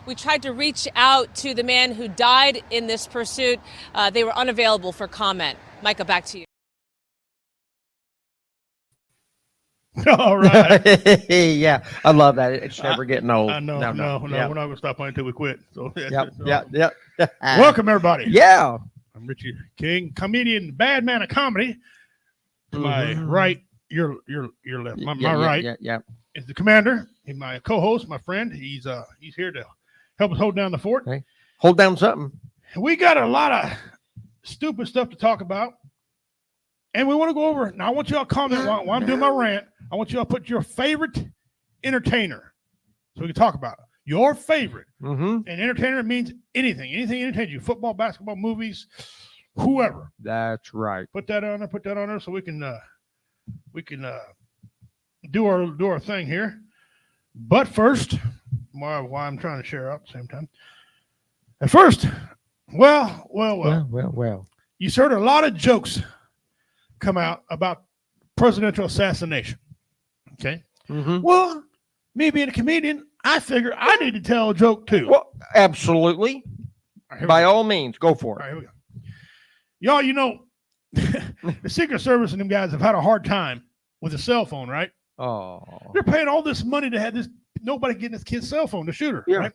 We tried to reach out to the man who died in this pursuit. They were unavailable for comment. Micah, back to you. All right. Yeah, I love that. It's never getting old. I know. No, Yeah. we're not going to stop playing until we quit. So, Yep. so Yeah. welcome, everybody. Yeah. I'm Richie King, comedian, bad man of comedy. To my right, your left. My right Yeah. is the commander. He's my co-host, my friend. He's here to help us hold down the fort. Okay. Hold down something. We got a lot of stupid stuff to talk about. And we want to go over. Now, I want y'all to comment while I'm doing my rant. I want y'all to put your favorite entertainer so we can talk about it. Your favorite. Mm-hmm. And entertainer means anything. Anything entertains you. Football, basketball, movies, whoever. That's right. Put that on there so we can do our thing here. But first, while I'm trying to share out at the same time. At first, well. You heard a lot of jokes come out about presidential assassination. Okay. Mm-hmm. Well, me being a comedian, I figure I need to tell a joke too. Well, absolutely. All right, By all means, go for all right, it. here we go. Y'all, you know, the Secret Service and them guys have had a hard time with a cell phone, right? Oh. They're paying all this money to have this nobody getting this kid's cell phone to shoot her. Yeah. Right?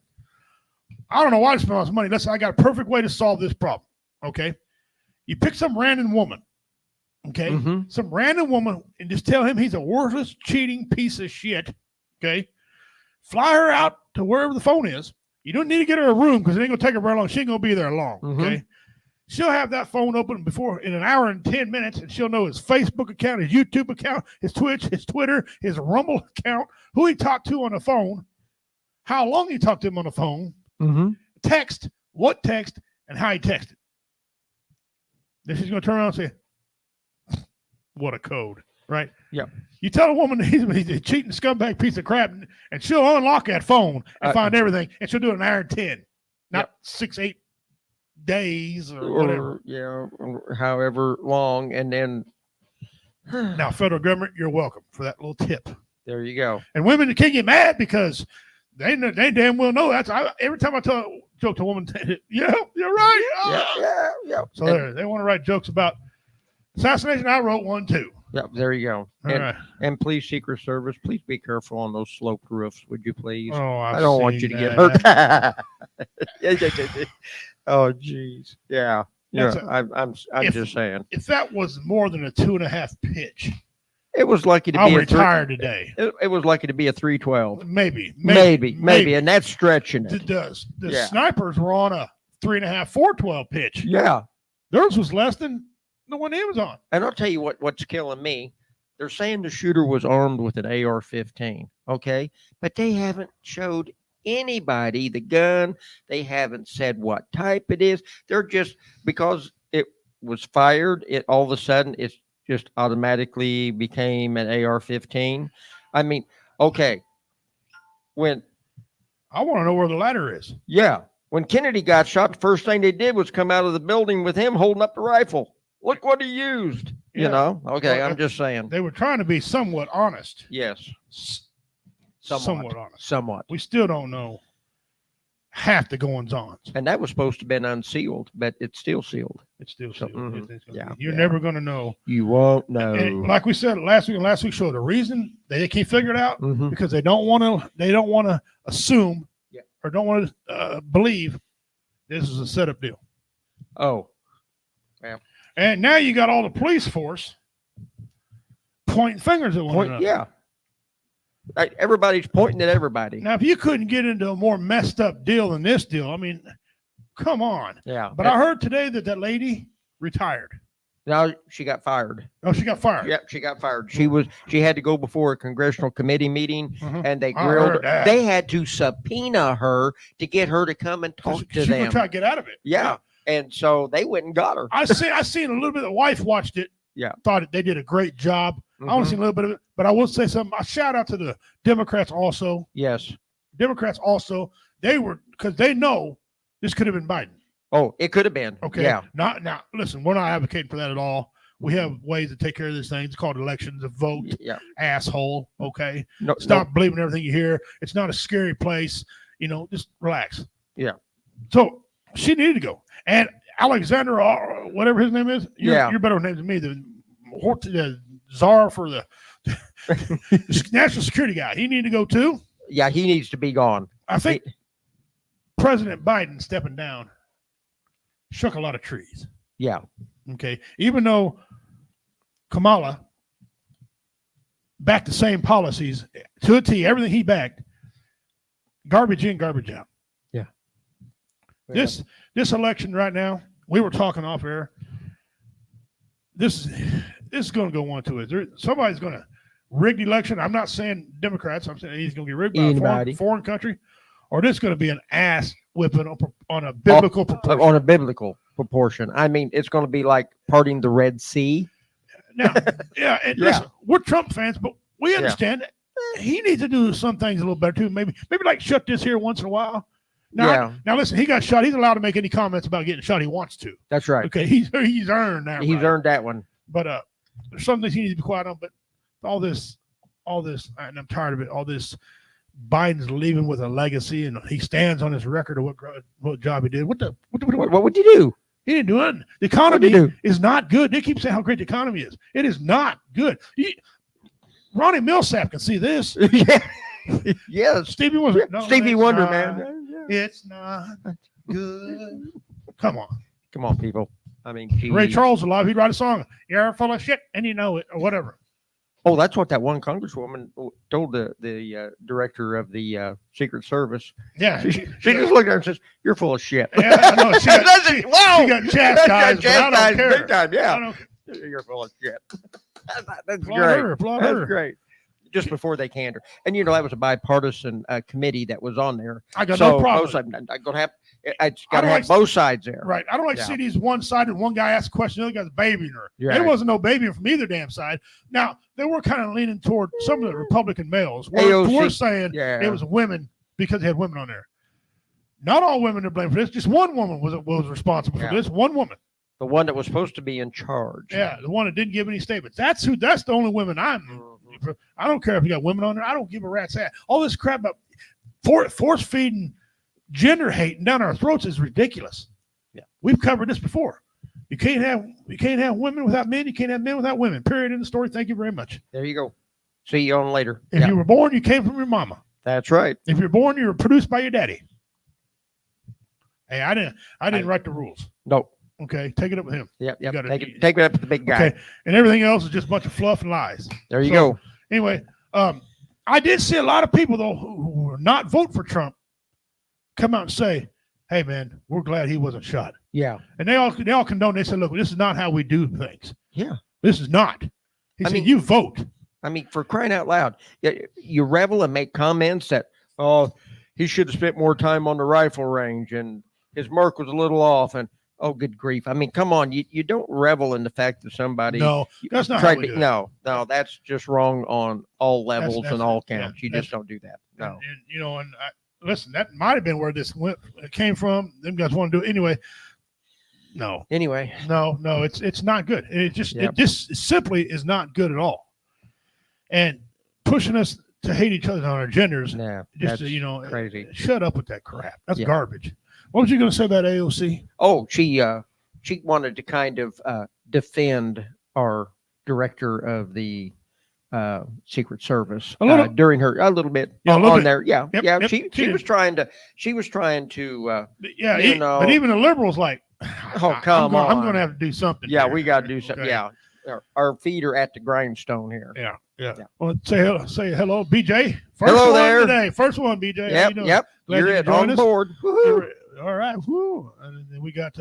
I don't know why they spend all this money. Listen, I got a perfect way to solve this problem. Okay. You pick some random woman. Okay. Mm-hmm. Some random woman and just tell him he's a worthless, cheating piece of shit. Okay. Fly her out to wherever the phone is. You don't need to get her a room because it ain't gonna take her very long. She ain't gonna be there long. Okay. She'll have that phone open in an hour and 10 minutes, and she'll know his Facebook account, his YouTube account, his Twitch, his Twitter, his Rumble account, who he talked to on the phone, how long he talked to him on the phone, text, what text, and how he texted. Then she's gonna turn around and say, "What a code!" Right? Yeah. You tell a woman he's a cheating scumbag piece of crap, and she'll unlock that phone and find everything, and she'll do it in an hour and 10, not 6-8 days or whatever. Or however long, and then Now, federal government, you're welcome for that little tip. there you go. And women can't get mad because they damn well know that's. Every time I tell a joke to a woman, yeah, you're right. Yeah. So they want to write jokes about assassination. I wrote one too. Yep, there you go. All right. And please, Secret Service, please be careful on those sloped roofs, would you please? Oh, I don't want you to get hurt. Oh, geez. Yeah. That's I'm just saying. If that was more than a 2.5 pitch, It was lucky to I'll be retire today. It was lucky to be a 312. Maybe, and that's stretching it. The snipers were on a 3.5, 412 pitch. Yeah. Theirs was less than the one he was on. And I'll tell you what's killing me. They're saying the shooter was armed with an AR-15, okay? But they haven't showed anybody the gun. They haven't said what type it is. They're just, because it was fired, it all of a sudden it's just automatically became an AR-15. I mean, okay. I want to know where the ladder is. Yeah. When Kennedy got shot, the first thing they did was come out of the building with him holding up the rifle. Look what he used. Yeah. You know? Okay, Well, I'm just saying. They were trying to be somewhat honest. Yes. Somewhat honest. Somewhat. We still don't know half the goings-ons. And that was supposed to have been unsealed, but it's still sealed. It's still So, sealed. yeah, You're yeah. never going to know. You won't know. And like we said last week's show, the reason they can't figure it out Mhm. because they don't want to assume or don't want to believe this is a setup deal. Oh. And now you got all the police force pointing fingers at one another. Yeah. Everybody's pointing at everybody. Now, if you couldn't get into a more messed up deal than this deal, I mean, come on. Yeah. But I heard today that lady retired. Now she got fired. Oh, she got fired. Yep, she got fired. She had to go before a congressional committee meeting, and they I grilled. heard that. They had to subpoena her to get her to come and talk to She them. would try to get out of it. Yeah. And so they went and got her. I seen a little bit. The wife watched it. Yeah. Thought they did a great job. I only seen a little bit of it, but I will say something. I shout out to the Democrats also. Yes. Democrats also. They were, because they know this could have been Biden. Oh, it could have been. Okay. Yeah. Now, listen, we're not advocating for that at all. We have ways to take care of these things. It's called elections. A vote. Yeah. Asshole. Okay. No, Stop believing everything you hear. It's not a scary place. just relax. Yeah. So she needed to go. And Alexander, whatever his name is, you're better names than me. The czar for the national security guy. He needed to go too. Yeah, he needs to be gone. I think President Biden stepping down shook a lot of trees. Yeah. Okay. Even though Kamala backed the same policies to a T, everything he backed, garbage in, garbage out. Yeah. This election right now, we were talking off air. This is going to go one to it. Somebody's going to rig the election. I'm not saying Democrats. I'm saying he's going to get rigged by a foreign country, or this is going to be an ass whipping on a biblical proportion. On a biblical proportion. I mean, it's going to be like parting the Red Sea. Now, yeah, and listen, we're Trump fans, but we understand that he needs to do some things a little better too. Maybe like shut this here once in a while. Now, listen, he got shot. He's allowed to make any comments about getting shot he wants to. That's right. Okay, he's earned that. He's earned that one. But there's some things he needs to be quiet on. But all this, and I'm tired of it. All this, Biden's leaving with a legacy, and he stands on his record of what job he did. What would you do? He didn't do nothing. The economy is not good. They keep saying how great the economy is. It is not good. Ronnie Millsap can see this. Yeah. Stevie Wonder. No, Stevie Wonder, man. It's not good. Come on, people. I mean, Ray Charles alive. He'd write a song. You're full of shit, and you know it, or whatever. Oh, that's what that one congresswoman told the director of the Secret Service. Yeah, she just looked at her and says, "You're full of shit." Yeah, I know. She got chastised. I don't care. Big time, yeah. You're full of shit. That's great. That's great. Just before they canned her, and that was a bipartisan committee that was on there. I got no problem. I'm gonna have. It's got to have both sides there. Right. I don't like to see these one-sided. One guy asks a question, the other guy's babying her. Right. There wasn't no babying from either damn side. Now, they were kind of leaning toward some of the Republican males. We're saying it was women because they had women on there. Not all women are blamed for this. Just one woman was responsible for this. One woman. The one that was supposed to be in charge. Yeah, the one that didn't give any statements. That's the only women I don't care if you got women on there. I don't give a rat's ass. All this crap about force feeding gender hating down our throats is ridiculous. Yeah, we've covered this before. You can't have women without men. You can't have men without women. Period. In the story. Thank you very much. There you go. See you on later. If you were born, you came from your mama. That's right. If you're born, you were produced by your daddy. Hey, I didn't write the rules. No. Okay, take it up with him. Yep. Take it up with the big guy. Okay, and everything else is just a bunch of fluff and lies. There you go. Anyway, I did see a lot of people though who were not vote for Trump come out and say, "Hey, man, we're glad he wasn't shot." Yeah, and they all condone. They said, "Look, this is not how we do things." Yeah, this is not. He said, "You vote." I mean, for crying out loud, you revel and make comments that, he should have spent more time on the rifle range and his mark was a little off and. Oh, good grief. I mean, come on. You don't revel in the fact that somebody. No, that's not how we do it. No, that's just wrong on all levels and all counts. You just don't do that. No. And listen, that might have been where this came from. Them guys want to do it anyway. No. Anyway. No, it's not good. It just simply is not good at all. And pushing us to hate each other on our genders. Yeah. Just crazy. Shut up with that crap. That's garbage. What was you going to say about AOC? Oh, she wanted to kind of defend our director of the Secret Service during her a little bit on there. Yeah, yep, she was trying to. But even the liberals like, come on, I'm going to have to do something. Yeah, here. We got to do something. Yeah, our feet are at the grindstone here. Yeah. Well, say hello, BJ. Hello one there. Today. First one, BJ. Yep. You're on board. Woo-hoo. All right. Woo. And then we got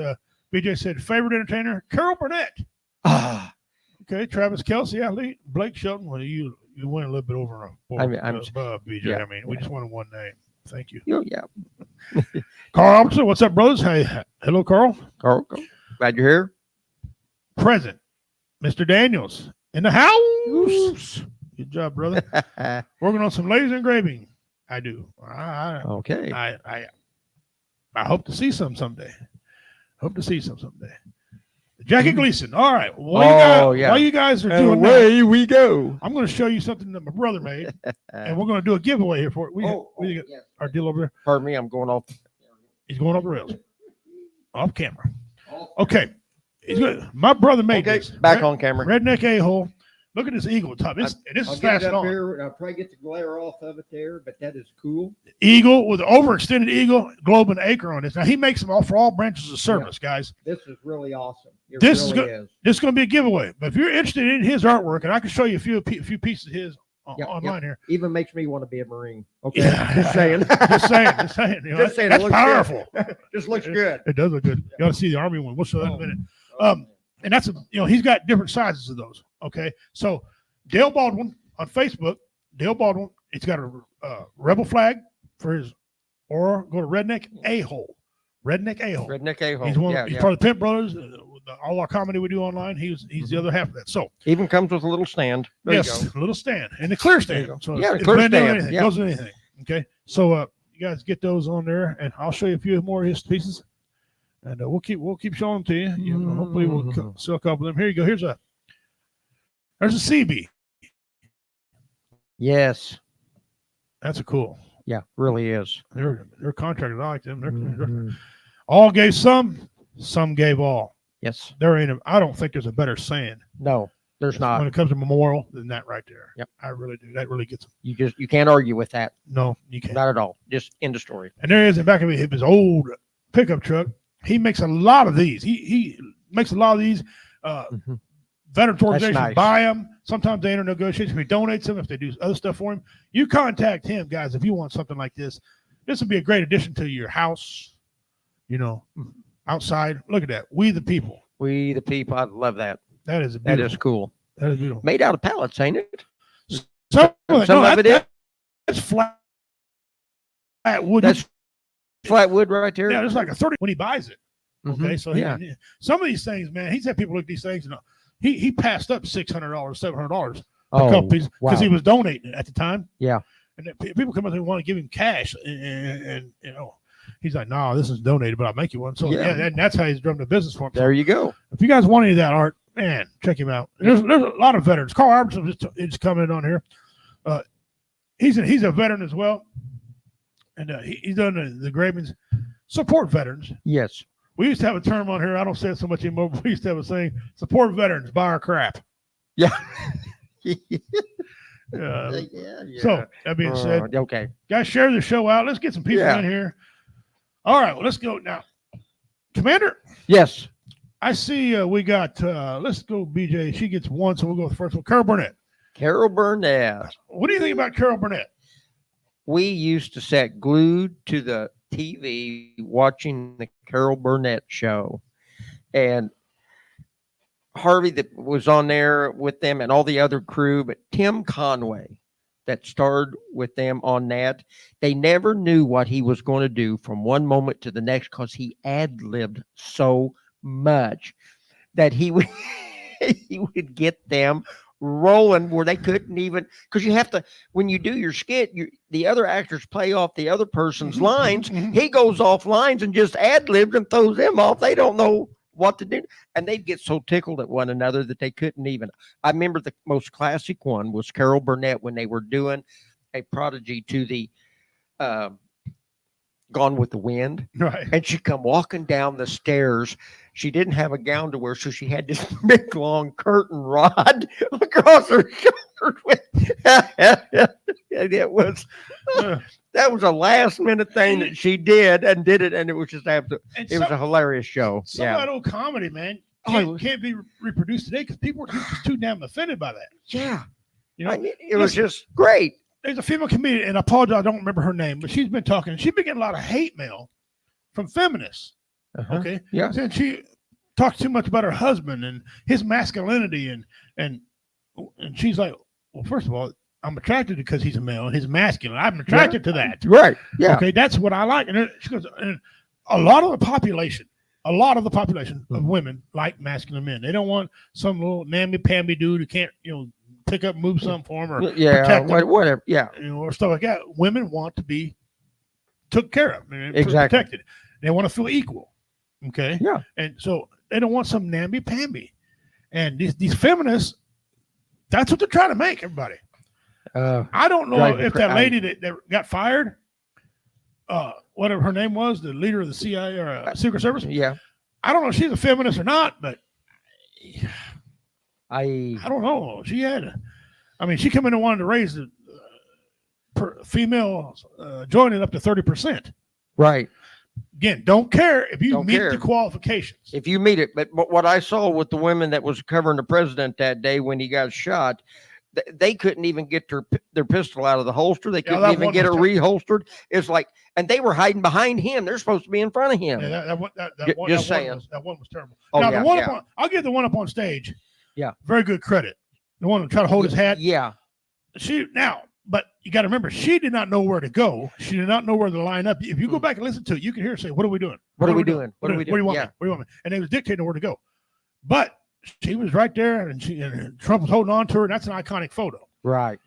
BJ said favorite entertainer Carol Burnett. Okay. Travis Kelce, Blake Shelton. Well, you went a little bit over on BJ. Yeah, we just wanted one name. Thank you. Yeah. Carl Robertson, what's up, brothers? Hey, hello, Carl. Carl, glad you're here. Present, Mr. Daniels in the house. Good job, brother. Working on some laser engraving. I do. Okay. I hope to see some someday. Jackie Gleason. All right. Oh, yeah. While you guys are And doing that, away we go. I'm going to show you something that my brother made, and we're going to do a giveaway here for it. We got yes. our deal over there. Pardon me, I'm going off. He's going off the rails, off camera. Okay. He's good. My brother made Okay, this. back on camera. Redneck a-hole. Look at this eagle top. This I'll is get fast it up on. here. I'll probably get the glare off of it there, but that is cool. Eagle with overextended eagle, globe and acre on this. Now he makes them all for all branches of service, guys. This is really awesome. It This is really good. is. This is going to be a giveaway. But if you're interested in his artwork, and I can show you a few pieces of his Yep, online here. Even makes me want to be a Marine. Okay, Yeah. just saying. Just saying. You know, Just saying, it that's looks powerful. Just looks good. It does look good. You ought to see the Army one. We'll show that in a minute. Oh, And that's he's got different sizes of those. Okay, so Dale Baldwin on Facebook. Dale Baldwin. It's got a rebel flag for his, or go to Redneck A-hole. Redneck A-hole. Redneck a-hole. He's one. Yeah, He's yeah. part of the Pimp Brothers. All our comedy we do online. He's the other half of that. So Even comes with a little stand. There you yes, go. a little stand and a clear There you stand. go. So Yeah, it's clear blend in stand, anything. yeah. Goes with anything. Okay, so you guys get those on there, and I'll show you a few more of his pieces, and we'll keep showing them to you. Hopefully we'll sell a couple of them. Here you go. There's a CB. Yes. That's a cool. Yeah, really is. They're contractors. I like them. They're Mhm. all gave some gave all. Yes. I don't think there's a better saying No, there's when not. it comes to memorial than that right there. Yep. I really do. That really gets them. You can't argue with that. No, you can't. Not at all. Just end of story. And there is in back of his old pickup truck. He makes a lot of these. He makes a lot of these. Mhm. Veterans organizations nice. buy them. Sometimes they enter negotiations. If he donates them, if they do other stuff for him, you contact him, guys. If you want something like this, this would be a great addition to your house. Outside. Look at that. We the people. We the people. I love that. That is That beautiful. is cool. That is beautiful. Made out of pallets, ain't it? Some Some of it is. That's flat wood. That's flat wood right there. yeah, it's like a 30 when he buys it. Mhm. Okay, so yeah. some of these things, man, he's had people look at these things and he passed up $600, $700 a Oh, couple pieces because wow. he was donating at the time. Yeah. And then people come up and want to give him cash, and he's like, "No, this is donated, but I'll make you one." So Yeah. and that's how he's drummed the business for him. There you go. If you guys want any of that art, man, check him out. There's a lot of veterans. Carl Albertson just coming on here. He's a veteran as well, and he's done the engravings. Support veterans. Yes. We used to have a term on here. I don't say it so much anymore, but we used to have a saying: support veterans, buy our crap. Yeah. So that being said, okay. guys, share the show out. Let's get some people Yeah. in here. All right, well, let's go now. Commander, Yes. I see we got, let's go, BJ. She gets one, so we'll go with the first one. Carol Burnett. Carol Burnett. What do you think about Carol Burnett? We used to sit glued to the TV watching the Carol Burnett show. And Harvey that was on there with them and all the other crew, but Tim Conway that starred with them on that, they never knew what he was going to do from one moment to the next because he ad-libbed so much that he would he would get them rolling where they couldn't even, because you have to, when you do your skit, the other actors play off the other person's lines. He goes off lines and just ad-libs and throws them off. They don't know what to do, and they'd get so tickled at one another that they couldn't even. I remember the most classic one was Carol Burnett when they were doing a prodigy to the Gone with the Wind, Right. and she come walking down the stairs. She didn't have a gown to wear, so she had this big long curtain rod across her shoulder. It was that was a last minute thing that she did, and it was just absolute. And It was a hilarious show. some of Yeah, that old comedy, man, Oh, can't be reproduced today because people are just too damn offended by that. yeah. You know, I mean, it was just great. there's a female comedian, and I apologize, I don't remember her name, but she's been talking. She's been getting a lot of hate mail from feminists. Uh-huh. Okay, Yeah. saying she talks too much about her husband and his masculinity, and she's like, well, first of all, I'm attracted because he's a male and he's masculine. I'm attracted to that. Right. Yeah. Okay, that's what I like. And then she goes, and a lot of the population of women like masculine men. They don't want some little namby-pamby dude who can't, pick up and move something for them or Yeah. protect them. Whatever. Yeah. Or stuff like that. Women want to be took care of, and Exactly. protected. They want to feel equal. Okay. Yeah. And so They don't want some namby-pamby. And these feminists, that's what they're trying to make everybody. I don't know Driving if that lady that got fired, whatever her name was, the leader of the CIA or Secret Service. Yeah. I don't know if she's a feminist or not, but I don't know. She came in and wanted to raise the female joining up to 30%. right. Again, don't care if you Don't meet care. the qualifications. If you meet it, but what I saw with the women that was covering the president that day when he got shot, they couldn't even get their pistol out of the holster. They Yeah, couldn't that even one get it was reholstered. It's like, and they were hiding behind him. They're supposed to be in front of him. Yeah, Just saying. That one was terrible. Oh, Now, yeah, the one yeah. up on, I'll give the one up on stage. Yeah. Very good credit. The one who tried to hold his hat. Yeah. But you got to remember, she did not know where to go. She did not know where to line up. If you go back and listen to it, you can hear her say, "What are we doing? What are we doing? What do you want? Yeah. Me? What do you want me?" And they was dictating where to go. But she was right there, and Trump was holding on to her. And that's an iconic photo. Right.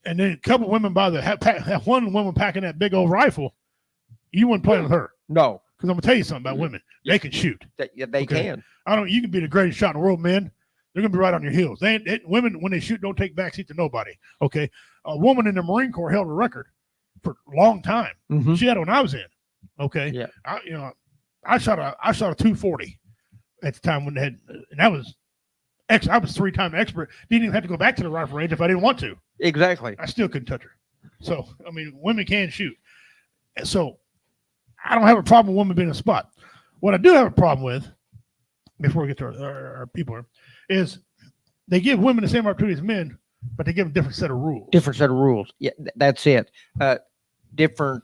And then a couple women by that one woman packing that big old rifle. You wouldn't play with her No, because I'm gonna tell you something about women. They can shoot. they Okay. can. You can be the greatest shot in the world, men. They're gonna be right on your heels. Women, when they shoot, don't take backseat to nobody. Okay, a woman in the Marine Corps held a record for a long time. Mhm. She had it when I was in. Okay, Yeah. I shot a 240 at the time when they had, and that was I was 3-time expert. Didn't even have to go back to the rifle range if I didn't want to. Exactly. I still couldn't touch her. So women can shoot. And so I don't have a problem with women being in a spot. What I do have a problem with, before we get to our people here, is they give women the same opportunity as men, but they give them a different set of rules. Different set of rules. Yeah, that's it. Different.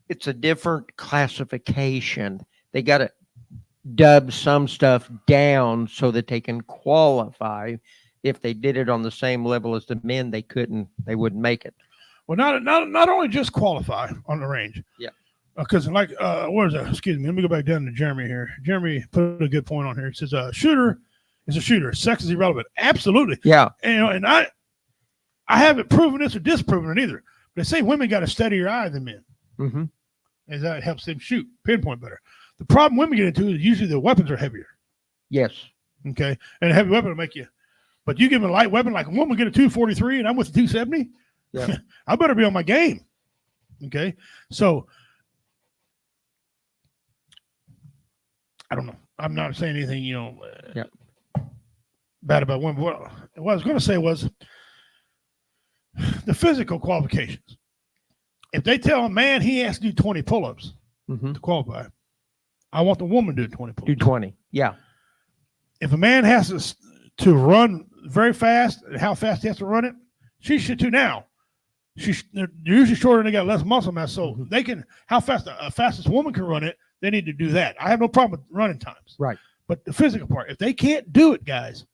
It's a different classification. They got to dub some stuff down so that they can qualify. If they did it on the same level as the men, they wouldn't make it. Well, not only just qualify on the range. Yeah. Because where is that? Excuse me. Let me go back down to Jeremy here. Jeremy put a good point on here. He says, shooter is a shooter. Sex is irrelevant. Absolutely. Yeah. And I haven't proven this or disproven it either. But they say women got a steadier eye than men. Mm-hmm. As that helps them shoot, pinpoint better. The problem women get into is usually the weapons are heavier. Yes. Okay. And a heavy weapon will make you, but you give them a light weapon, like a woman get a 243 and I'm with a 270. Yeah. I better be on my game. Okay. So I don't know. I'm not saying anything, bad about women. What I was going to say was the physical qualifications. If they tell a man he has to do 20 pull-ups Mm-hmm. to qualify, I want the woman to do 20 pull-ups. Do 20. Yeah. If a man has to run very fast, and how fast he has to run it, she should too now. They're usually shorter and they got less muscle mass, so they can, how fast the fastest woman can run it, they need to do that. I have no problem with running times. Right. But the physical part, if they can't do it, guys,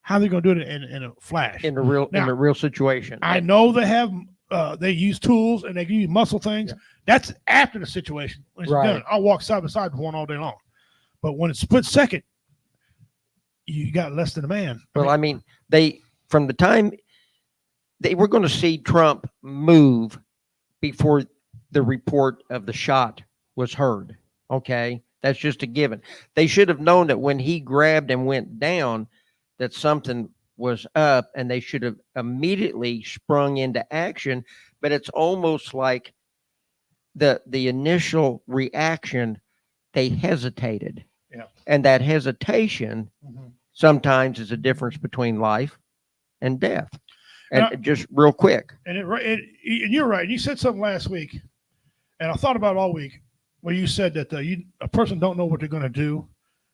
how are they going to do it in a flash? In the real situation. I know they have, they use tools and they can use muscle things. Yeah. That's after the situation. When it's Right. done, I'll walk side by side with one all day long. But when it's split second, you got less than a man. Well, I mean, from the time they were going to see Trump move before the report of the shot was heard. Okay. That's just a given. They should have known that when he grabbed and went down, that something was up and they should have immediately sprung into action. But it's almost like the initial reaction, they hesitated. Yeah. And that hesitation sometimes is a difference between life and death. And Now- just real quick. And and you're right. You said something last week, and I thought about it all week, where you said that a person don't know what they're going to do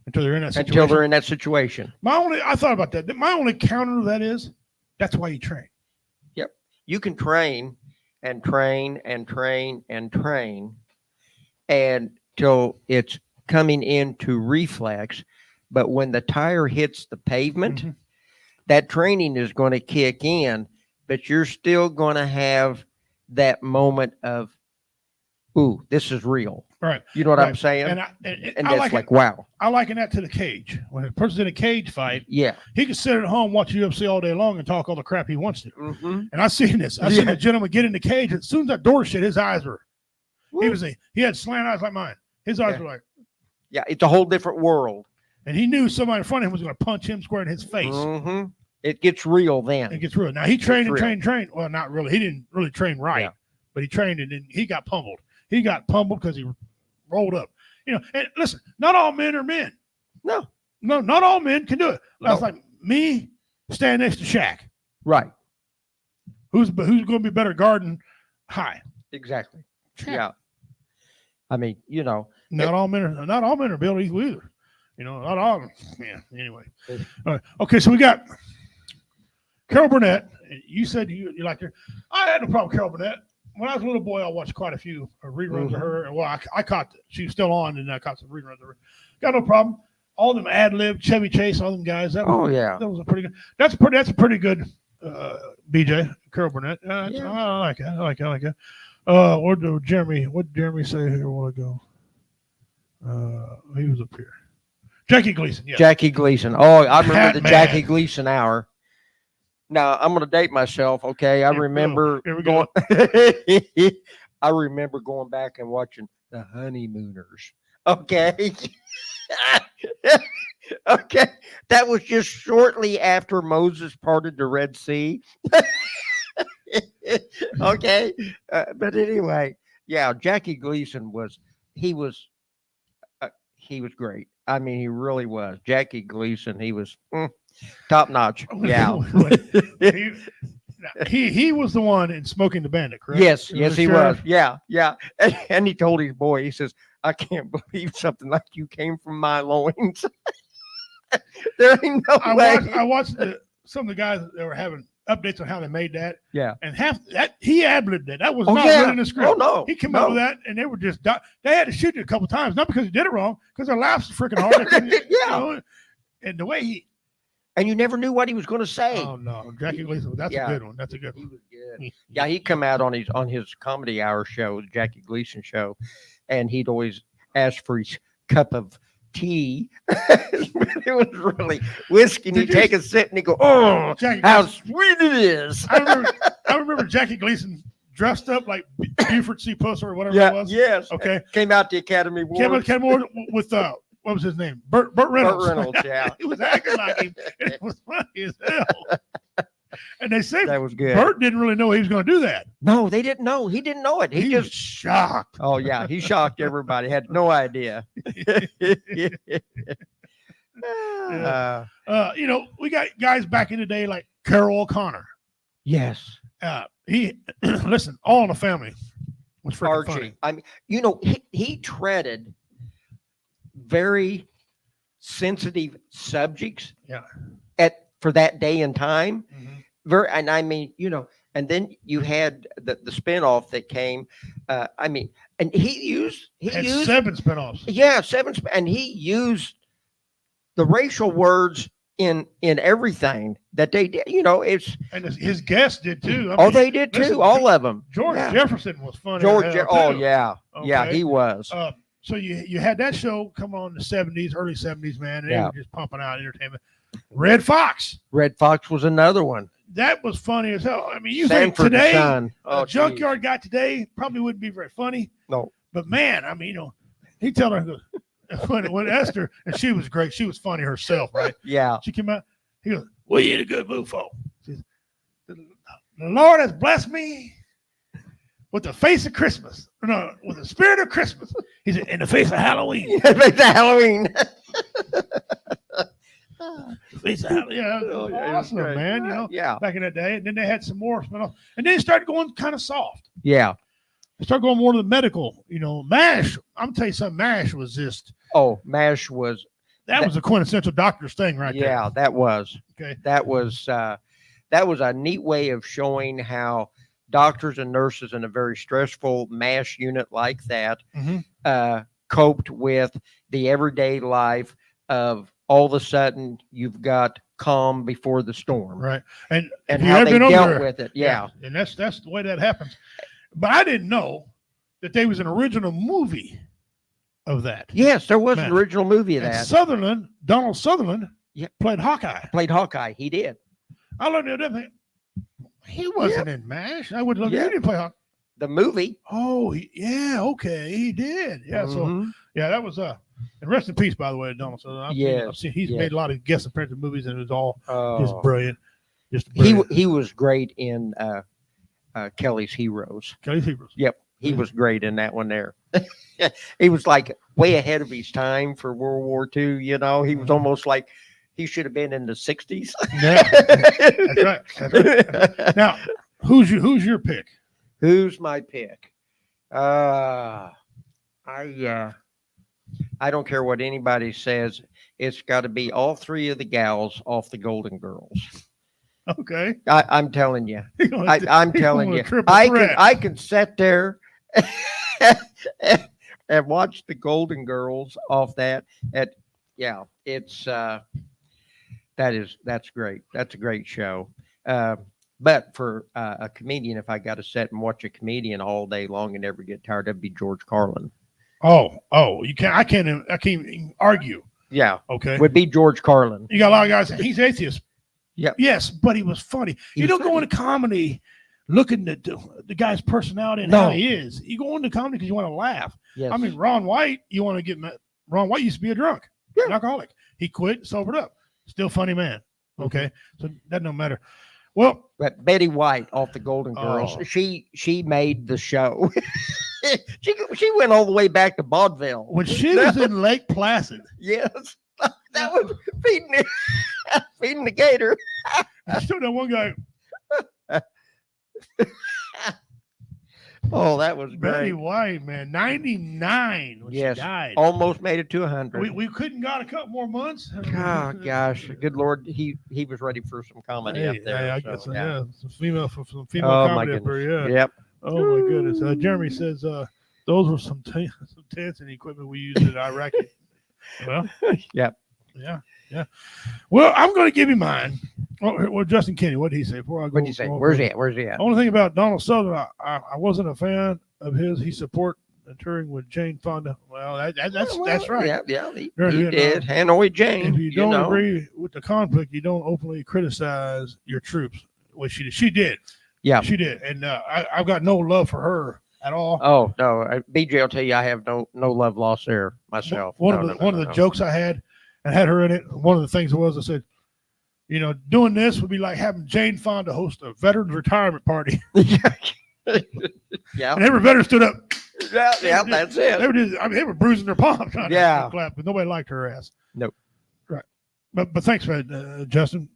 until they're in that situation. Until they're in that situation. I thought about that. My only counter to that is that's why you train. Yep. You can train and train and train and train until it's coming into reflex. But when the tire hits the pavement, Mhm. that training is going to kick in, but you're still going to have that moment of, ooh, this is real. Right. You know what I'm Right. saying? And And I that's like wow. I liken that to the cage. When a person's in a cage fight, Yeah. he can sit at home, watch UFC all day long, and talk all the crap he wants to. Mm-hmm. And I've seen this. I've seen a gentleman get in the cage. As soon as that door shut, his eyes were. He had slant eyes like mine. His eyes Yeah. were like, Yeah, it's a whole different world. And he knew somebody in front of him was going to punch him square in his face. Mm-hmm. It gets real then. It gets real. Now he trained and real. trained. Well, not really. He didn't really train right, Yeah. but he trained and then he got pummeled. He got pummeled because he rolled up. You know, and listen, not all men are men. No. No, not all men can do it. That's No. like me standing next to Shaq. Right. Who's going to be better guarding high? Exactly. Shaq. Yeah. I mean, you know, Not all men are built equal either. You know, not all. Yeah. Anyway. All right. Okay. So we got Carol Burnett. You said you liked her. I had no problem with Carol Burnett. When I was a little boy, I watched quite a few reruns of her. And well, I caught she was still on, and I caught some reruns of her. Got no problem. All them ad lib, Chevy Chase, all them guys. That was, yeah. that was a pretty good. That's a pretty good BJ Carol Burnett. Yeah. I like that. I like that. What did Jeremy say here a while ago? He was up here. Jackie Gleason. Yeah. Jackie Gleason. Oh, I remember Hat the man. Jackie Gleason hour. Now I'm going to date myself. Okay, I Here we go. remember Here we going. go. I remember going back and watching the Honeymooners. Okay. Okay, that was just shortly after Moses parted the Red Sea. Okay, but anyway, yeah, Jackie Gleason was great. I mean, he really was. Jackie Gleason, he was top notch. Yeah. he was the one in Smoking the Bandit, correct? Yes, It yes, the he sheriff? was. Yeah, yeah. And he told his boy, he says, I can't believe something like you came from my loins. There ain't no way. I watched some of the guys that were having updates on how they made that. Yeah. And half that he ad-libbed that. That was Oh, not yeah. written in the script. Oh, no. He came up with no. that, and they were just they had to shoot it a couple times, not because he did it wrong, because their laughs are freaking hard. They couldn't, Yeah. you know, and the way he. And you never knew what he was going to say. Oh no, Jackie Gleason. That's Yeah. a good one. That's a good He one. was good. Yeah, he come out on his comedy hour show, the Jackie Gleason show, and he'd always ask for his cup of tea. It was really whiskey. And Did he'd you- take a sip and he'd go, "Oh, Jackie how Gleason. sweet it is!" I remember Jackie Gleason dressed up like Buford C. Puss or whatever it was. yes. Okay. Came out the Academy Award. Came on with what was his name? Burt Reynolds. Burt Reynolds, yeah. He was acting like him. It was funny as hell. And they say That was good. Burt didn't really know he was going to do that. No, they didn't know. He didn't know it. He was just. shocked. Oh yeah, he shocked everybody. Had no idea. You know, we got guys back in the day like Carol O'Connor. Yes. He listen, All in the Family was freaking Archie. funny. I mean, you know, he treaded very sensitive subjects. Yeah. For that day and time. Mhm. And I mean, you know, and then you had the spinoff that came. I mean, and he used Had 7 spinoffs. and he used the racial words in everything that they did. You know, it's And his guests did too. I mean, they did too, listen, all of them. George Yeah. Jefferson was funny. as George, hell, oh too. yeah, yeah, Okay. he was. So you had that show come on in the 70s, early 70s, man. And they Yeah. were just pumping out entertainment. Red Fox. Red Fox was another one. That was funny as hell. I mean, you think Sanford and today, Son. a junkyard guy today probably wouldn't be very funny. No. But man, I mean, you know, he tell her he goes, when Esther, and she was great. She was funny herself, right? Yeah. She came out. He goes, "What you in a good mood for?" She says, "The Lord has blessed me with the face of Christmas. No, with the spirit of Christmas." He said, "In the face of Halloween." It's Halloween. The face of Halloween. Yeah, it was Oh, yeah, it was awesome, great. man. You know, Yeah. back in that day. And then they had some more spin-off. And then it started going kind of soft. Yeah. They started going more to the medical. You know, MASH. I'm gonna tell you something. MASH was just Oh, MASH was. that was a quintessential doctor's thing right there. Yeah, that was. Okay. That was a neat way of showing how doctors and nurses in a very stressful MASH unit like that Mhm. Coped with the everyday life of all of a sudden you've got calm before the storm, Right. And and if you how have they been over dealt there- with it. Yeah. And that's the way that happens. But I didn't know that there was an original movie of that. Yes, there was Man. an original movie of And that. Donald Sutherland Yeah. played Hawkeye. Played Hawkeye. He did. I learned the other thing. He wasn't in MASH. I would look. Yeah. He didn't play Hawkeye. The movie. Oh, yeah. Okay, he did. Yeah. So Mhm. yeah, that was And rest in peace, by the way, Donald Sutherland. I've seen he's yes. made a lot of guest appearances in movies, and it was all just Oh. brilliant. Just brilliant. He was great in Kelly's Heroes. Kelly's Heroes. Yep, he was great in that one there. He was like way ahead of his time for World War II. You know, he was almost like he should have been in the 60s. Yeah, that's right. That's right. Now, who's your pick? Who's my pick? I don't care what anybody says. It's got to be all three of the gals off the Golden Girls. Okay. I'm telling you. I'm He's telling going you. a triple I threat. can sit there and watch the Golden Girls off that. It's that's great. That's a great show. But for a comedian, if I got to sit and watch a comedian all day long and never get tired, that'd be George Carlin. Oh, you can't. I can't even argue. Yeah, Okay. would be George Carlin. You got a lot of guys saying he's atheist. Yep. Yes, but he was funny. He You was don't go funny. into comedy looking at the guy's personality and No. how he is. You go into comedy because you want to laugh. Yes. I mean, Ron White, you want to get Ron White used to be a drunk, Yeah. an alcoholic. He quit, sobered up. Still funny man. Okay, so that don't matter. Well, But Betty White off the Golden Girls, Oh. she made the show. she went all the way back to vaudeville. when she was in Lake Placid, Yes, that was feeding the gator. I still know one guy, Oh, that was Betty great. White, man, 99 when Yes. she died. Almost made it to 100. We couldn't got a couple more months. Oh gosh, good Lord, he was ready for some comedy Hey, up there. I so, guess, yeah. yeah, some female Oh my comedy up there, yeah. Yep. Oh my goodness. Jeremy says those were some tents and equipment we used in Iraq. Well, Yep. yeah. Well, I'm going to give you mine. Well, Justin Kenny, what did he say? Before I go, What'd you say? go- Where's he at? Where's he at? Only thing about Donald Sutherland, I wasn't a fan of his. He support touring with Jane Fonda. Well, that's right. Yeah, he During Vietnam. did. Hanoi Jane. If you don't know. agree with the conflict, you don't openly criticize your troops. Which she did. Yeah. She did, and I've got no love for her at all. Oh no, BJ will tell you I have no love lost there myself. One No, of no, the no, one no, of the no. jokes I had her in it. One of the things was I said, doing this would be like having Jane Fonda host a veterans retirement party, Yeah, and every veteran stood up. yeah, that's it. They were bruising their palms trying Yeah. to clap, but nobody liked her ass. Nope. Right. But thanks for that, Justin.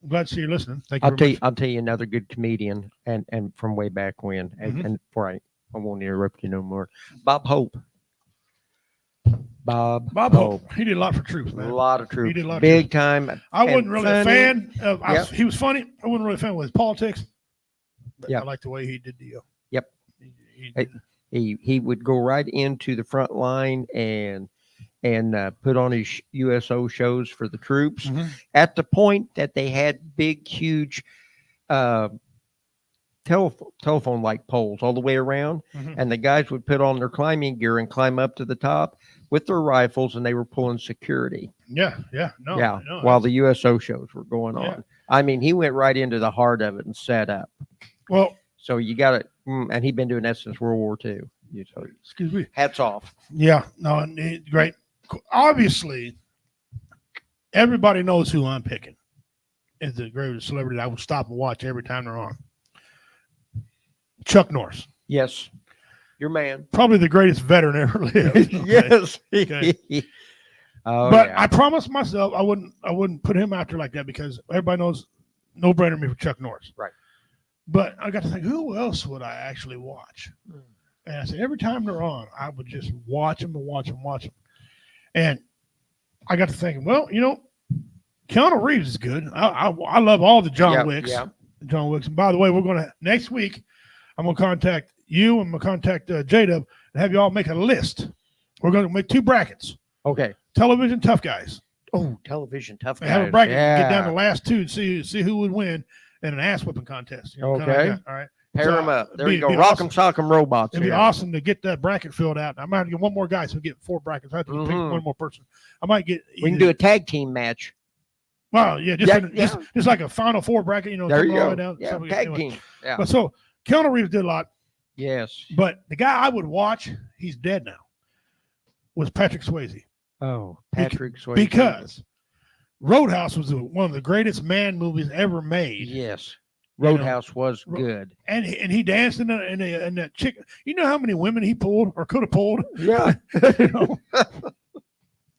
I'm glad to see you listening. Thank you. I'll tell you another good comedian and from way back when, and, Mhm. and before I won't interrupt you no more. Bob Hope. Bob Hope. He did a lot for troops, A man. lot of troops. did a lot of Big time. I and wasn't really a funny. fan of. Yep. He was funny. I wasn't really a fan of his politics. But Yep. I like the way he did the. Yep. He Hey, He would go right into the front line and put on his USO shows for the troops Mhm. at the point that they had big, huge telephone like poles all the way around. Mhm. And the guys would put on their climbing gear and climb up to the top with their rifles, and they were pulling security. No, While the USO shows were going on. Yeah. I mean, he went right into the heart of it and set up. well, So you got it. And he'd been doing that since World War II. So excuse me. hats off. Yeah, no, great. Obviously, everybody knows who I'm picking. Is the greatest celebrity I would stop and watch every time they're on. Chuck Norris, Yes. Your man. probably the greatest veteran ever lived. okay? Yes. Okay. Oh, But yeah. I promised myself I wouldn't put him out there like that because everybody knows no brainer me for Chuck Norris. Right. But I got to think, who else would I actually watch? Hmm. And I said, every time they're on, I would just watch them and watch them, watch them. And I got to thinking, well, Keanu Reeves is good. I love all the John Yeah, Wicks. yeah. John Wicks. And by the way, we're going to, next week, I'm going to contact you. I'm going to contact J-Dub and have you all make a list. We're going to make 2 brackets. Okay. Television tough guys. Oh, television tough And guys. have a bracket. Yeah. Get down to the last 2 and see who would win in an ass whipping contest. Kinda like Okay. that, all right. Pair So, them up. There be- you go. be Rock awesome. 'em, sock 'em, robots. It'd be here. awesome to get that bracket filled out. I might have to get one more guy, so we get 4 brackets. I have to pick Mhm. one more person. I might get. We can do a tag team match. Well, yeah, just, Yeah, just like a Final 4 bracket. There you all the way go. down. Yeah, So we- tag anyway. team. Yeah. But so Keanu Reeves did a lot, Yes. but the guy I would watch, he's dead now. was Patrick Swayze. Oh, Patrick Swayze. Because Roadhouse was one of the greatest man movies ever made. Yes, You know, Roadhouse was good. And he danced in that chick. You know how many women he pulled or could have pulled? Yeah. You know?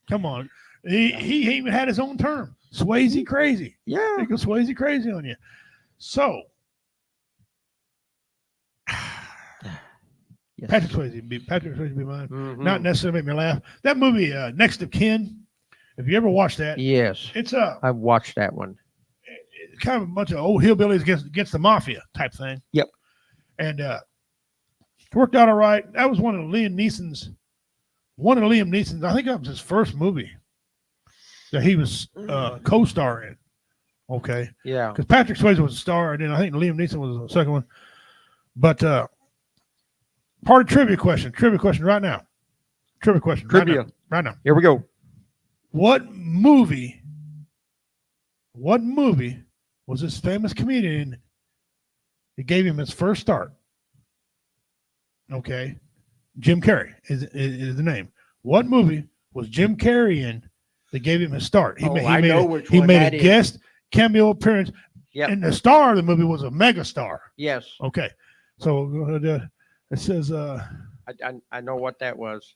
Come on. He even had his own term. Swayze crazy. Yeah. He goes Swayze crazy on you. So Yes. Patrick Swayze be mine. Mhm. Not necessarily make me laugh. That movie, Next of Kin. If you ever watched that, Yes. it's I've watched that one. kind of a bunch of old hillbillies against the mafia type thing. Yep. And it worked out all right. That was one of Liam Neeson's. I think that was his first movie that he was co-star in. Okay. Yeah. Because Patrick Swayze was a star, and then I think Liam Neeson was the second one. But part of trivia question right now. Trivia question. Trivia. Right now. Here we go. What movie was this famous comedian that gave him his first start? Okay. Jim Carrey is the name. What movie was Jim Carrey in that gave him his start? He made a guest cameo appearance. Yep. And the star of the movie was a mega star. Yes. Okay. So it says, I know what that was.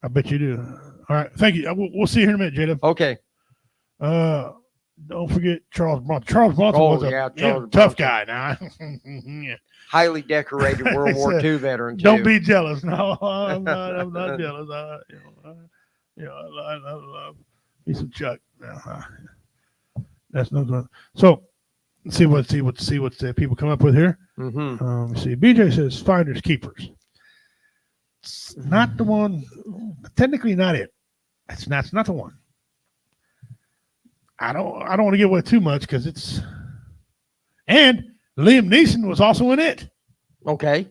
I bet you do. All right. Thank you. We'll see you here in a minute, Jada. Okay. Don't forget Charles Bronson. Charles Bronson was a Charles tough Bronson. guy. Now, yeah. Highly decorated World War II veteran. Don't too. be jealous. No, I'm not jealous. I love me some Chuck. No, that's no good. So, let's see what people come up with here. Mm-hmm. Let me see. BJ says finders keepers. It's not the one. Technically, not it. It's not the one. I don't want to give away too much because it's. And Liam Neeson was also in it. Okay.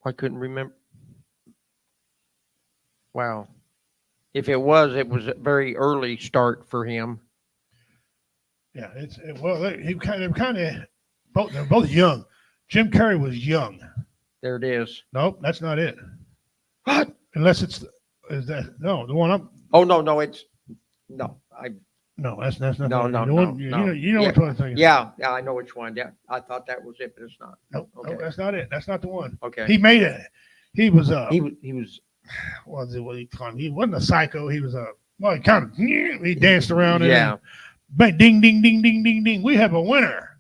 I couldn't remember. Wow. If it was a very early start for him. Yeah, they're both young. Jim Carrey was young. There it is. Nope, that's not it. What? Unless it's the one up. Oh no, that's not. No, that's not. No, the no, one, no. You know Yeah. what I'm thinking. Yeah, I know which one. Yeah, I thought that was it, but it's not. Nope, Okay. that's not it. That's not the one. Okay. He made it. He was He was. what do you call him? He wasn't a psycho. He was he kind of he danced around. Yeah. Bang, ding, ding, ding, ding, ding, ding. We have a winner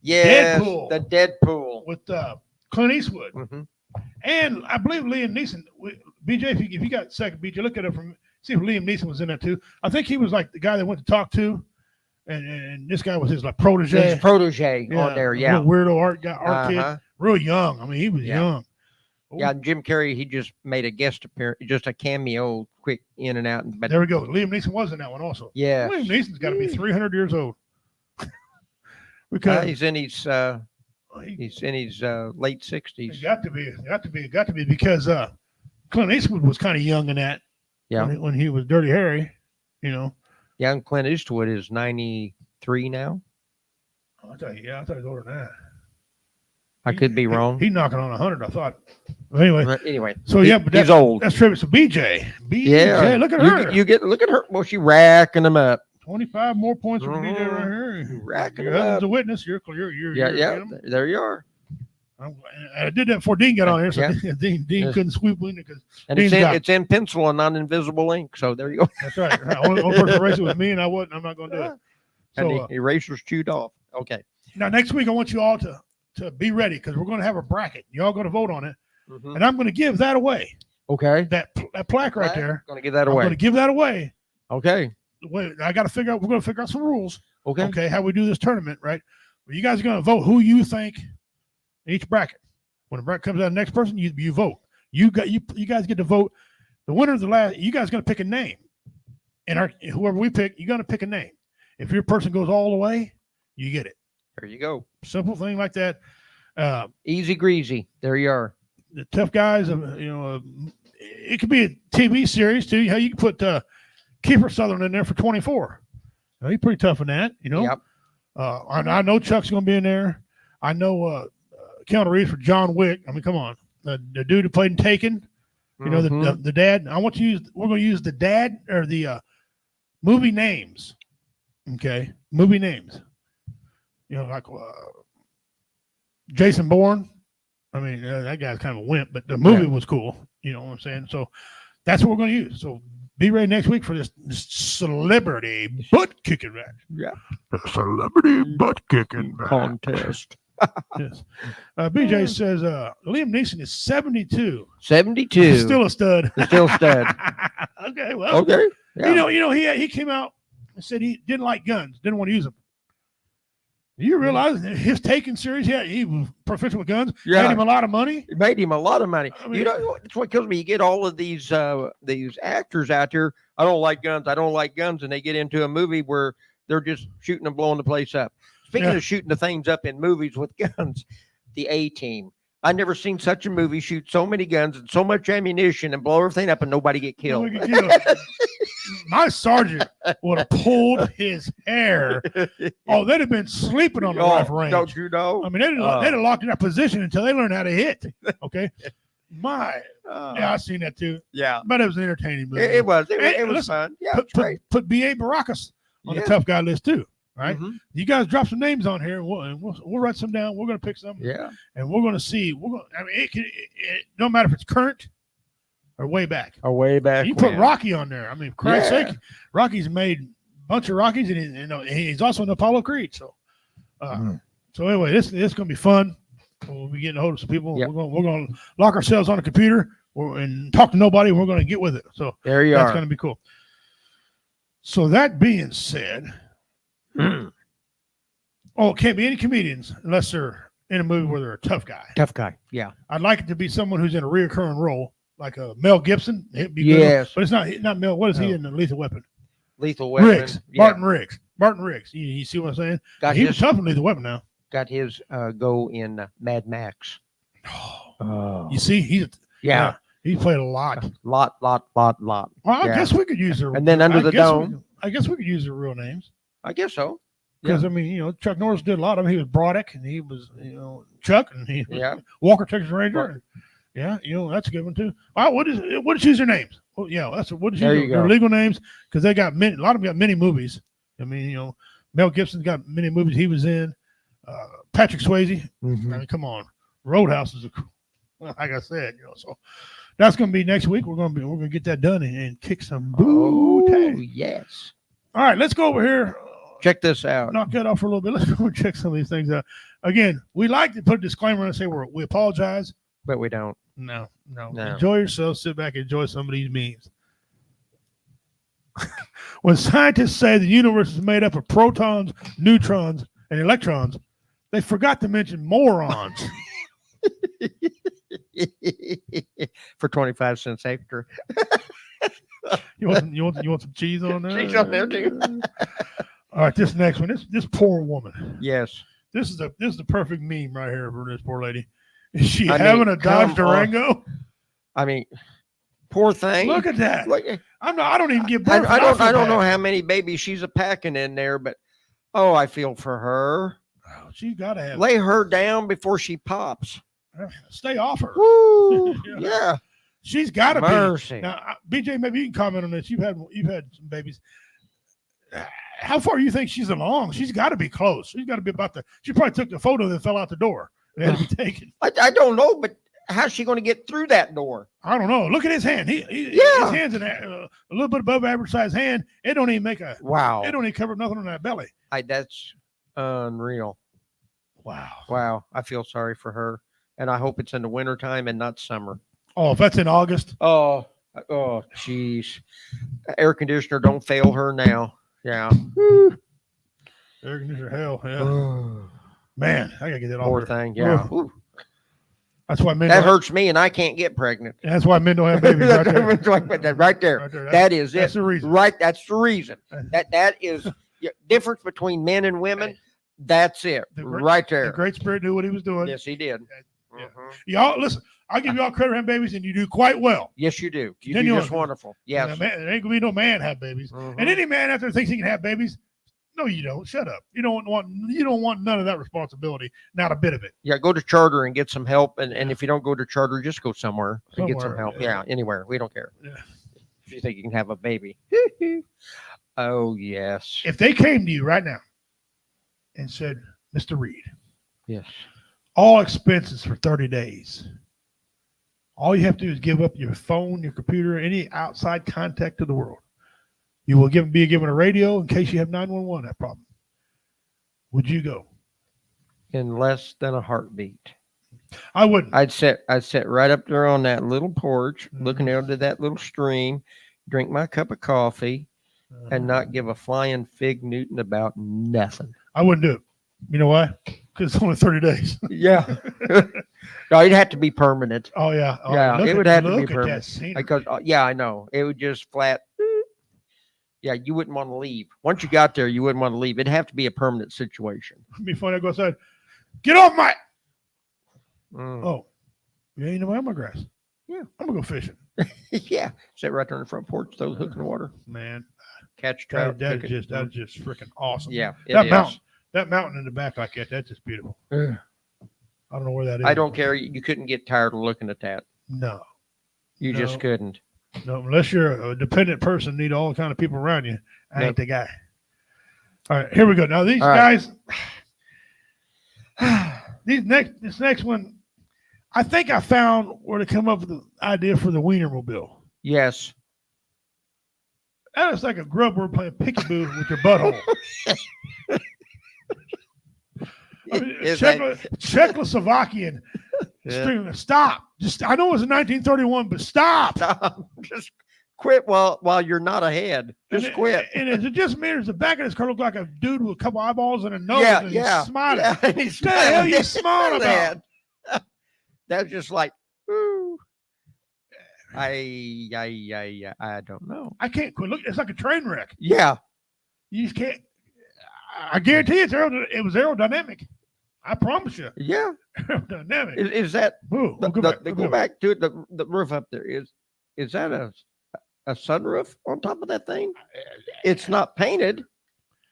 Yes, Deadpool. the Deadpool. with Clint Eastwood. Mm-hmm. And I believe Liam Neeson, BJ, if you got a second, BJ, look it up from see if Liam Neeson was in that too. I think he was like the guy that went to talk to, and this guy was his like protege. His protege on there, yeah. Little weirdo art kid, Uh-huh. real young. I mean, he was Yeah. young. Yeah, Jim Carrey, he just made a guest appearance, just a cameo, quick in and out. But There we go. Liam Neeson was in that one also. yeah, Liam Neeson's got to be 300 years old. Because he's in his late 60s. It got to be because Clint Eastwood was kind of young in that. Yeah. When he was Dirty Harry, you know. Young Clint Eastwood is 93 now. I thought he was older than that. I could be wrong. He's knocking on 100, I thought. But anyway, But anyway, so yeah, but he's old. That's trivia. So BJ, Yeah, look at her. You get look at her. Well, she racking them up. 25 more points for BJ right here. Racking Your them husband's up. a witness. You're Yeah. There you are. I did that before Dean got on here, so Yeah. Dean Yes. couldn't sweep in because And Dean's got it. it's in pencil and not invisible ink. So there you go. That's right. Only person to race it with me, and I wasn't. I'm not going to do it. And So the eraser's chewed off. Okay. now next week, I want you all to be ready because we're going to have a bracket. Y'all going to vote on it, Mhm. and I'm going to give that away. Okay. That plaque right there. Gonna give that I'm going away. to give that away. Okay. Wait, I got to figure out. We're going to figure out some rules. Okay. Okay, how we do this tournament, right? Well, you guys are going to vote who you think in each bracket. When the bracket comes out, the next person you vote. You guys get to vote. The winner of the last. You guys going to pick a name, and whoever we pick, you're going to pick a name. If your person goes all the way, you get it. There you go. Simple thing like that. Easy greasy. There you are. The tough guys, it could be a TV series too. How you can put Kiefer Sutherland in there for 24. He's pretty tough in that, you know. Yep. I know Chuck's going to be in there. I know Keanu Reeves for John Wick. I mean, come on, the dude who played in Taken, You know, Mhm. the dad. I want you to use. We're going to use the dad or the movie names. Okay, movie names. You know, like Jason Bourne. I mean, that guy's kind of a wimp, but the movie was cool. You know what I'm saying? So that's what we're going to use. So be ready next week for this celebrity butt kicking match. Yeah. The celebrity butt kicking match. Contest. Yes. BJ says Liam Neeson is 72. 72. He's still a stud. He's still a stud. Okay, well, Okay. Yeah. you know, he came out and said he didn't like guns, didn't want to use them. Do you realize his Taken series? Yeah, he was proficient with guns. Yeah. Made him a lot of money. It made him a lot of money. I mean- You know, it's what kills me. You get all of these actors out there. I don't like guns. I don't like guns, and they get into a movie where they're just shooting and blowing the place up. Speaking Yeah. of shooting the things up in movies with guns, the A-Team. I never seen such a movie shoot so many guns and so much ammunition and blow everything up and nobody get killed. My sergeant would have pulled his hair. Oh, they'd have been sleeping on the rifle range. Don't you know? I mean, they'd have locked in that position until they learned how to hit. Okay. Yeah, I seen that too. Yeah. But it was an entertaining movie. It was. It Hey, was listen, fun. Yeah, put, it's great. put B.A. Baracus on Yeah. the tough guy list too. Right? Mhm. You guys drop some names on here, and we'll write some down. We're going to pick some, Yeah. and we're going to see. I mean, it no matter if it's current or way back. Or way back. You put when. Rocky on there. I mean, for Christ's Yeah. sake, Rocky's made a bunch of Rockies, and he's also an Apollo Creed. So, so anyway, this is going to be fun. We'll be getting a hold of some people. Yep. We're going to lock ourselves on a computer and talk to nobody. We're going to get with it. So There you that's are. going to be cool. So that being said, it can't be any comedians unless they're in a movie where they're a tough guy. Tough guy. Yeah. I'd like it to be someone who's in a reoccurring role, like a Mel Gibson. It'd be good. Yes. But it's not Mel. What is he No. in the Lethal Weapon? Lethal Weapon. Riggs. Yeah. Martin Riggs. You see what I'm saying? Got He was his tough in Lethal Weapon now. got his go in Mad Max. Oh. You see, Yeah. he played a lot. Lot. Well, I Yeah. guess we could use their. And then Under the Dome. I guess we could use their real names I guess so. because I mean, Chuck Norris did a lot of them. He was Broderick, and he was, Chuck, and he was Yeah. Walker Texas Ranger. Right. And, yeah, that's a good one too. All right, what is use their names? Well, yeah, what is There you their go. legal names? Because they got a lot of them got many movies. I mean, Mel Gibson's got many movies he was in. Patrick Swayze. I mean, come on, Roadhouse is like I said, so that's going to be next week. We're going to get that done and kick some Oh, booty. yes. All right, let's go over here. Check this out. Knock that off for a little bit. Let's go and check some of these things out. Again, we like to put a disclaimer and say we apologize. But we don't. No. No. Enjoy yourself. Sit back and enjoy some of these memes. When scientists say the universe is made up of protons, neutrons, and electrons, they forgot to mention morons. For 25 cents extra. You want some cheese on there? Cheese on there, too. All right, this next one. This poor woman. Yes. This is the perfect meme right here for this poor lady. Is she I having mean, a Dodge come on. Durango? I mean, poor thing. Look at that. Look, I don't even get I birth. I don't know how many babies she's a packing in there, but I feel for her. Oh, she's got to have. Lay her down before she pops. Stay off her. Woo! Yeah. Yeah. She's got to be. Mercy. Now, BJ, maybe you can comment on this. You've had some babies. How far do you think she's along? She's got to be close. She's got to be she probably took the photo and fell out the door. It had to be taken. I don't know, but how's she going to get through that door? I don't know. Look at his hand. His hand's a little bit above average size hand. It don't even make a. Wow. It don't even cover nothing on that belly. That's unreal. Wow. Wow. I feel sorry for her. And I hope it's in the wintertime and not summer. Oh, if that's in August. Oh, jeez. Air conditioner don't fail her now. Yeah. Air conditioner, hell, yeah. Man, I gotta get that off. Poor her. thing. Yeah. Ooh. Ooh. That's why men. That don't- hurts me and I can't get pregnant. That's why men don't have babies. Right there. Right there. Right there. That is That's it. the reason. Right. That's the reason. That is difference between men and women. That's it. The great- Right The there. Great Spirit knew what he was doing. Yes, he did. Yeah. Mhm. Y'all listen. I'll give y'all credit for having babies, and you do quite well. Yes, you do. You Then do you just want- wonderful. Yes. There ain't gonna be no man have babies, Mhm. and any man out there thinks he can have babies, No, you don't. Shut up. You don't want none of that responsibility. Not a bit of it. Yeah, go to charter and get some help. And if you don't go to charter, just go somewhere and get some Somewhere, help. yeah. Yeah, anywhere. We don't care. Yeah. If you think you can have a baby. Oh, yes. If they came to you right now and said, Mr. Reed, Yes. all expenses for 30 days. All you have to do is give up your phone, your computer, any outside contact to the world. You will be given a radio in case you have 911, that problem. Would you go? In less than a heartbeat. I wouldn't. I'd sit right up there on that little porch, looking out to that little stream, drink my cup of coffee, and not give a flying fig Newton about nothing. I wouldn't do it. You know why? Because it's only 30 days. Yeah. No, it'd have to be permanent. Oh, yeah. Oh, Yeah, look it at- would have to be look at that permanent. scenery. Because yeah, I know. It would just flat. Yeah, you wouldn't want to leave. Once you got there, you wouldn't want to leave. It'd have to be a permanent situation. It'd be funny. I go outside. Get off my. Mm. Oh, you ain't no my grass. Yeah. I'm going to go fishing. Yeah, sit right there on the front porch, throw the hook in the water, Man, catch trout. that's cook it. just freaking awesome. Yeah, it That is. mountain in the back like that's just beautiful. Ugh. I don't know where that is. I don't care. You couldn't get tired of looking at that. No, You No. just couldn't. no, unless you're a dependent person, need all kind of people around you. I Nope. ain't the guy. All right, here we go. Now these All right. guys, this next one, I think I found where to come up with the idea for the Wienermobile. Yes. That is like a grub word playing peekaboo with your butthole. I mean, Is that- Czechoslovakian. Yeah. String, stop. Just I know it was in 1931, but stop. Stop. Just quit while you're not ahead. Just and quit. And it just means the back of this car looked like a dude with a couple eyeballs and a nose. Yeah, and yeah. he's smiling. Yeah, and he's What the hell smiling. you smiling about? That. That's just like, ooh. I don't know. I can't quit. Look, it's like a train wreck. Yeah. You just can't. I guarantee it was aerodynamic. I promise you, Yeah. aerodynamic. Is that Ooh, the, go the- back, the- go go back. back to it, the roof up there? Is that a sunroof on top of that thing? It's not painted.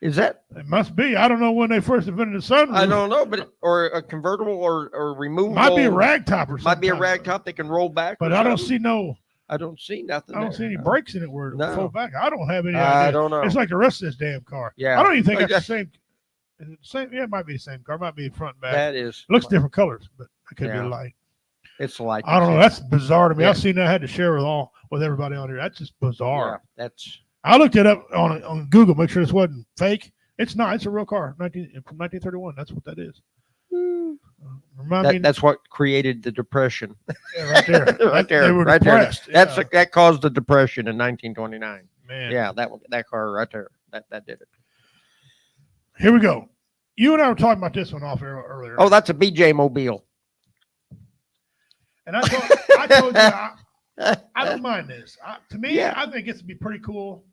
Is that? It must be. I don't know when they first invented the sunroof. I don't know, but or a convertible or removable. Might be a rag top or something. Might be a rag top that can roll back. But or I don't something. see no. I don't see nothing. I don't there. see any brakes in it where it No. fall back. I don't have any I idea. don't know. It's like the rest of this damn car. Yeah. I don't even think Like that's the same. Is it the same? Yeah, it might be the same car. It might be front and back. That is. It looks different colors, but it could be Yeah. a light. It's like I don't know. That's bizarre to me. Yeah. I've seen that. I had to share with everybody on here. That's just bizarre. Yeah, that's I looked it up on Google, make sure this wasn't fake. It's not. It's a real car, from 1931. That's what that is. Remind me, that's what created the depression. yeah, right there. Right there, They were right there. depressed. That's yeah. that caused the depression in 1929. Man. Yeah, that car right there. That did it. Here we go. You and I were talking about this one off air earlier. Oh, that's a BJ Mobile. And I told you I don't mind this. To me, Yeah. I think it's to be pretty cool.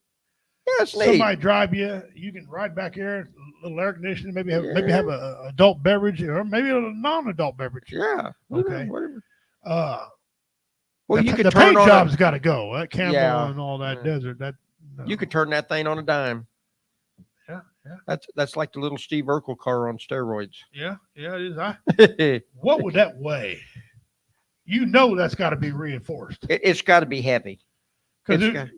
Yeah, it's neat. Somebody drive you. You can ride back here, a little air conditioning. Maybe have a adult beverage or maybe a non-adult beverage. Yeah. Okay. Whatever. Well, you could the turn paint on job's got to go. That Campbell Yeah. and all that Yeah. desert. That no. You could turn that thing on a dime. Yeah, yeah. That's like the little Steve Urkel car on steroids. Yeah, it is. What would that weigh? You know that's got to be reinforced It's got to be heavy. because It's got-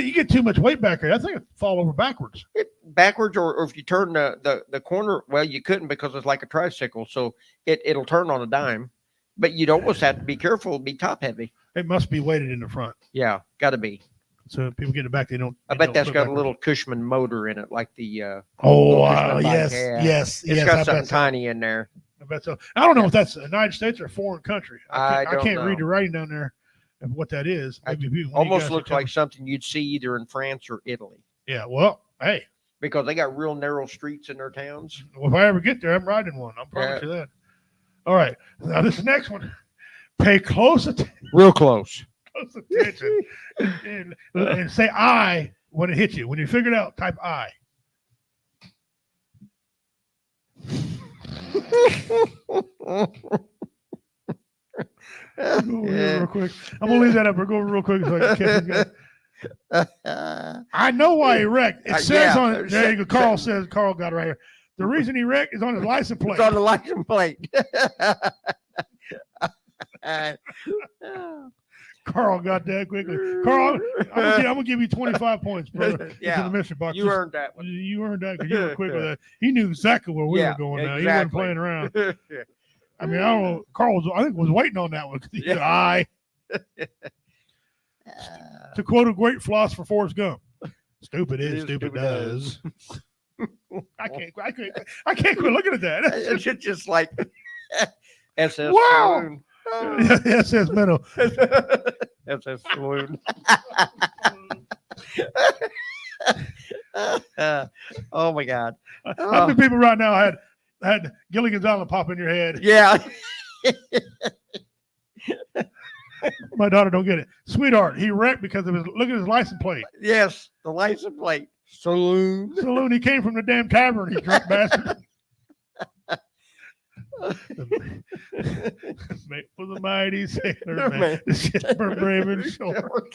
you get too much weight back there. I think it fall over backwards. backwards, or if you turn the corner, well, you couldn't because it's like a tricycle, so it'll turn on a dime. But you'd almost have to be careful; it'd be top heavy. It must be weighted in the front. Yeah, got to be. So people get it back, they don't. I they bet don't that's flip got a backwards. little Cushman motor in it, like the. Oh, little Cushman bike. yes, Yeah. yes, It's yes. got I something bet so. tiny in there. I bet so. I don't know if that's the United States or a foreign country. I I don't can't read know. the writing down there of what that is. I- Maybe one of you Almost guys looks can tell like something you'd see either in France or Italy, me. Yeah. Well, hey, because they got real narrow streets in their towns. well, if I ever get there, I'm riding one. I'm promise you that. All right. Now this next one. Pay close attention. Real close. And say I when it hits you. When you figure it out, type I. Go over here real quick. I'm gonna leave that up. We're going real quick so I can catch these guys. I know why he wrecked. It says yeah. on it. There you go. Carl got it right here. The reason he wrecked is on his license plate. It's on the license plate. Carl got that quickly. Carl, I'm gonna give you 25 points, brother. Yeah, the mystery box. you earned that one. You earned that because you were quick with that. He knew exactly where we were going. Now he wasn't exactly. playing around. I mean, I don't know. Carl was, I think, was waiting on that one. He said, "I." To quote a great philosopher, Forrest Gump, "Stupid is, stupid does." I can't quit looking at that. It's just like SS Wow. Saloon. Yes, that's mental. SS Saloon. Oh my God. How many people right now had Gilligan's Island pop in your head? Yeah. My daughter don't get it. Sweetheart, he wrecked because of his look at his license plate. Yes, the license plate. Saloon. Saloon. He came from the damn tavern. He drunk bastard. Mate was a mighty sailor man. The ship were brave and short.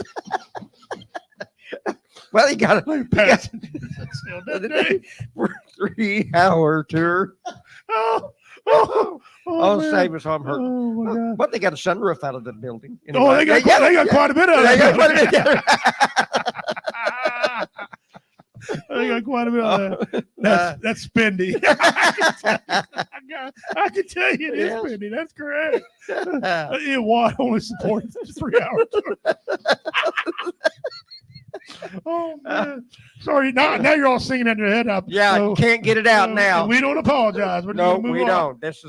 Well, he got Like a passengers that sailed that day. for a 3-hour tour. Oh, man. save us, I'm hurt. Oh my God. But they got a sunroof out of the building. Oh, they got quite a bit of They got that. quite a bit. They got quite a bit of that. That's spendy. I can tell you it is Yes. spendy. That's correct. Watt only supports 3 hours. Oh man! Sorry, now you're all singing in your head up. Yeah, you can't get it out now. And we don't apologize. We're No, just gonna move we on. don't. This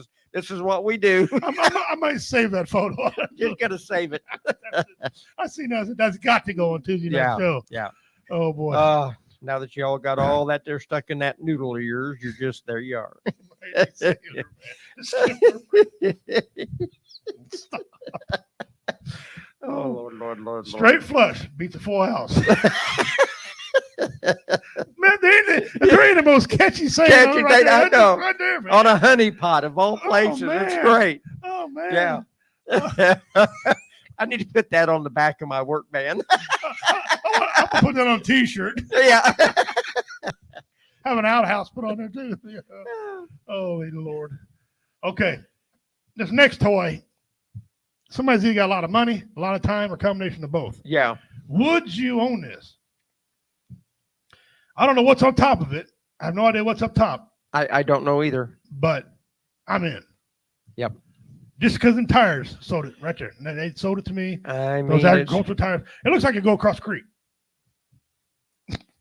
is what we do. I might save that photo. Just gotta save it. I see now that's got to go on Tuesday night Yeah, show. yeah. Oh boy. Now that you all got all that there stuck in that noodle of yours, you're just there. You are. Oh Lord. Straight flush beats a full house. Man, there ain't the most catchy saying. Catchy right thing, there. I That's know. right there, man. On a honey pot of all Oh, places. It's man. great. Oh man. Yeah. I need to put that on the back of my work band. I'm gonna put that on a t-shirt. Yeah. Have an outhouse put on there too. Yeah. Oh Lord. Okay. This next toy. Somebody's either got a lot of money, a lot of time, or a combination of both. Yeah. Would you own this? I don't know what's on top of it. I have no idea what's up top, I don't know either. but I'm in. Yep. Just because them tires sold it right there. And they sold it to me. I mean, Those it's, agricultural tires. It looks like it go across the creek.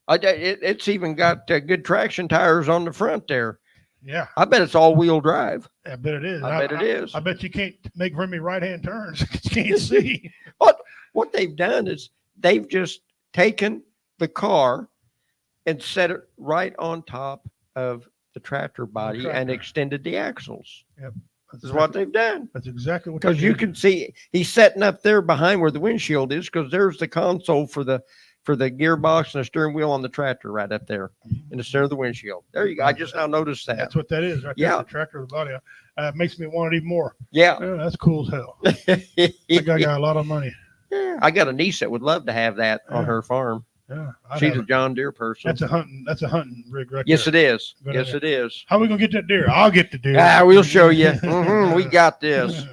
it's even got good traction tires on the front there. Yeah, I bet it's all-wheel drive. I bet it is. I bet it is. I bet you can't make very many right-hand turns. You can't see. What they've done is they've just taken the car and set it right on top of the tractor body and tractor. extended the axles. That's This is what they've done. That's exactly what. Because they you did. can see he's setting up there behind where the windshield is, because there's the console for the gearbox and the steering wheel on the tractor right up there in the center of the windshield. There you go. I just now noticed that. That's what that is. Right there, Yeah. the tractor of the body. Makes me want it even more. Yeah. Yeah, that's cool as hell. That guy got a lot of money. Yeah. I got a niece that would love to have that on Yeah. her farm. Yeah, She's a John Deere person. That's a hunting rig right Yes, there. it is. Good Yes, idea. it is. How are we gonna get that deer? I'll get the deer. We'll show you. Mhm, we got this.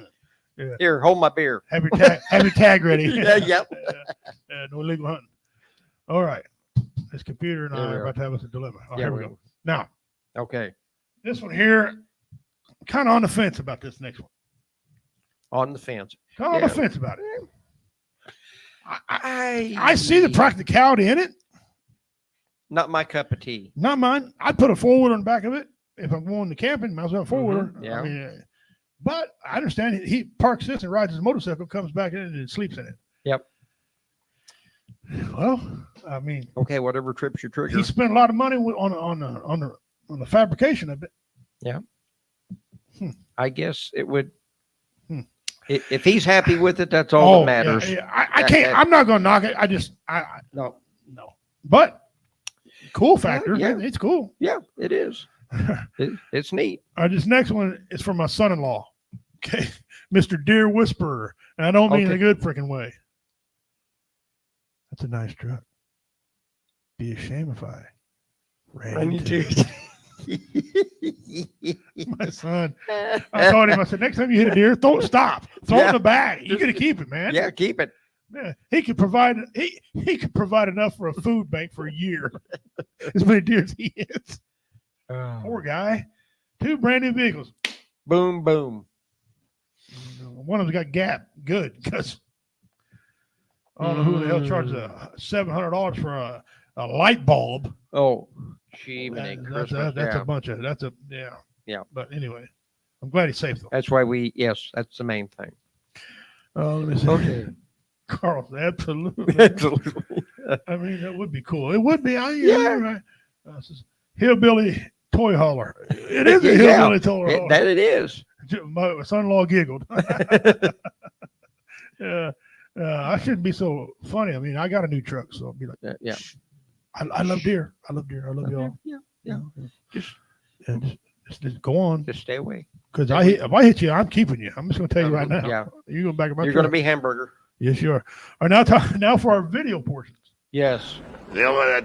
Yeah. Here, hold my beer. Have your tag ready. Yeah, yep. No illegal hunting. All right. This computer and I There we are are. about to have us a dilemma. Oh, Yeah, here we go. Now, Okay. this one here, kind of on the fence about this next one. On the fence. Kind of on Yeah. the fence about it. I I see the practicality in it. Not my cup of tea. Not mine. I'd put a four-wheeler on the back of it. If I'm going to camping, might as well have a four-wheeler. Yeah. I mean, but I understand he parks this and rides his motorcycle, comes back in and sleeps in it. Yep. Well, I mean, Okay, whatever trips your trigger. he spent a lot of money on the fabrication of it. I guess it would. Hmm. If he's happy with it, that's all that matters. Yeah. I That- can't. that- I'm not going to knock it. I just, No. no. But cool factor. Yeah. It's cool. Yeah, it is. It's neat. This next one is from my son-in-law. Okay, Mr. Deer Whisperer, and I don't mean in a Okay. good freaking way. That's a nice truck. Be ashamed if I ran Ran into into it. My son. I told him, I said, next time you hit a deer, stop. Throw it in the bag. You got to keep it, man. Yeah, keep it. Yeah, he could provide enough for a food bank for a year. As many deer as he hits. Poor guy. 2 brand new vehicles. Boom, boom. One of them's got gap. Good, because I don't know who the hell charges $700 for a light bulb. Oh, she That's Christmas. a bunch of yeah. Yeah. But anyway, I'm glad he's safe though. That's why that's the main thing. Let me see. Okay. Carl, absolutely. Absolutely. I mean, that would be cool. It would be. Yeah. Right. This is hillbilly toy hauler. It is a Yeah, hillbilly toy hauler. That it is. My son-in-law giggled. Yeah. I shouldn't be so funny. I mean, I got a new truck, so I'll be like, Yeah. I love deer. I love deer. I love y'all. Yeah. Just go on. Just stay away. Because if I hit you, I'm keeping you. I'm just going to tell you right now. Yeah. You're going back in my You're truck. going to be hamburger. Yes, you are. All right, now for our video portions. Yes. What?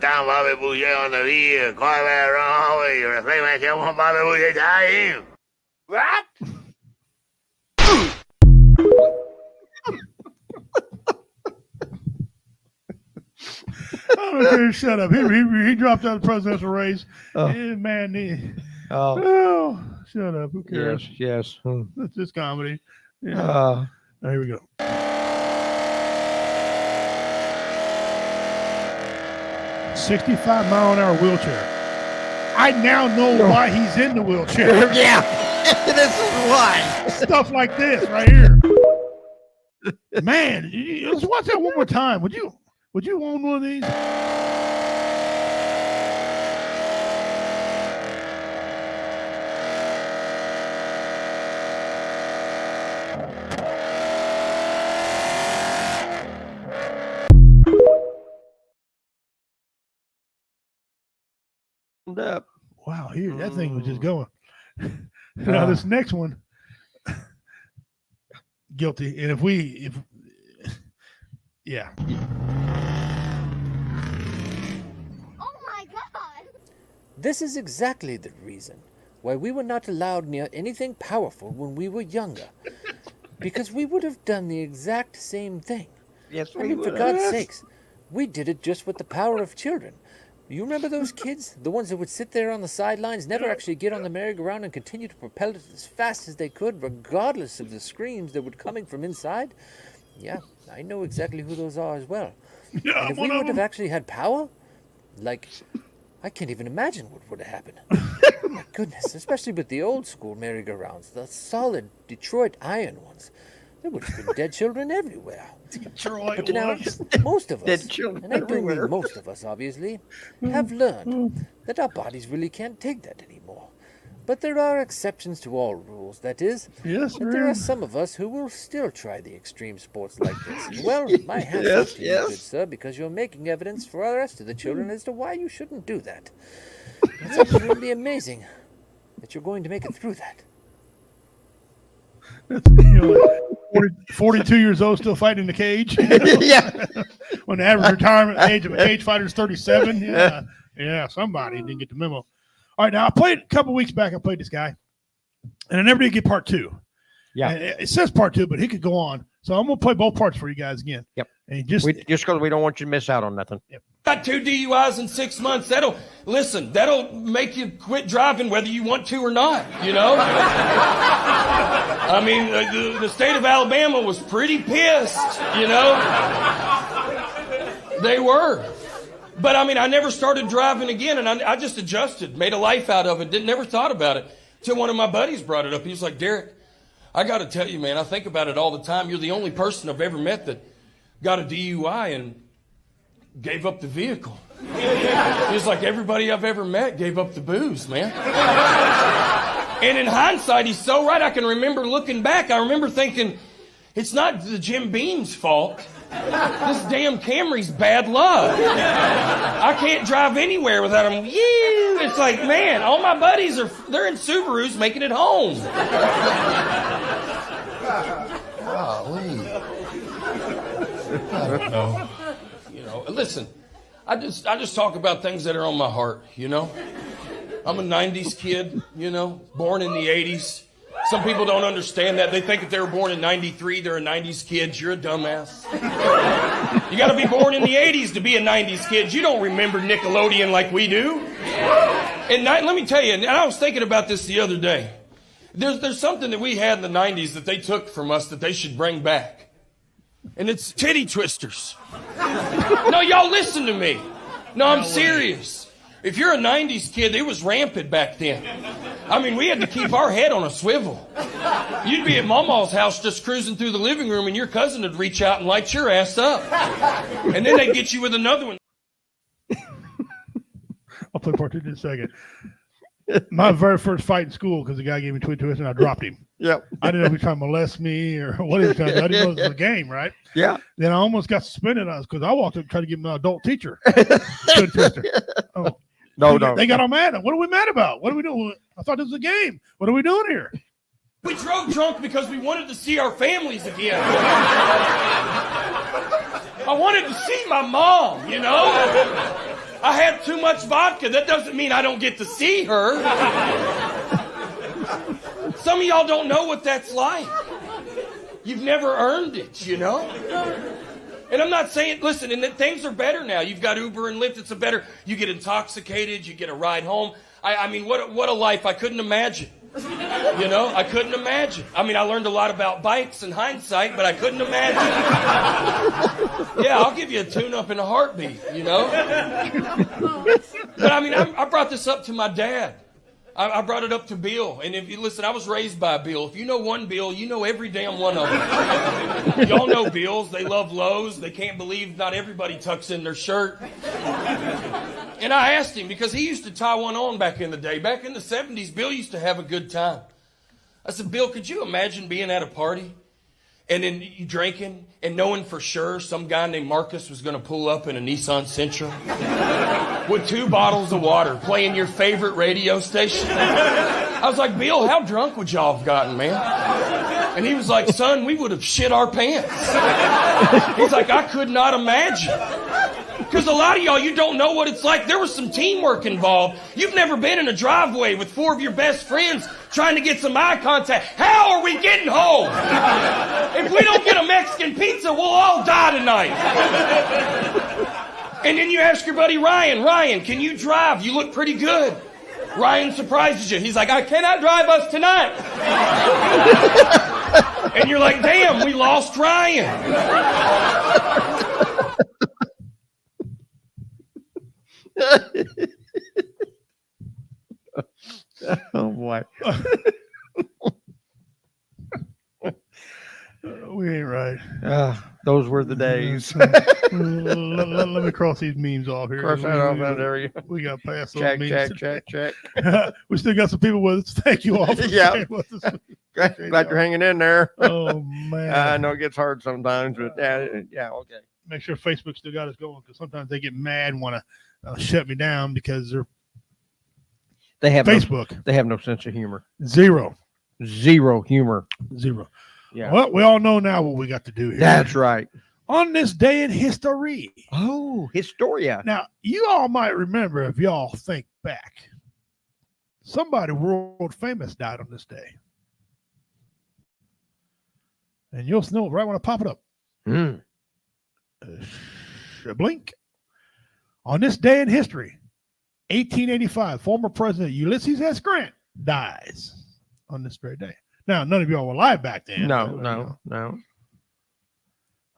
Oh, shut up. He dropped out of the presidential race. Oh. Yeah, man. Oh, Shut up. Who cares? yes. That's just comedy. Yeah. Here we go. 65-mile-an-hour wheelchair. I now know why he's in the wheelchair. Yeah. This is why. Stuff like this right here. Man, let's watch that one more time. Would you own one of these? Up. Wow, here that thing was just going. Now this next one, guilty. And if yeah. Oh my God! This is exactly the reason why we were not allowed near anything powerful when we were younger. Because we would have done the exact same thing. Yes, I mean, for God's sakes, we did it just with the power of children. You remember those kids? The ones that would sit there on the sidelines, never actually get on the merry-go-round and continue to propel it as fast as they could, regardless of the screams that were coming from inside? Yeah, I know exactly who those are as well. Yeah, And if we would have actually had power, like, I can't even imagine what would have happened. Oh my goodness, especially with the old school merry-go-rounds, the solid Detroit iron ones. There would have been dead children everywhere. But now, most of us, Dead children and I do everywhere. mean most of us, obviously, have learned that our bodies really can't take that anymore. But there are exceptions to all rules, that is. Yes, But there sir. are some of us who will still try the extreme sports like this. And well, my hat's Yes, off to yes. you, good sir, because you're making evidence for the rest of the children as to why you shouldn't do that. It's absolutely amazing that you're going to make it through that. Like 42 years old, still fighting in the cage. Yeah. When the average retirement age of a cage fighter is 37. Yeah, somebody didn't get the memo. All right, now I played a couple weeks back. I played this guy, and I never did get part 2. Yeah. And it says part 2, but he could go on. So I'm gonna play both parts for you guys again. Yep. And just Just because we don't want you to miss out on nothing. Got 2 DUIs in 6 months. That'll make you quit driving whether you want to or not, you know? I mean, the state of Alabama was pretty pissed, you know? They were. But I mean, I never started driving again, and I just adjusted, made a life out of it, never thought about it. Till one of my buddies brought it up. He was like, Derek, I got to tell you, man, I think about it all the time. You're the only person I've ever met that got a DUI and gave up the vehicle. He's like, everybody I've ever met gave up the booze, man. And in hindsight, he's so right. I can remember looking back. I remember thinking, it's not the Jim Beam's fault. This damn Camry's bad luck. I can't drive anywhere without him. It's like, man, all my buddies they're in Subarus making it home. Golly. I don't know. You know, know. Listen, I just talk about things that are on my heart, you know. I'm a 90s kid, you know, born in the 80s. Some people don't understand that. They think if they were born in 93, they're a 90s kid. You're a dumbass. You got to be born in the 80s to be a 90s kid. You don't remember Nickelodeon like we do. And let me tell you, and I was thinking about this the other day. There's something that we had in the 90s that they took from us that they should bring back. And it's titty twisters. No, y'all listen to me. No, I'm serious. If you're a 90s kid, it was rampant back then. I mean, we had to keep our head on a swivel. You'd be at Mama's house just cruising through the living room and your cousin would reach out and light your ass up. And then they'd get you with another one. I'll play part two in a second. My very first fight in school, because the guy gave me twin twist and I dropped him. Yep. I didn't know if he was trying to molest me or what he was trying to do. I didn't know it was a game, right? Yeah. Then I almost got suspended because I walked up and tried to give him an adult teacher. Twin twister. Oh. No. They got all mad. What are we mad about? What are we doing? I thought this was a game. What are we doing here? We drove drunk because we wanted to see our families again. I wanted to see my mom, you know? I had too much vodka. That doesn't mean I don't get to see her. Some of y'all don't know what that's like. You've never earned it, you know? And I'm not saying, listen, and that things are better now. You've got Uber and Lyft. It's a better, you get intoxicated, you get a ride home. I mean, what a life I couldn't imagine. You know, I couldn't imagine. I mean, I learned a lot about bikes in hindsight, but I couldn't imagine. Yeah, I'll give you a tune-up in a heartbeat, you know? But I mean, I brought this up to my dad. I brought it up to Bill. And if you listen, I was raised by Bill. If you know one Bill, you know every damn one of them. Y'all know Bills. They love Lowe's. They can't believe not everybody tucks in their shirt. And I asked him, because he used to tie one on back in the day. Back in the 70s, Bill used to have a good time. I said, Bill, could you imagine being at a party and then you drinking and knowing for sure some guy named Marcus was going to pull up in a Nissan Sentra with 2 bottles of water playing your favorite radio station? I was like, Bill, how drunk would y'all have gotten, man? And he was like, son, we would have shit our pants. He's like, I could not imagine. Because a lot of y'all, you don't know what it's like. There was some teamwork involved. You've never been in a driveway with 4 of your best friends trying to get some eye contact. How are we getting home? If we don't get a Mexican pizza, we'll all die tonight. And then you ask your buddy Ryan, can you drive? You look pretty good. Ryan surprises you. He's like, I cannot drive us tonight. And you're like, damn, we lost Ryan. Oh boy. We ain't right. Those were the days. let me cross these memes off here. Cross that off out there. We got past those Check. memes. We still got some people with us. Thank you all for staying with us. Glad you're hanging in there. Oh man. I know it gets hard sometimes, but yeah, okay. Make sure Facebook still got us going, because sometimes they get mad and want to shut me down because They have Facebook. They have no sense of humor. Zero humor. Yeah. Well, we all know now what we got to do here. That's right. On this day in history. Oh, Historia. Now, you all might remember, if y'all think back, somebody world famous died on this day. And you'll know right when I pop it up. Blink. On this day in history, 1885, former President Ulysses S. Grant dies on this very day. Now, none of y'all were alive back then. No.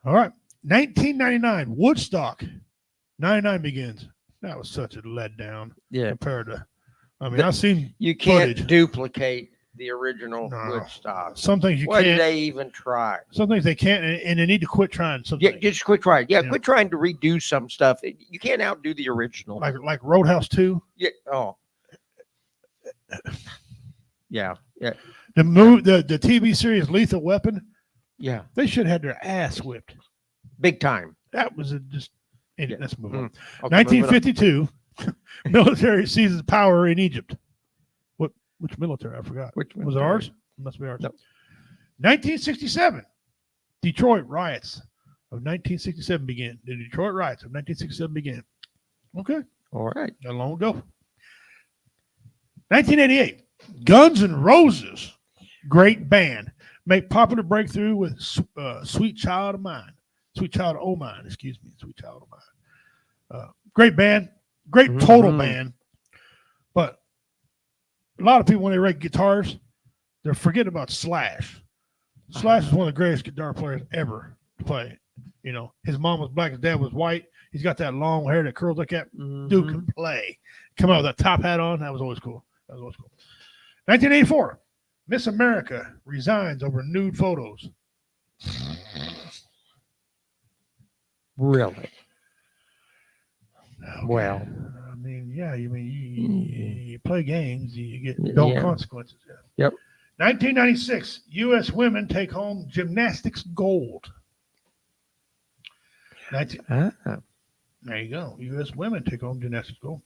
All right. 1999, Woodstock. 99 begins. That was such a letdown. Yeah. Compared to, I've seen You can't footage. Duplicate the original No. Woodstock. Some things you Why can't. did they even try? Some things they can't, and they need to quit trying something. Yeah, just quit trying. Yeah, Yeah. quit trying to redo some stuff. You can't outdo the original. Like Roadhouse 2. Yeah. Oh. Yeah. The TV series Lethal Weapon. Yeah. They should have had their ass whipped. Big time. That was just. Yeah. Let's move on. Okay, 1952, military seizes power in Egypt. Which military? I forgot. Which was it military? ours? Must be ours. No. 1967, Detroit riots. of 1967 began. The Detroit riots of 1967 began. Okay, All right. not long ago. 1988, Guns N' Roses, great band, make popular breakthrough with Sweet Child of Mine. Sweet Child O' Mine, excuse me. Sweet Child of Mine. Great band, great total band. But a lot of people, when they rate guitars, they're forgetting about Slash. Slash is one of the greatest guitar players ever to play. You know, his mom was black, his dad was white. He's got that long hair that curls like that. Dude can play. Come out with that top hat on. That was always cool. 1984, Miss America resigns over nude photos. Really? Okay. Well. I mean, yeah. You play games, you get adult consequences. Yeah. Yep. 1996, U.S. women take home gymnastics gold. There you go. U.S. women take home gymnastics gold.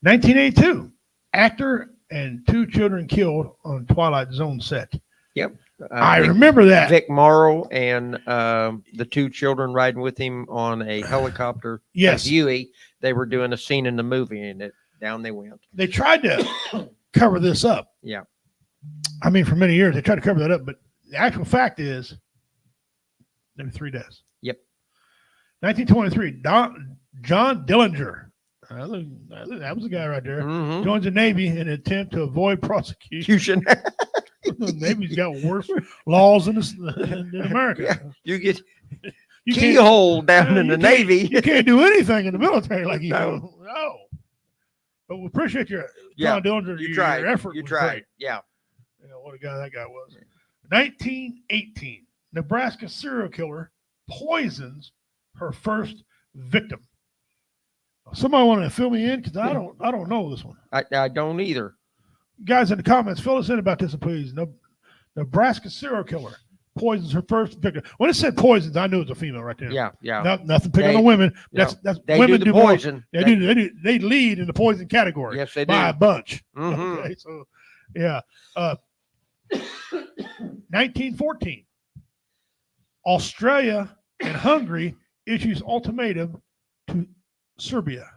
1982, actor and 2 children killed on Twilight Zone set. Yep. I remember that. Vic Morrow and the 2 children riding with him on a helicopter. Yes. At Huey. They were doing a scene in the movie, and down they went. They tried to cover this up. Yeah. I mean, for many years, they tried to cover that up, but the actual fact is there were 3 deaths. Yep. 1923, John Dillinger. That was the guy right there. Mm-hmm. Joins the Navy in an attempt to avoid prosecution. Fusion. The Navy's got worse laws in America. Yeah. You get You can't- keyhole down in you the can't- Navy. You can't do anything in the military like you No. do. No. But we appreciate your Yeah, John Dillinger. You your tried. effort You was tried. great. Yeah. You know, what a guy that guy was. 1918, Nebraska serial killer poisons her first victim. Somebody want to fill me in because I don't know this one. I don't either. Guys in the comments, fill us in about this, please. Nebraska serial killer poisons her first victim. When it said poisons, I knew it was a female right there. Yeah. Yeah. Nothing picking on the women. That's They women do the more. poison. They lead in the poison category. Yes, they do. by a bunch. Mhm. Okay, so yeah. 1914, Australia and Hungary issues ultimatum to Serbia.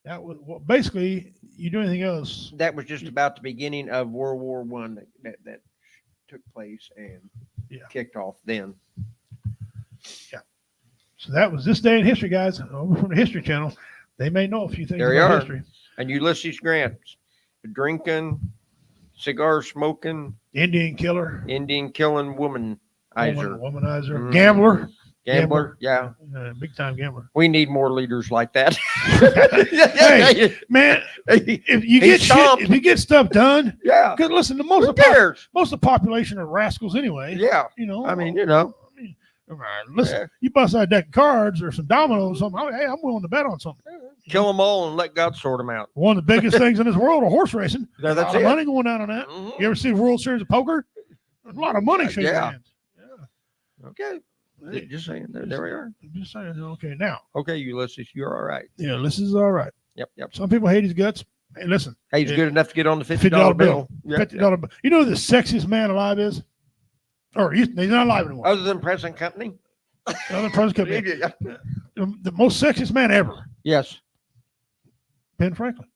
That was basically, you do anything else? That was just about the beginning of World War I that took place and kicked off then. So that was this day in history, guys. Over from the History Channel. They may know a few things There you about are. history. And Ulysses Grant, drinking, cigar smoking, Indian killer, Indian killing womanizer, womanizer, Mhm. gambler, gambler. Yeah. big time gambler. We need more leaders like that. Hey, man, if you get stomped. if you get stuff done, Yeah. because listen, Who cares? most of the population are rascals anyway. Yeah. You know, I mean, you know. listen, Yeah. you bust out a deck of cards or some dominoes, or something. Hey, I'm willing to bet on something. Kill them all and let God sort them out. One of the biggest things in this world are horse racing. Yeah, a that's lot of it. money going down on that. Mhm. You ever see the World Series of Poker? There's a lot of money shaking Yeah. hands. Okay. Hey, Just saying. There we are. I'm just saying. Okay, now, Okay, Ulysses, you're all right. yeah, this is all right. Yep. Some people hate his guts. Hey, listen, Hey, he's Yeah. good enough to get on the $50 $50 bill. Yep, $50. You know who the sexiest man alive is? Or he's not alive anymore. Other than present company? Another president could be the most sexiest man ever, Yes. Ben Franklin.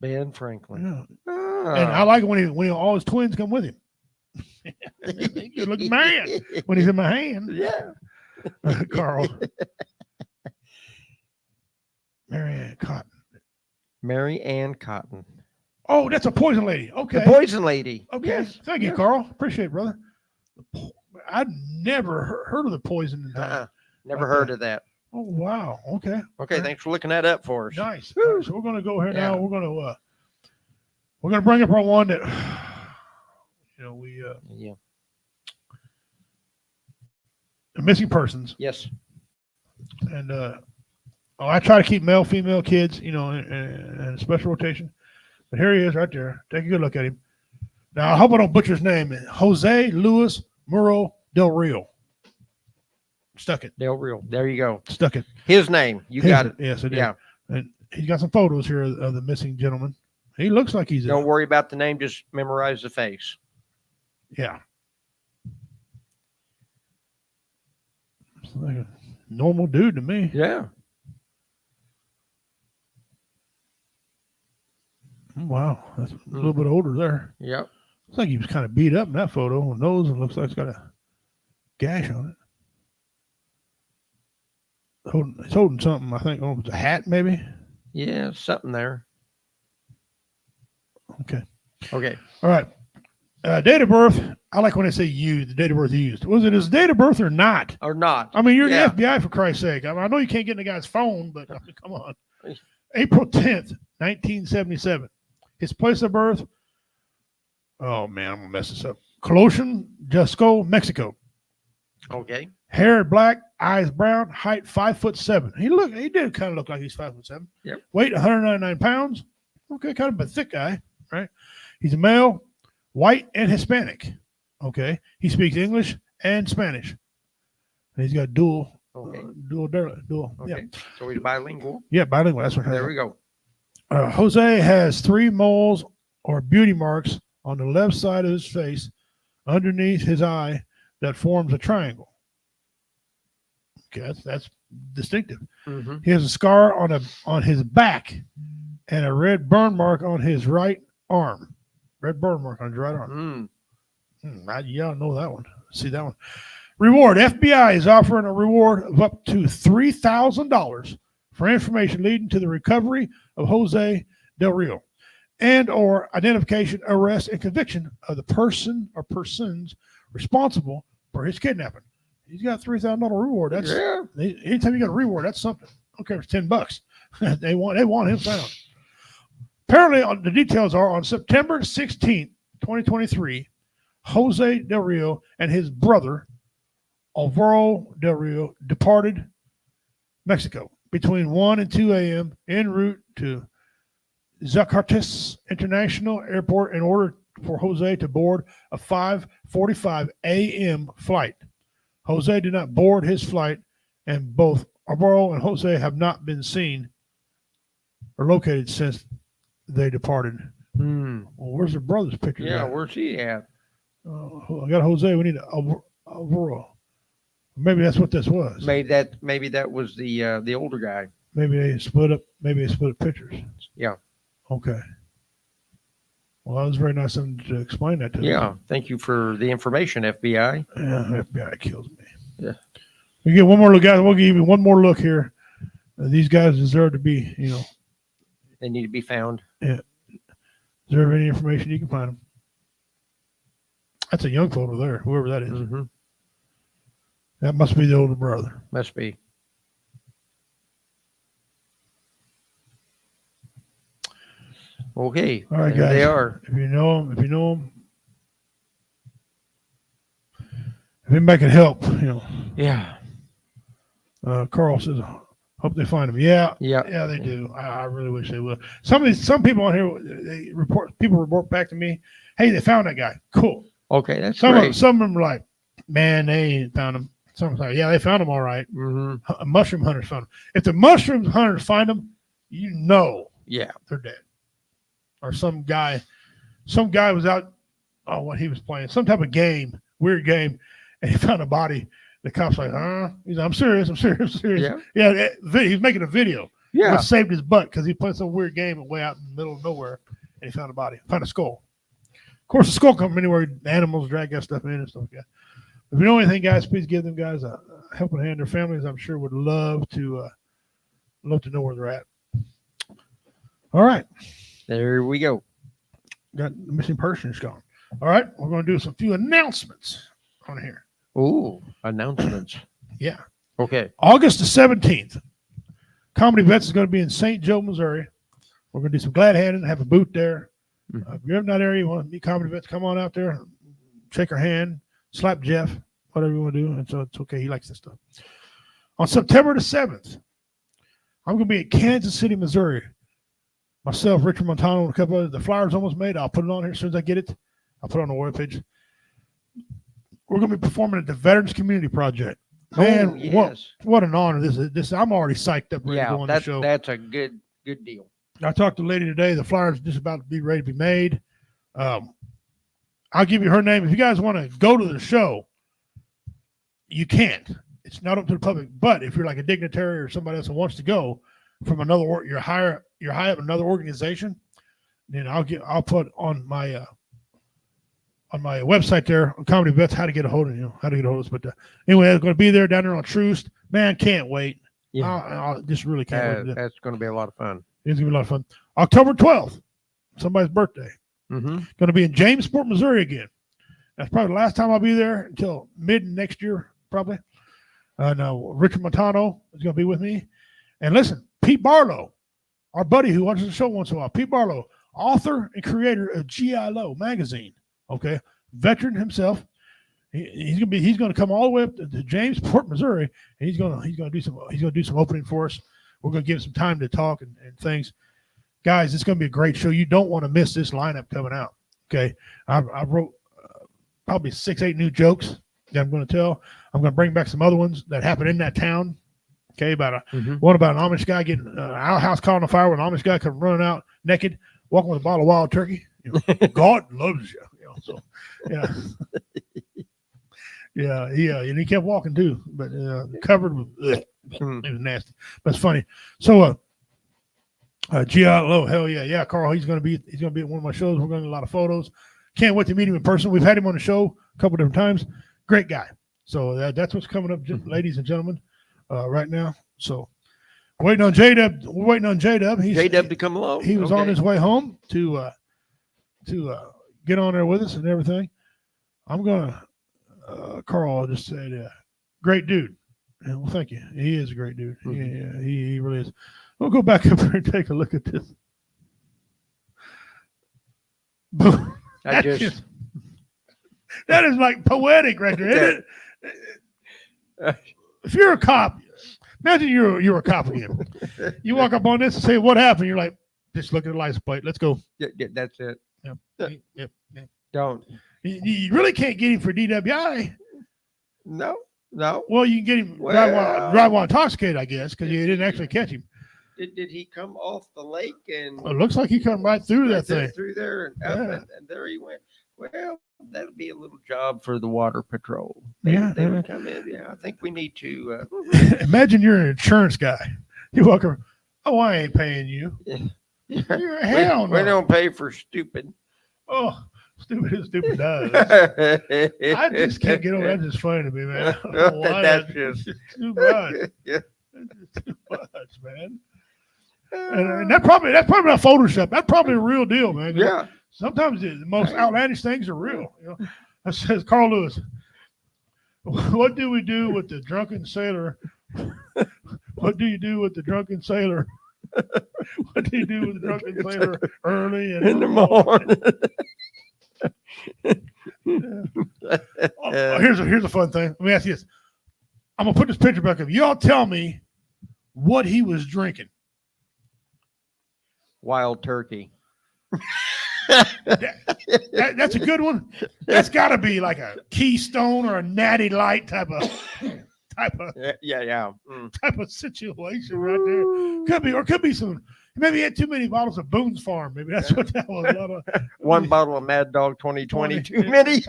Ben Franklin. Yeah. And I like it when all his twins come with him. Good looking man when he's in my hand. Yeah. Carl. Marianne Cotton. Mary Ann Cotton. Oh, that's a poison lady. Okay. The poison lady. Okay. Yes. Thank you, Yeah. Carl. Appreciate it, brother. I'd never heard of the poison. Never heard of that. Oh, wow. Okay. Okay, thanks for looking that up for us. Nice. All right, so we're going to go here now. Yeah. We're going to bring up our one that, we Yeah. missing persons. Yes. And I try to keep male, female kids, in special rotation. But here he is right there. Take a good look at him. Now, I hope I don't butcher his name. Jose Luis Muro Del Rio. Stuck it. Del Real. There you go. Stuck it. His name. You got it. Yes, I did. Yeah. And he's got some photos here of the missing gentleman. He looks like he's Don't worry about the name. Just memorize the face. Yeah. like a normal dude to me. Yeah. Wow, that's a little bit older there. Yep. Looks like he was kind of beat up in that photo. Nose looks like it's got a gash on it. He's holding something. I think it's a hat, maybe. Yeah, something there. Okay. Okay. All right. Date of birth. I like when they say used. The date of birth used. Was it his date of birth or not? Or not. I mean, you're Yeah. the FBI for Christ's sake. I know you can't get in the guy's phone, but I mean, come on. April 10th, 1977. His place of birth. Oh man, I'm gonna mess this up. Colossian, Jusco, Mexico. Okay. Hair black, eyes brown, height 5'7". He did kind of look like he's 5'7". Yep. Weight 199 pounds. Okay, kind of a thick guy, right? He's a male, white and Hispanic. Okay. He speaks English and Spanish. And he's got dual. Okay. Dual. Okay. Yeah. So he's bilingual. Yeah, bilingual. That's what. There we go. Jose has 3 moles or beauty marks on the left side of his face, underneath his eye, that forms a triangle. Okay, that's distinctive. Mm-hmm. He has a scar on his back and a red burn mark on his right arm. Red burn mark on his right arm. Y'all know that one. See that one. Reward. FBI is offering a reward of up to $3,000 for information leading to the recovery of Jose Del Rio and or identification, arrest, and conviction of the person or persons responsible for his kidnapping. He's got $3,000 reward. That's anytime you got a reward, that's something. I don't care if it's $10. they want him found. Apparently, the details are on September 16th, 2023, Jose Del Rio and his brother, Alvaro Del Rio, departed Mexico between 1 and 2 a.m. en route to Zacatecas International Airport in order for Jose to board a 5:45 a.m. flight. Jose did not board his flight, and both Alvaro and Jose have not been seen or located since they departed. Well, where's their brother's picture? Yeah, at? where's he at? I got Jose. We need Alvaro. Maybe that's what this was. Maybe that was the older guy. Maybe they split up. Maybe they split up pictures. Yeah. Okay. Well, that was very nice of them to explain that to me. Yeah. Thank you for the information, FBI. Yeah, FBI kills me. Yeah. We get one more look, guys. We'll give you one more look here. These guys deserve to be, They need to be found. deserve any information you can find them. That's a young photo there, whoever that is. Mm-hmm. That must be the older brother. Must be. Okay. All right, there guys. they are. If you know them, if anybody can help, Yeah. Carl says, hope they find him. Yeah, Yeah. they do. I really wish they would. Some people on here, people report back to me, hey, they found that guy. Cool. Okay, that's Some great. of them are like, man, they ain't found him. Some like, yeah, they found him all right. Mm-hmm. Mushroom hunters found him. If the mushroom hunters find him, Yeah. they're dead. Or some guy was out on what he was playing, some type of game, weird game, and he found a body. The cop's like, he's like, I'm serious. Yeah, he's making a video. Yeah. What saved his butt because he played some weird game way out in the middle of nowhere, and he found a body, found a skull. Of course, the skull comes anywhere animals drag that stuff in and stuff like that. If you know anything, guys, please give them guys a helping hand. Their families, I'm sure, would love to know where they're at. All right. There we go. Got the missing persons gone. All right, we're going to do some few announcements on here. Ooh, announcements. Yeah. Okay. August the 17th, Comedy Vets is going to be in St. Joe, Missouri. We're going to do some glad handing, have a booth there. If you're in that area, you want to meet Comedy Vets, come on out there, shake her hand, slap Jeff, whatever you want to do. And so it's okay. He likes this stuff. On September the 7th, I'm going to be at Kansas City, Missouri. Myself, Richard Montano, and a couple of the flyers almost made. I'll put it on here as soon as I get it. I'll put it on the webpage. We're going to be performing at the Veterans Community Project. Man, yes. what an honor this is. This I'm already psyched up ready to go on the show. That's a good deal. I talked to a lady today. The flyers are just about to be ready to be made. I'll give you her name. If you guys want to go to the show, you can. it's not up to the public. But if you're like a dignitary or somebody else that wants to go from another you're high up in another organization, then I'll put on my website there on Comedy Vets how to get a hold of us. But anyway, I'm going to be there down there on Troost. Man, can't wait. Yeah. I just really can't wait. That's going to be a lot of fun. It's going to be a lot of fun. October 12th, somebody's birthday. Mm-hmm. Going to be in Jamesport, Missouri again. That's probably the last time I'll be there until mid next year, probably. No, Richard Montano is going to be with me. And listen, Pete Barlow, our buddy who watches the show once in a while. Pete Barlow, author and creator of G.I. magazine. Okay, veteran himself. He's going to come all the way up to Jamesport, Missouri, and he's going to do some opening for us. We're going to give him some time to talk and things. Guys, it's going to be a great show. You don't want to miss this lineup coming out. Okay, I wrote probably 6-8 new jokes that I'm going to tell. I'm going to bring back some other ones that happened in that town. Okay, one about an Amish guy getting an outhouse caught on fire when an Amish guy come running out naked, walking with a bottle of wild turkey. You know, God loves you. You know, so yeah. Yeah, and he kept walking too, but covered with it was nasty. But it's funny. So G.I. hell yeah, Carl, he's gonna be at one of my shows. We're gonna get a lot of photos. Can't wait to meet him in person. We've had him on the show a couple different times. Great guy. So that's what's coming up, ladies and gentlemen, right now. So waiting on J-Dub. We're waiting on J-Dub. J-Dub to come along. He was on his way home to get on there with us and everything. I'm gonna. Carl just said, great dude. Yeah, well, thank you. He is a great dude. Mm-hmm. Yeah, he really is. We'll go back up there and take a look at this. That is like poetic right there, isn't it? If you're a cop, imagine you're a cop again. You walk up on this and say, what happened? You're like, just look at the license plate. Let's go. Yeah, that's it. Yep. Don't. You really can't get him for DWI. No. Well, you can get him drive while intoxicated, I guess, because you didn't actually catch him. Did he come off the lake and? It looks like he come right through that thing. Through there and up, and there he went. Well, that'll be a little job for the water patrol. They would come in. Yeah, I think we need to. Imagine you're an insurance guy. You walk around. Oh, I ain't paying you. You're a hell no. We don't pay for stupid. Oh. Stupid does. I just can't get over that. That's just funny to me, man. That's just too much. Yeah. That's just too much, man. And that's probably not Photoshop. That's probably a real deal, man. Yeah. Sometimes the most outlandish things are real. You know, that says Carl Lewis. What do we do with the drunken sailor? What do you do with the drunken sailor? What do you do with the drunken sailor early in the morning? Here's a fun thing. Let me ask you this. I'm gonna put this picture back up. Y'all tell me what he was drinking. Wild turkey. That's a good one. That's got to be like a Keystone or a Natty Light type of type of situation right there. Could be some. Maybe he had too many bottles of Boone's Farm. Maybe that's what that was. A lot of, one bottle of Mad Dog 2020 too many.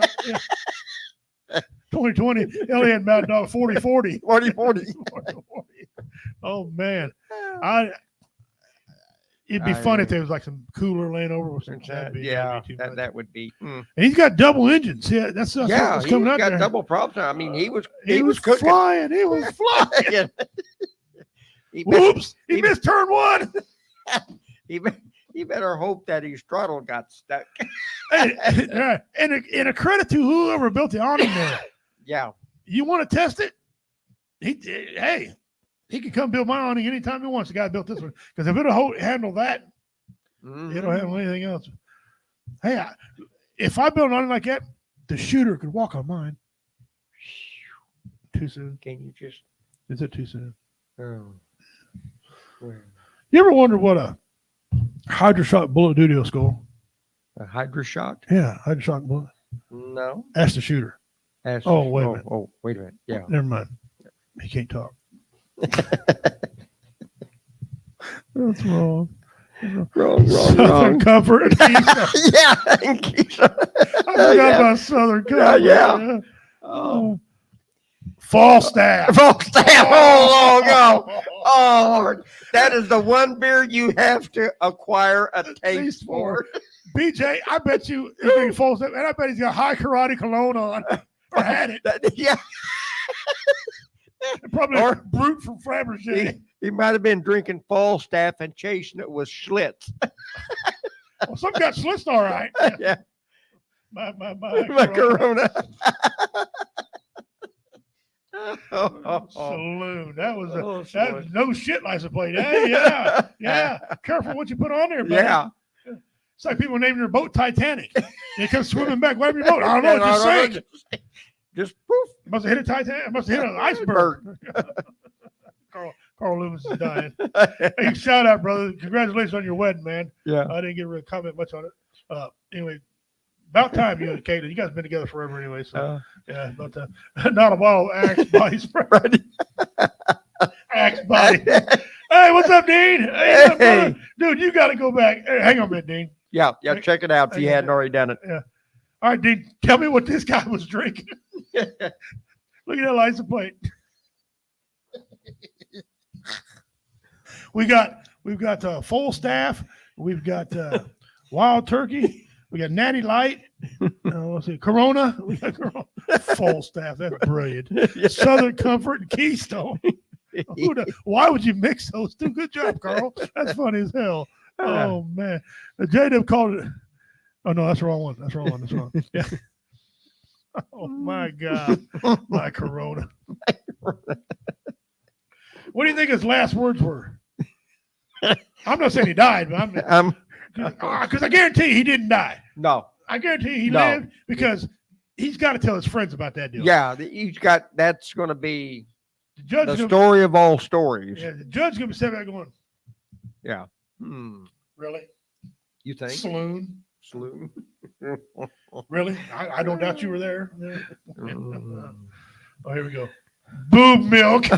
2020. He only had Mad Dog 4040. 4040. Oh man, it'd be fun if there was like some cooler laying over with some. That would be. And he's got double engines. Yeah, that's what's coming out there. Got double props. I mean, he was cooking. Flying. He was flying. Whoops! He missed turn one. He better hope that his throttle got stuck. And a credit to whoever built the awning there. Yeah. You want to test it? He can come build my awning anytime he wants. The guy built this one. Because if it'll handle that, it'll handle anything else. Hey, if I build an awning like that, the shooter could walk on mine. Too soon. Can you just? Is it too soon? Oh. You ever wonder what a HydroShock bullet do to a skull? A HydroShock? Yeah, HydroShock bullet. No. Ask the shooter. Wait a minute. Oh, wait a minute. Yeah. Never mind. He can't talk. That's wrong. Southern Comfort. Yeah. I forgot about Southern Comfort. Yeah. Oh. Falstaff. Falstaff. Oh, no. Oh, that is the one beer you have to acquire a taste for. BJ, I bet you he's drinking Falstaff, and I bet he's got high karate cologne on. Or had it. Yeah. Probably Or- a brute from Fabergé. He might have been drinking Falstaff and chasing it with Schlitz. Well, some got Schlitz all right. Yeah. My My Corona. Saloon. That was Oh, that Lord. was no shit license plate. Hey, yeah. Careful what you put on there, buddy. Yeah. It's like people naming their boat Titanic. They come swimming back. Whatever your boat. I don't know. It just sank. Just poof. Must have hit a Titanic. Must have hit an iceberg. Carl Loomis is dying. Hey, shout out, brother. Congratulations on your wedding, man. Yeah. I didn't get to comment much on it. Anyway, about time you and Caitlin. You guys have been together forever anyway. So yeah, but not a bottle of Axe body spray. Axe body. Hey, what's up, Dean? Hey, what's up, brother? Dude, you got to go back. Hey, hang on a minute, Dean. Yeah. Check it out if you hadn't already done it. All right, Dean, tell me what this guy was drinking. Look at that license plate. We've got Falstaff. We've got Wild Turkey. We got Natty Light. Let's see, Corona. We got Corona. Falstaff. That's brilliant. Southern Comfort and Keystone. Why would you mix those two? Good job, Carl. That's funny as hell. Oh man, J-Dub called it. Oh no, that's the wrong one. That's wrong. Yeah. Oh my God, my Corona. What do you think his last words were? I'm not saying he died, but I'm because I guarantee he didn't die. No. I guarantee he No. lived because he's got to tell his friends about that deal. Yeah. He's got. That's going to be The judge the is gonna, story of all stories. yeah, the judge gonna be sitting back going, Yeah. really? You think? Saloon? Saloon. Really? I don't doubt you were there. Oh, here we go. Boob milk. He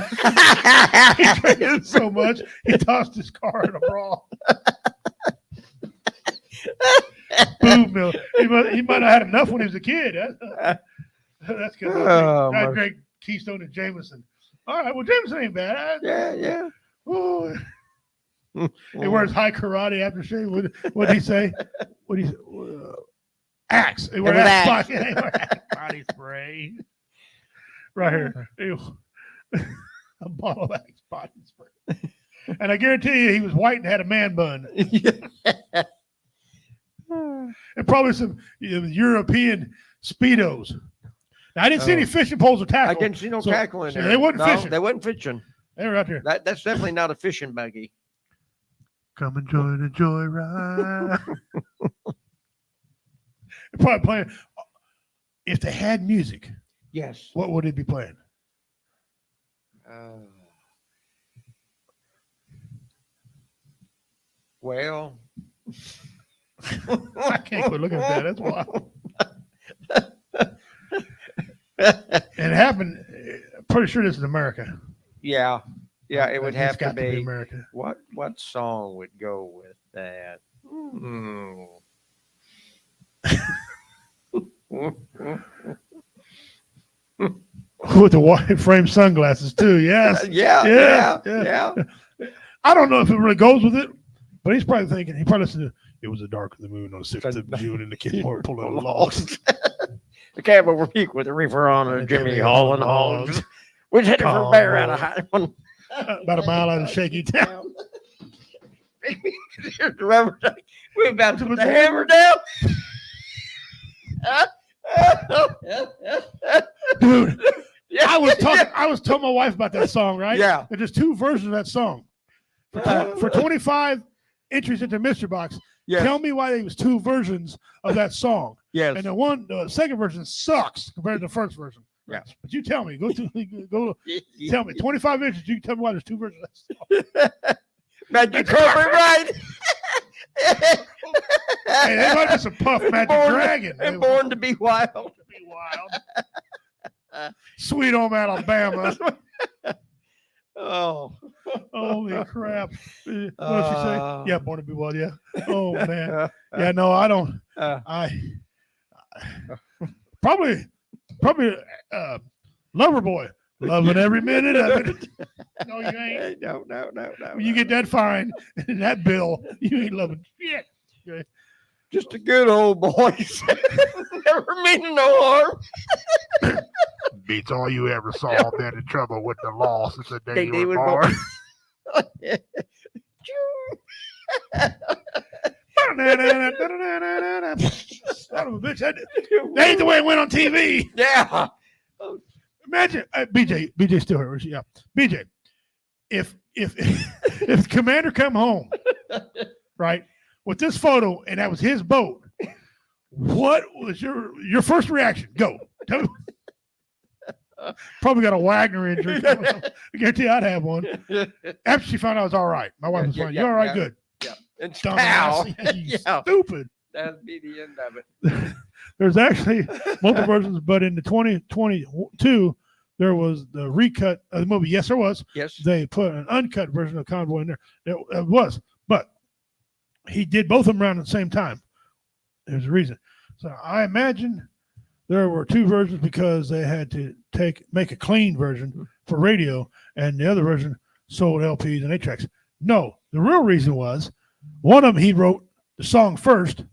drank it so much he tossed his car in a brawl. Boob milk. He might not have had enough when he was a kid. That's good. Oh, I my- drank Keystone and Jameson. All right, well, Jameson ain't bad. Yeah. Ooh. He wears high karate aftershave. What did he say? What did he say? Axe. He wears was axe Axe. body, body spray. Right here. Ew. A bottle of Axe body spray. And I guarantee you he was white and had a man bun. And probably some European Speedos. Now, I didn't see any fishing poles or tackle. I didn't see no So- tackle in so there. they wasn't No, fishing. They wasn't fishing. They were out there. That's definitely not a fishing buggy. Come and join the joyride. They're probably playing. If they had music, Yes. what would it be playing? Well, I can't quit looking at that. That's wild. And it happened. I'm pretty sure this is America. yeah, it would It's have to got be. America. What song would go with that? With the white frame sunglasses too. Yes. Yeah. I don't know if it really goes with it, but he's probably thinking. He probably listened to. It was the dark of the moon on the 6th of June, and the kids were pulling lost. The cab over peak with the reefer on and Jimmy Hall and Hogs. We're headed for bear out of high one. About a mile out of Shaky Town. We're about to put the hammer down. Dude, I was telling my wife about that song, right? Yeah. There's two versions of that song. For 25 entries into Mystery Box, Yes. tell me why there was two versions of that song. Yes. And the second version sucks compared to the first version. Yeah. But you tell me. Go tell me. 25 inches, you can tell me why there's two versions of that song. Magic carpet ride. Hey, they might be some Puff Magic Dragon. And Born to be Wild. Be wild. Sweet home Alabama. Oh. Holy crap. What did she say? Yeah, Born to be Wild. Yeah. Oh, man. Uh, Yeah, no, I don't. I probably Loverboy. Loving every minute of it. No, you ain't. No. When you get that fine and that bill, you ain't loving shit. Okay? Just a good old boy. Never meaning no harm. Beats all you ever saw. Been in trouble with the law since the day They you were were born. Son of a bitch. That ain't the way it went on TV. Yeah. Imagine BJ still here. Yeah. BJ, if if Commander come home, right, with this photo and that was his boat, what was your first reaction? Go. Tell me. Probably got a Wagner injury. I guarantee I'd have one. After she found out I was all right. My wife was fine. You all right? Good. And Dumbass. pow. You Yeah. stupid. That'd be the end of it. There's actually multiple versions, but in the 2022, there was the recut of the movie. Yes, there was. Yes. They put an uncut version of Convoy in there. It was, but he did both of them around at the same time. There's a reason. So I imagine there were two versions because they had to make a clean version for radio, and the other version sold LPs and 8-tracks. No, the real reason was one of them he wrote the song first.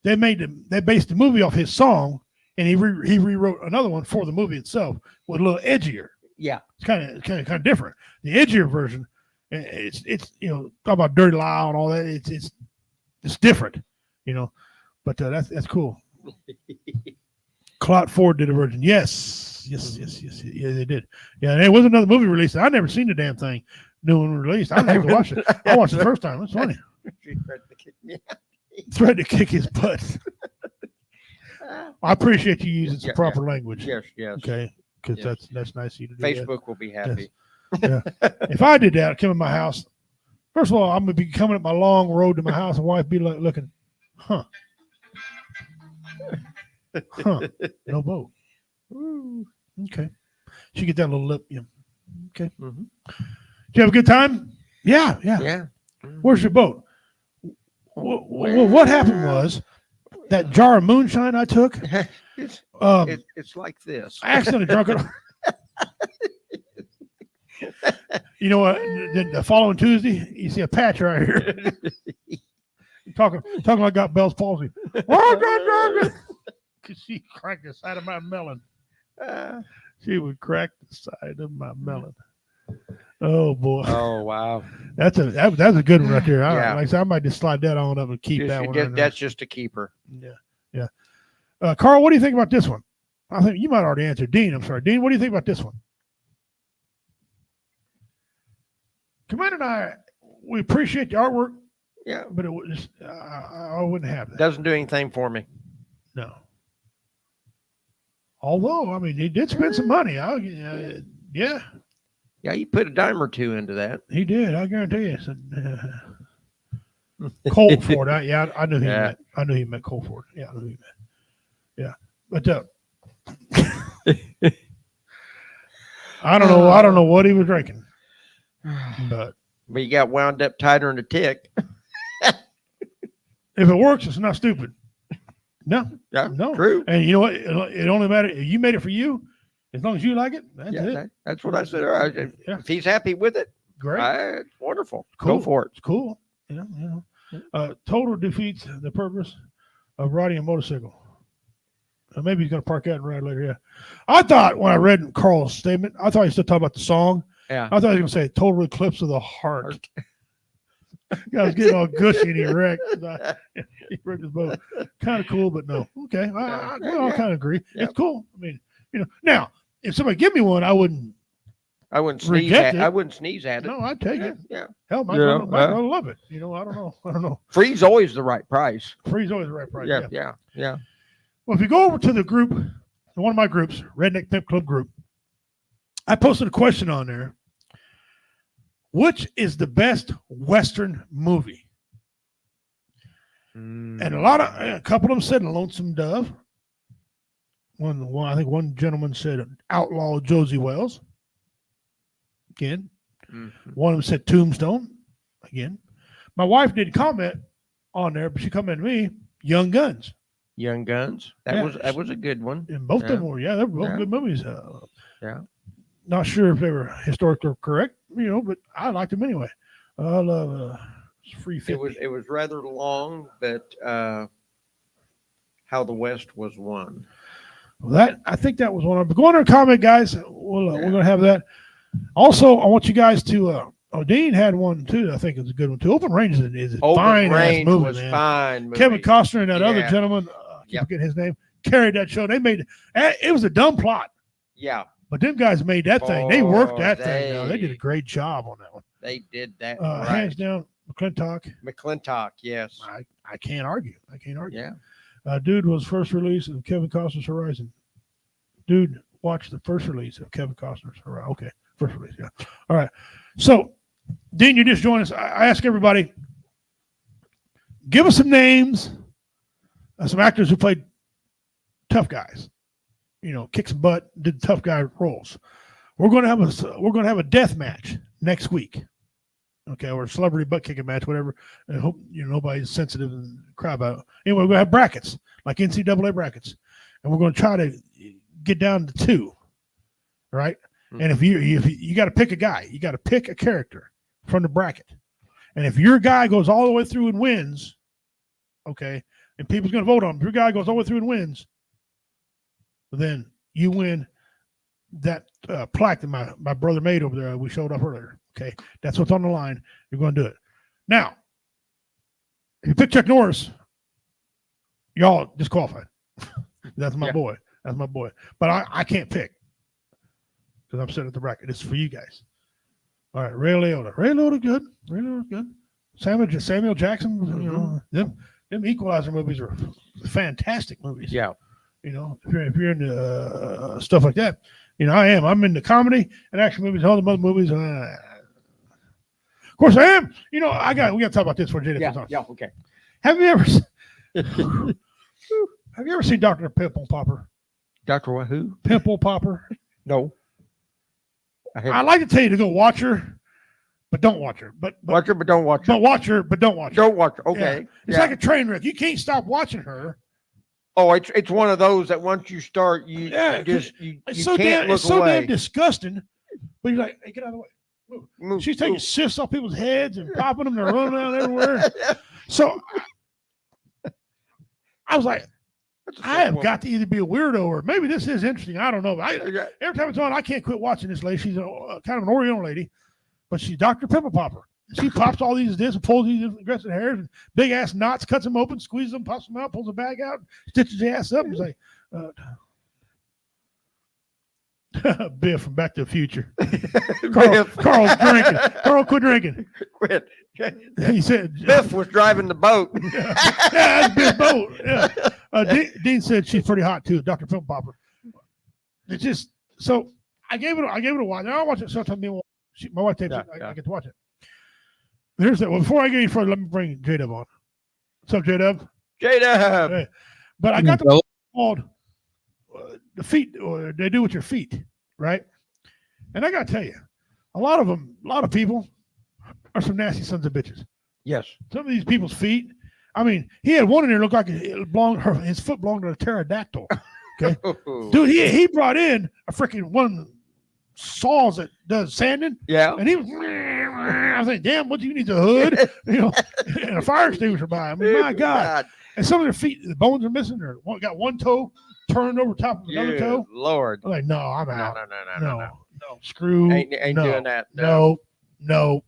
They based the movie off his song, and he rewrote another one for the movie itself with a little edgier. Yeah. It's kind of different. The edgier version, it's talk about Dirty Lyle and all that. It's different, But that's cool. Clot Ford did a version. Yes, yeah, they did. Yeah, there was another movie released. I never seen the damn thing. New one released. I didn't have to watch it. I watched it the first time. It's funny. Threatened to kick his butt. I appreciate you using some proper language. Yes. Okay, because Yes. that's nice of you to do. Facebook will be happy. If I did that, I'd come in my house. First of all, I'm gonna be coming up my long road to my house, and wife be like looking, huh? No boat. Okay. She get that little lip. Yeah. Okay. Mhm. Did you have a good time? Yeah. Yeah. Where's your boat? What happened was that jar of moonshine I took. It's like this. I accidentally drunk it. You know what? The following Tuesday, you see a patch right here. talking like I got Bell's palsy. Because she cracked the side of my melon. She would crack the side of my melon. Oh boy. Oh wow. That's a good one right there. Yeah. Like I said, I might just slide that on up and keep that one. in there. That's just a keeper. Yeah. Carl, what do you think about this one? I think you might already answer. Dean, I'm sorry. Dean, what do you think about this one? Commander and I, we appreciate the artwork, Yeah. but it was I wouldn't have that. Doesn't do anything for me. No. Although, I mean, he did spend some money. Yeah, Yeah, you put a dime or two into that. he did. I guarantee you. So, Colt Ford. I knew he Yeah. meant. I knew he meant Colt Ford. Yeah, I knew he meant. Yeah, but I don't know. I don't know what he was drinking, but But you got wound up tighter than a tick. if it works, it's not stupid. No, Yeah, no. true. And you know what? It only matters if you made it for you. As long as you like it, that's Yeah, it. that's what I said. All right, Yeah. If he's happy with it, Great. it's wonderful. Cool. Go for it. It's cool. Total defeats the purpose of riding a motorcycle. Maybe he's going to park that and ride later. Yeah. I thought when I read Carl's statement, I thought he was still talking about the song. Yeah. I thought he was going to say total eclipse of the heart. I was getting all gushy and he wrecked. He wrecked his boat. Kind of cool, but no. Okay. We all kind of agree. Yeah. It's cool. I mean, now, if somebody give me one, I wouldn't. I wouldn't sneeze Reject at it. I wouldn't sneeze at it. No, I'd take Yeah, it. yeah. Hell, my Yeah, brother love it. I don't know. Free's always the right price. Free's always the right price. Yeah. Well, if you go over to the group, one of my groups, Redneck Pimp Club group, I posted a question on there. Which is the best Western movie? And a couple of them said Lonesome Dove. I think one gentleman said Outlaw Josie Wells. Again. One of them said Tombstone. Again. My wife did comment on there, but she commented to me, Young Guns. Young Guns. That was a good one. And both of them were, they're both Yeah. good movies. Yeah. Not sure if they were historically correct, but I liked them anyway. I love Free 50. It was rather long, but How the West Was Won. Well, I think that was one of them. Go on our comment, guys. We're going to have that. Also, I want you guys to. Dean had one too. I think it's a good one too. Open Range is a fine ass movie, was man. fine. Movie. Kevin Costner and that other Yeah. gentleman, I keep forgetting his name, carried that show. They made it was a dumb plot, Yeah, but them guys made that thing. They worked that Oh, thing. They did a they- great job on that one. they did that Hands right. down, McClintock. McClintock, yes. I can't argue. Yeah. Dude was first release of Kevin Costner's Horizon. Dude, watch the first release of Kevin Costner's Horizon. Okay, first release. Yeah. All right. So, Dean, you just joined us. I ask everybody, give us some names of some actors who played tough guys. Kick some butt, did tough guy roles. We're going to have a death match next week. Okay, or a celebrity butt kicking match, whatever. I hope nobody's sensitive and cry about it. Anyway, we're gonna have brackets, like NCAA brackets, and we're gonna try to get down to 2. Right? And if you got to pick a guy, you got to pick a character from the bracket, and if your guy goes all the way through and wins, okay, and people's gonna vote on him. If your guy goes all the way through and wins, then you win that plaque that my brother made over there. We showed up earlier. Okay, that's what's on the line. You're going to do it. Now, if you pick Chuck Norris, y'all disqualified. That's my boy. That's my boy. But I can't pick because I'm sitting at the bracket. It's for you guys. All right, Ray Liotta. Ray Liotta good. Ray Liotta good. Samuel Jackson. Them Equalizer movies are fantastic movies. Yeah. If you're into stuff like that, I am. I'm into comedy and action movies, all the other movies. Of course, I am. We got to talk about this for Jada. Okay. Have you ever seen Dr. Pimple Popper? Dr. What? Who? Pimple Popper. No. I like to tell you to go watch her, but don't watch her. But Watch her, but don't watch her. but watch her, but don't watch her. Don't watch her. Okay. Yeah. It's like a train wreck. You can't stop watching her. Oh, it's one of those that once you start, you Yeah, just you It's can't damn, look it's so away. damn disgusting. But you're like, hey, get out of the way. Move, She's taking move. cysts off people's heads and popping them. They're running around everywhere. So I was like, That's a I have woman. got to either be a weirdo or maybe this is interesting. I don't know. Okay. Every time it's on, I can't quit watching this lady. She's kind of an Oriental lady, but she's Dr. Pimple Popper. She pops all these discs and pulls these aggressive hairs and big ass knots, cuts them open, squeezes them, pops them out, pulls the bag out, stitches the ass up. And it's like, Biff from Back to the Future. Carl's drinking. Carl, quit drinking. Quit. He said, Biff was driving the boat. yeah, that's Biff Boat. Yeah. Dean said she's pretty hot too, Dr. Pimple Popper. It's just so I gave it a watch. I watch it sometimes. My wife takes it. I get to watch it. Here's that. Well, before I get any further, let me bring J-Dub on. What's up, J-Dub? J-Dub. Hey. But I got the called the feet, or they do with your feet, right? And I got to tell you, a lot of people are some nasty sons of bitches. Yes. Some of these people's feet. I mean, he had one in there looked like his foot belonged to a pterodactyl. Okay, dude, he brought in a freaking one saws that does sanding, Yeah. and he was. I was like, damn, what do you need, the hood, and a fire extinguisher by. I mean, my God. And some of their feet, the bones are missing. Or got one toe turned over top of another Good toe. Lord. I'm like, no, I'm out. No. No, screw. Ain't no, doing that. No. No.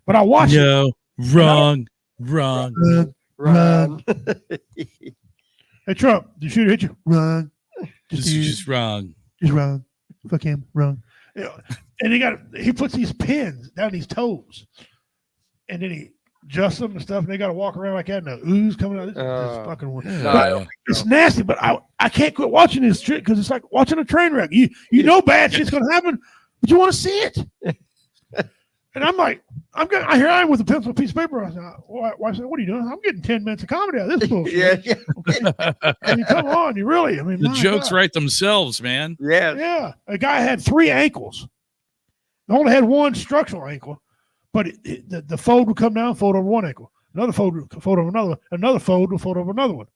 But I watched it. No, wrong. Run. Hey, Trump, the shooter hit you. Run. Just wrong. Just run. Fuck him. Run. And he puts these pins down these toes, and then he adjusts them and stuff, and they got to walk around like that, and the ooze coming out. This is fucking weird. No, I don't think It's nasty, but I can't quit watching this shit because it's like watching a train wreck. You know bad shit's gonna happen, but you want to see it. And I'm like, I hear I am with a pencil, piece of paper. I said, wife said, what are you doing? I'm getting 10 minutes of comedy out of this bullshit. Yeah. I mean, come on, you really? I mean, The my jokes God. write themselves, man. Yes. Yeah, a guy had 3 ankles. He only had one structural ankle, but the fold would come down, fold over one ankle. Another fold would fold over another one. Another fold would fold over another one.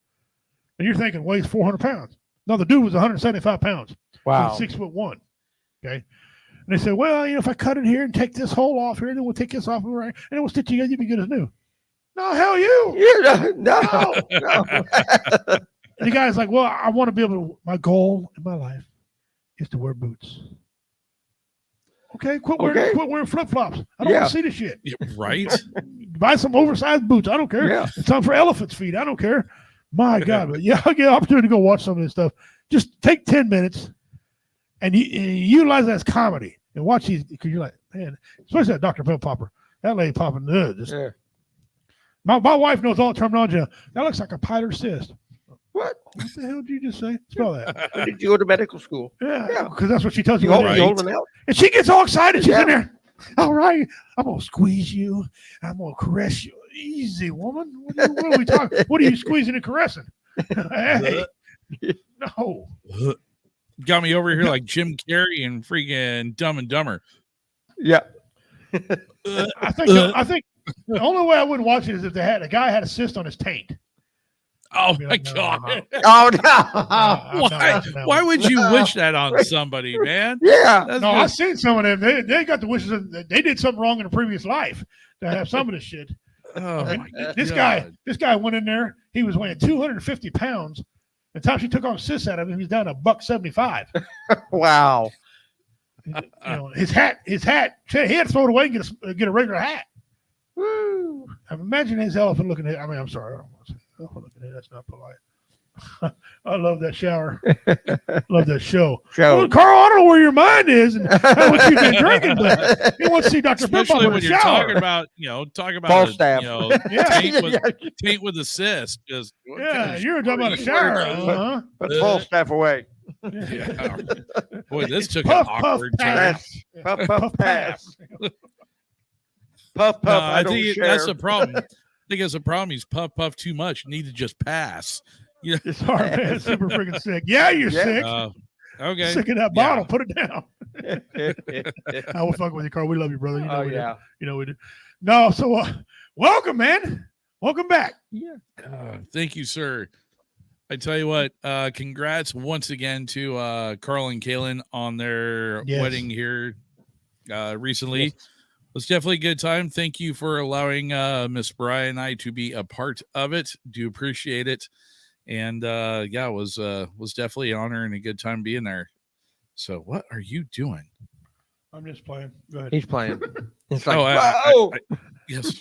And you're thinking weighs 400 pounds. No, the dude was 175 pounds. Wow. He's 6'1". Okay. And they say, well, if I cut it here and take this hole off here, then we'll take this off and then we'll stitch it together, you'll be good as new. No, hell you. No. And the guy's like, well, I want to be able to, my goal in my life is to wear boots. Okay, quit wearing flip-flops. I don't want to see the shit. Yeah, right? Buy some oversized boots. I don't care. Yeah. It's time for elephant's feet. I don't care. My God. But yeah, I'll get an opportunity to go watch some of this stuff. Just take 10 minutes and you utilize that as comedy and watch these, because you're like, man, especially that Dr. Pill Popper. That lady popping. My wife knows all the terminology. That looks like a piter cyst. What? What the hell did you just say? Spell that. When did you go to medical school? Yeah, because that's what she tells you. You Right. holding out? And she gets all excited. She's Yeah. in there. All right, I'm gonna squeeze you. I'm gonna caress you. Easy, woman. What are we talking? What are you squeezing and caressing? Hey, no. Got me over here like Jim Carrey and freaking Dumb and Dumber. Yeah. I think the only way I wouldn't watch it is if a guy had a cyst on his taint. Oh Be my like, no, God. I'm out. Oh no. I'm not Why? watching that Why one. would you wish that on somebody, man? Yeah. That's No, I've just- seen some of them. They got the wishes of, they did something wrong in a previous life to have some of this shit. oh my This God. guy went in there. He was weighing 250 pounds. The time she took off cysts out of him, he was down to $175. Wow. His hat. He had to throw it away and get a regular hat. Woo. Imagine his elephant looking at. I'm sorry. I don't want to say elephant looking at. That's not polite. I love that shower. Love that show. Well, Carl, I don't know where your mind is and how much you've been drinking, but he wants to see Dr. Pimp Especially in when the you're shower. talking about, talking about, Falstaff. Yeah. taint with a cyst. Just Yeah, you're talking about a shower. Uh-huh. Put Falstaff away. Yeah. Boy, this took Puff, an puff, awkward turn. pass. Puff, pass. Puff, No, I don't think share. that's the problem. I think that's the problem. He's puff too much. You need to just pass. It's hard, man. It's super freaking sick. Yeah, you're sick. Okay. Sick of that Yeah. bottle. Put it down. I will fuck with you, Carl. We love you, brother. You know Oh we do. yeah. You know we do. No, so welcome, man. Welcome back. Thank you, sir. I tell you what, congrats once again to Carl and Kaylin on their Yes. wedding here recently. It was definitely a good time. Thank you for allowing Miss Brian and I to be a part of it. Do appreciate it. And it was definitely an honor and a good time being there. So what are you doing? I'm just playing. Go ahead. He's playing. It's like, Oh, whoa. Yes.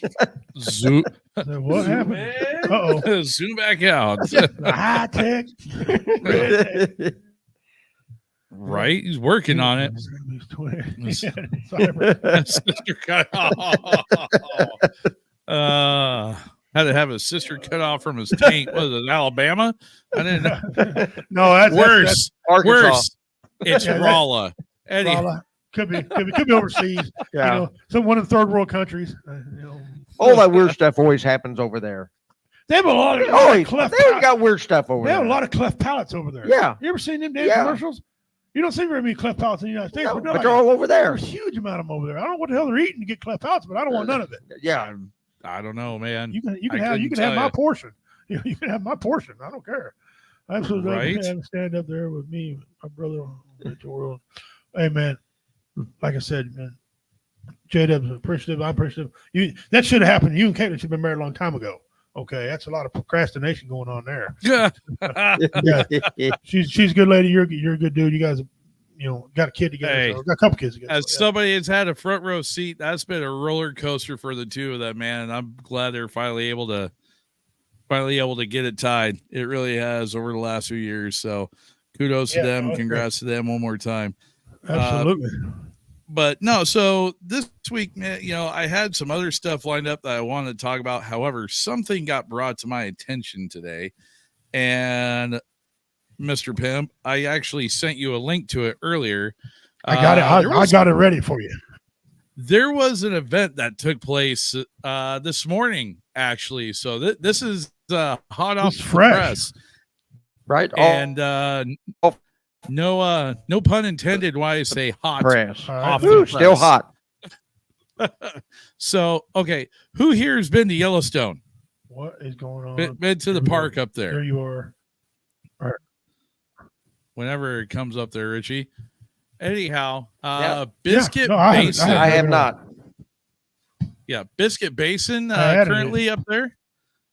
Zoom. So what happened? Uh-oh. Zoom back out. High tech. Right? He's working on it. Sister cut off. Had to have his sister cut off from his taint. Was it Alabama? I didn't know. No, that's Worse. Arkansas. Worse. It's Yeah, that- Rolla. Eddie. Raleigh. Could be overseas. Yeah. One of the third world countries. All that weird stuff always happens over there. They have a lot of Always. cleft. They got weird stuff over They have there. a lot of cleft palates over there. Yeah. You ever seen them damn Yeah. commercials? You don't see very many cleft palates in the United States. No, but but they're all over there. there's a huge amount of them over there. I don't know what the hell they're eating to get cleft palates, but I don't want none of it. Yeah. I don't know, man. You can I have couldn't my tell ya. portion. You can have my portion. I don't care. I absolutely Right. have him stand up there with me, my brother, the world. Hey man, like I said, man, J-Dub's appreciative. I'm appreciative. That should have happened. You and Caitlin should have been married a long time ago. Okay, that's a lot of procrastination going on there. Yeah. Yeah, she's a good lady. You're a good dude. You guys, got a kid together. Hey, so got a couple kids together. As so, somebody that's had a front row seat, that's been a roller coaster for the two of them, man. And I'm glad they're finally able to get it tied. It really has over the last few years. So kudos to them. okay. Congrats to them one more time. Absolutely. But no, so this week, man, I had some other stuff lined up that I wanted to talk about. However, something got brought to my attention today, and Mr. Pimp, I actually sent you a link to it earlier. I got it. I got it ready for you. There was an event that took place this morning, actually. So this is hot off It's the fresh. press, Right? and no pun intended. Why I say hot press. off Ooh, the Ooh, still press. hot. So, okay, who here has been to Yellowstone? What is going on? Been to the park up There there? you are. Whenever it comes up there, Richie. Anyhow, Yeah. Biscuit No, I haven't- Basin. I have not. Yeah, Biscuit Basin I had it. currently up there.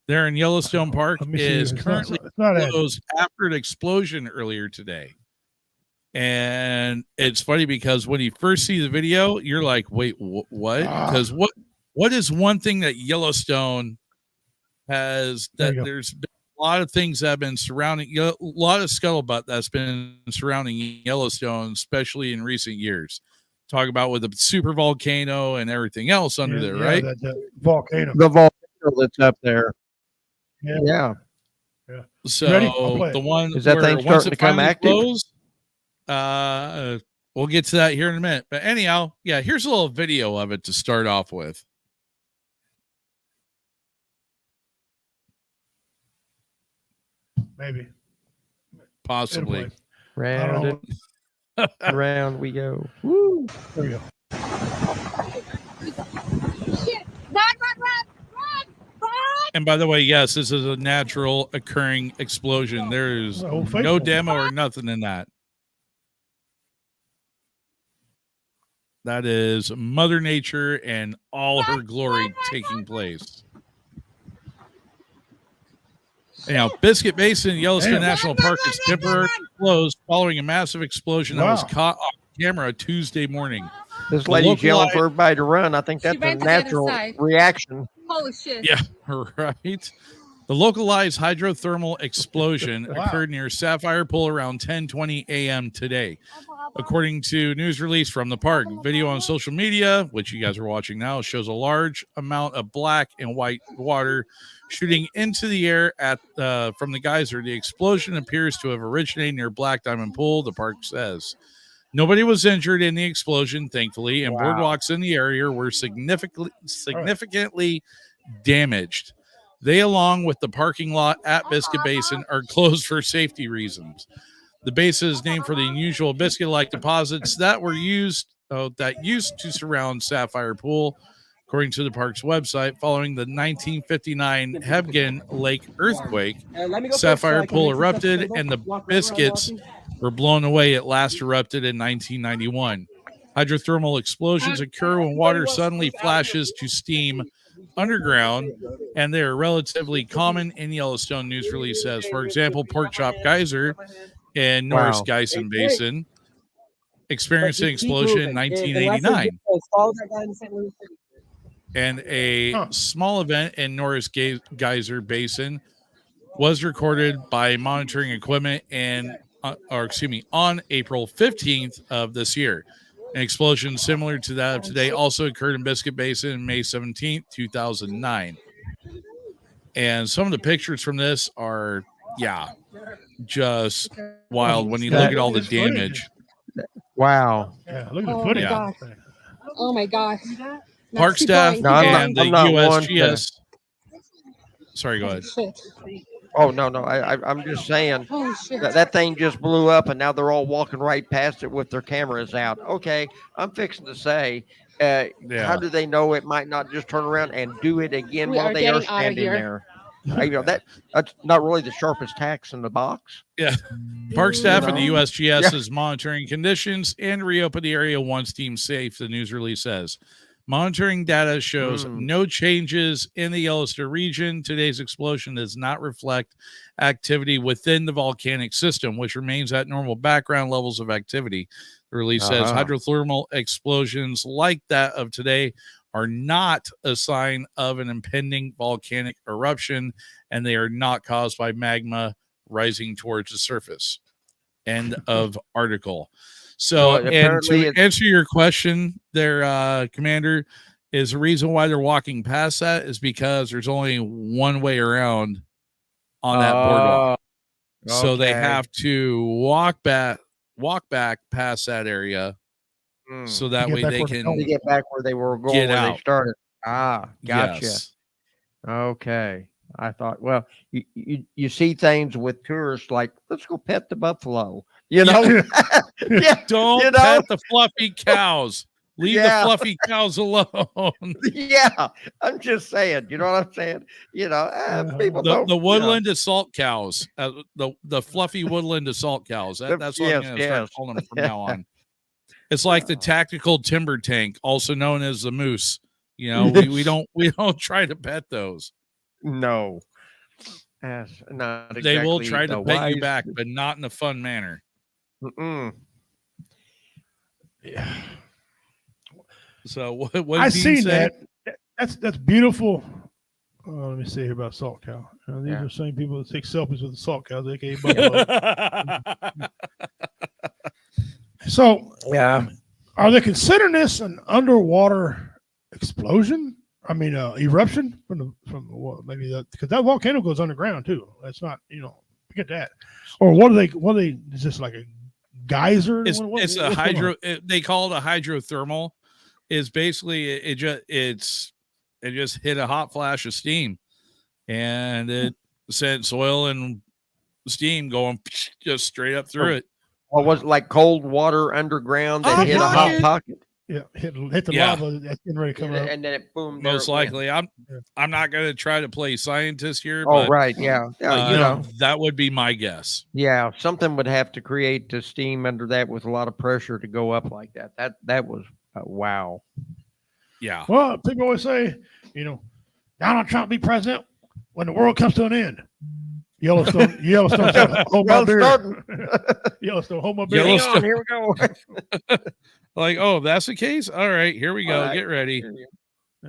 There in Yellowstone Park Let me see. is It's currently not, it's not added. closed after an explosion earlier today. And it's funny because when you first see the video, you're like, "Wait, what?" Because what is one thing that Yellowstone has There that you go. there's been a lot of things that have been surrounding a lot of scuttlebutt that's been surrounding Yellowstone, especially in recent years. Talk about with the super volcano and everything else under there, Yeah, right? that volcano. The volcano that's up there. Yeah. Yeah. So ready? I'll play it. the one Is that where thing once starting it to come finally active? closed, we'll get to that here in a minute. But anyhow, yeah, here's a little video of it to start off with. Maybe. Possibly. It'll play. Round don't and round we go. Woo. There we go. Shit. Run. And by the way, yes, this is a natural occurring explosion. There's Oh, no faithful. demo or nothing in that. That is Mother Nature and all her glory taking place. Anyhow, Biscuit Basin, Yellowstone Damn. National Park is temporarily closed following a massive explosion that was Wow. caught on camera Tuesday morning. This The lady's local yelling light- for everybody to run. I think She that's a ran to the other natural side. reaction. Holy shit. Yeah, right. The localized hydrothermal explosion Wow. occurred near Sapphire Pool around 10:20 a.m. today. According to news release from the park, video on social media, which you guys are watching now, shows a large amount of black and white water shooting into the air at from the geyser. The explosion appears to have originated near Black Diamond Pool, the park says. Nobody was injured in the explosion, thankfully, and Wow. boardwalks in the area were significantly damaged. They, along with the parking lot at Biscuit Basin, are closed for safety reasons. The basin is named for the unusual biscuit-like deposits that used to surround Sapphire Pool, according to the park's website. Following the 1959 Hebgen Lake earthquake, Sapphire Pool erupted, and the biscuits were blown away. It last erupted in 1991. Hydrothermal explosions occur when water suddenly flashes to steam underground, and they are relatively common in Yellowstone, news release says. For example, Pork Chop Geyser in Norris Wow. Geisen Basin experienced an explosion in 1989, and a small event in Norris Geyser Basin was recorded by monitoring equipment on April 15th of this year. An explosion similar to that of today also occurred in Biscuit Basin on May 17th, 2009. And some of the pictures from this are, just wild when you look at all the damage. Wow. Yeah, look at the Oh, footage. my gosh. Oh my gosh. Park staff No, I'm not- and the I'm not one to- USGS. Sorry, go ahead. Shit. Oh no. I'm just saying Holy shit. that thing just blew up, and now they're all walking right past it with their cameras out. Okay, I'm fixing to say, how do they know it might not just turn around and do it again We while are they are getting outta standing here. there? That's not really the sharpest tax in the box. Park staff and the know? USGS is monitoring conditions and reopen the area once deemed safe, the news release says. Monitoring data shows no changes in the Yellowstone region. Today's explosion does not reflect activity within the volcanic system, which remains at normal background levels of activity. The release says hydrothermal explosions like that of today are not a sign of an impending volcanic eruption, and they are not caused by magma rising towards the surface. End of article. So, Well, and apparently to it's- answer your question there, Commander, is the reason why they're walking past that is because there's only one way around on that boardwalk. So they okay. have to walk back past that area so that get way back they where they're can going. to get back where they were going Get when out. they started. Gotcha. Yes. Okay. I thought, well, you see things with tourists like, let's go pet the buffalo. You know? Yeah. Don't You know? pet the fluffy cows. Leave Yeah. the fluffy cows alone. Yeah. I'm just saying. You know what I'm saying? You know, people don't. The you know. woodland assault cows, the fluffy woodland assault cows. That's what I'm Yes, going to start yes. calling them from now on. It's like the tactical timber tank, also known as the moose. You know, we don't try to pet those. No. That's not exactly They will try to the pet you wise- back, but not in a fun manner. Mm-mm. Yeah. So what I Dean seen say? that. That's beautiful. Let me see here about salt cow. These Yeah. are the same people that take selfies with the salt cows, aka buffalo. So, Yeah. are they considering this an underwater explosion? I mean, eruption from what? Maybe that because that volcano goes underground too. That's not forget that. Or what are they? Is this like a geyser? It's a what's going hydro. on? They call it a hydrothermal. Is basically it just hit a hot flash of steam, and it sent soil and steam going just straight up through it. What was it, like cold water underground that Hot hit a hot pocket. pocket? Yeah, hit the Yeah. lava that's getting ready to come out. And then it boom. there Most it went. likely, I'm not going to try to play scientist here. Oh, but, right. Yeah. Yeah. You know, that would be my guess. yeah. Something would have to create the steam under that with a lot of pressure to go up like that. That was wow. Yeah. Well, people always say, Donald Trump be president when the world comes to an end. Yellowstone, hold my Well, beer. starting. Yellowstone, hold my beer. Hang Yellowstone. on, here we go. Like, oh, that's the case. All right, here we go. All right. Get ready.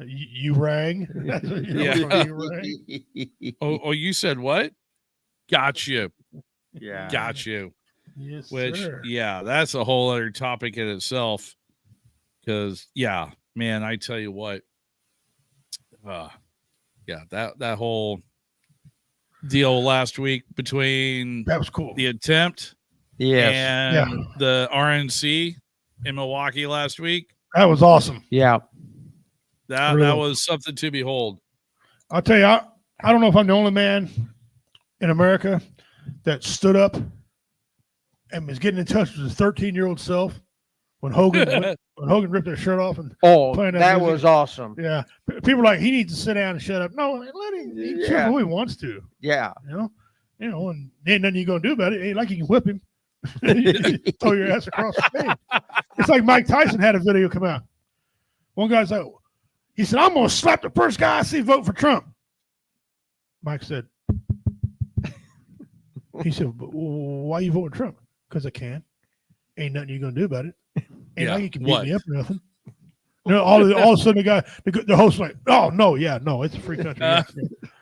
You rang. That's what Yeah. you rang. Oh, you said what? Got you. Yeah. Got you. Yes, Which, sir. yeah, that's a whole other topic in itself. Because, yeah, man, I tell you what. Yeah, that whole deal last week between That was cool. the attempt Yes. and the RNC in Milwaukee last week. That was awesome. Yeah. That Really? was something to behold. I'll tell you, I don't know if I'm the only man in America that stood up and was getting in touch with his 13-year-old self when Hogan ripped their shirt off and Oh, playing that that music. was awesome. yeah, people are like he needs to sit down and shut up. No, let him he Yeah. who he wants to. Yeah. And ain't nothing you gonna do about it. Ain't like you can whip him. Throw your ass across the stage. It's like Mike Tyson had a video come out. One guy's like, he said, "I'm gonna slap the first guy I see vote for Trump." Mike said, he said, "But why you voting Trump?" Because I can. Ain't nothing you gonna do about it. Ain't Yeah, like you can beat what? me up or nothing. All of a sudden the host like, "Oh no, yeah, no, it's a free country." Yeah.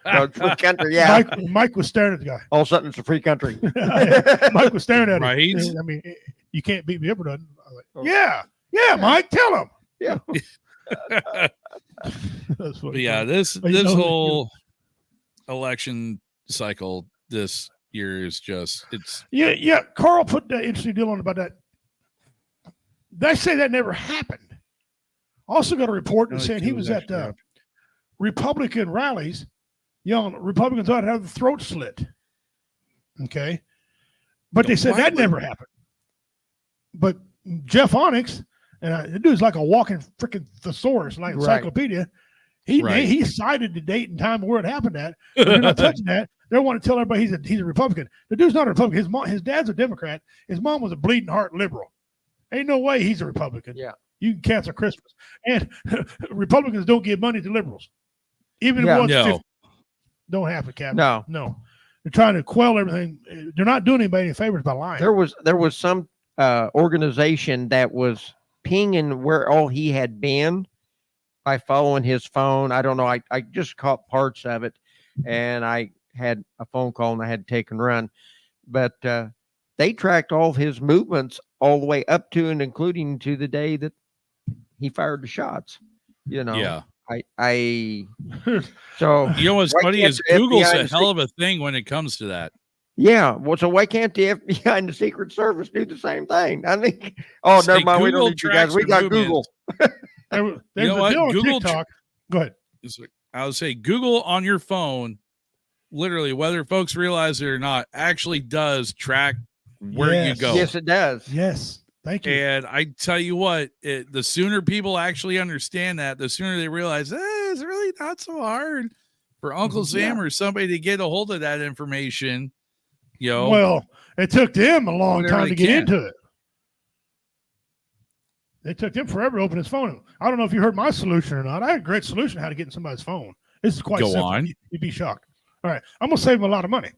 No, it's free country. Yeah. Mike was staring at the guy. All of a sudden, it's a free country. Mike was staring at him. Right. I mean, you can't beat me up or nothing. I was like, yeah, Mike, tell him. Yeah. That's funny. But yeah, this But you know, whole election cycle this year is just it's Yeah. Carl put that interesting deal on about that. They say that never happened. Also got a report No, saying he he was was at actually out. Republican rallies, yelling Republicans ought to have the throat slit. Okay. But they said Why that would- never happened. But Jeff Onyx, and the dude's like a walking freaking thesaurus, like Right. encyclopedia. He Right. he cited the date and time where it happened at. But they're not touching that. They want to tell everybody he's a Republican. The dude's not a Republican. His dad's a Democrat. His mom was a bleeding heart liberal. Ain't no way he's a Republican. Yeah. You can cancel Christmas. And Republicans don't give money to liberals. Even Yeah. if it's No. 50. Don't happen, Captain. No. They're trying to quell everything. They're not doing anybody any favors by lying. There was some organization that was pinging where all he had been by following his phone. I don't know. I just caught parts of it, and I had a phone call and I had to take and run. But they tracked all of his movements all the way up to and including to the day that he fired the shots. yeah. I so You know what's Why funny can't is the Google's FBI a and hell of a thing when it comes to that. yeah. Well, so why can't the FBI and the Secret Service do the same thing? I think. Oh, Say never mind. We don't Google need you guys. tracks We your got movements. Google. There's You know a what? deal on Google TikTok. Go ahead. It's like, I would say Google on your phone, literally, whether folks realize it or not, actually does track where you Yes. go. Yes, it does. Yes. Thank you. And I tell you what, the sooner people actually understand that, the sooner they realize it's really not so hard for Uncle Sam or somebody to get a hold of that information. Well, it took them a long Whenever time they to get can. into it. It took them forever to open his phone. I don't know if you heard my solution or not. I had a great solution how to get in somebody's phone. This is quite Go simple. on. You'd be shocked. All right. I'm going to save him a lot of money.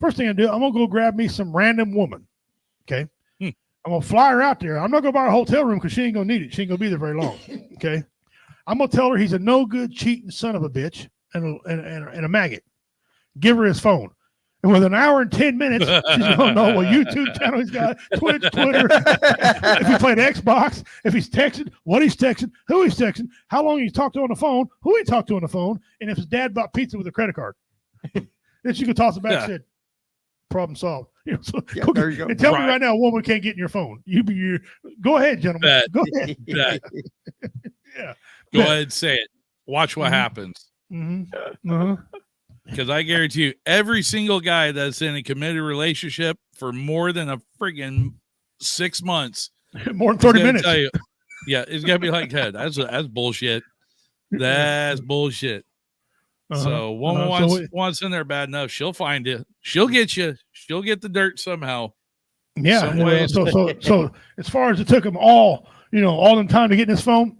First thing I do, I'm going to go grab me some random woman. Okay. I'm going to fly her out there. I'm not going to buy her a hotel room because she ain't going to need it. She ain't going to be there very long. Okay. I'm going to tell her he's a no good, cheating son of a bitch and a maggot. Give her his phone. And within an hour and 10 minutes, she's going to know what YouTube channel he's got, Twitch, Twitter, if he played Xbox, if he's texting, what he's texting, who he's texting, how long he's talked to on the phone, who he talked to on the phone, and if his dad bought pizza with a credit card. Then she could toss it back and said, problem solved. You know, so there you go. And tell me right now, a woman can't get in your phone. Go ahead, gentlemen. Go ahead. Bet. Yeah. Go ahead, say it. Watch what happens. Mm-hmm. Uh-huh. Because I guarantee you, every single guy that's in a committed relationship for more than a friggin' 6 months, More than 30 gonna minutes. tell you, yeah, it's gonna be like that. That's bullshit. That's bullshit. Uh-huh. So woman wants in there bad enough, she'll find it. She'll get you. She'll get the dirt somehow. Yeah. Some ways. So as far as it took him all them time to get in his phone,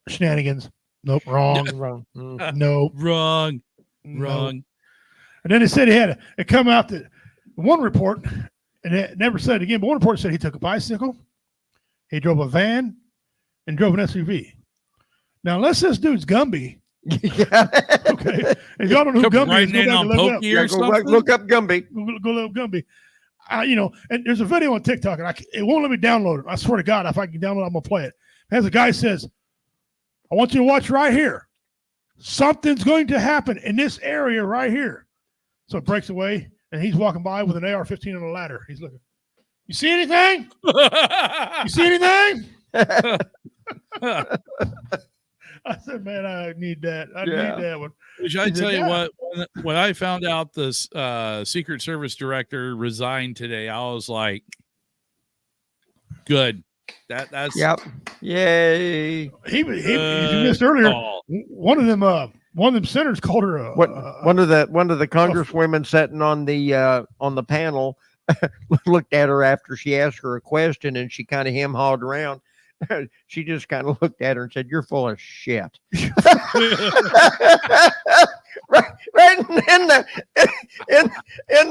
shenanigans. Nope, wrong. Wrong. Nope. Wrong. Nope. And then they said he had it come out that one report, and it never said it again, but one report said he took a bicycle, he drove a van, and drove an SUV. Now, unless this dude's Gumby, okay, if y'all don't know who Come Gumby right is, go in back on and look it up. Pokey or something. Look up Gumby. Go look up Gumby. And there's a video on TikTok, and it won't let me download it. I swear to God, if I can download it, I'm gonna play it. As a guy says, I want you to watch right here. Something's going to happen in this area right here. So it breaks away, and he's walking by with an AR-15 on a ladder. He's looking. You see anything? You see anything? I said, man, I need that. I need that one. Which I tell you what, when I found out this Secret Service director resigned today, I was like, good. That's Yep. Yay. He you missed earlier. One of them senators called her One of the congresswomen sitting on the panel looked at her after she asked her a question, and she kind of hem-hawed around. She just kind of looked at her and said, "You're full of shit." right in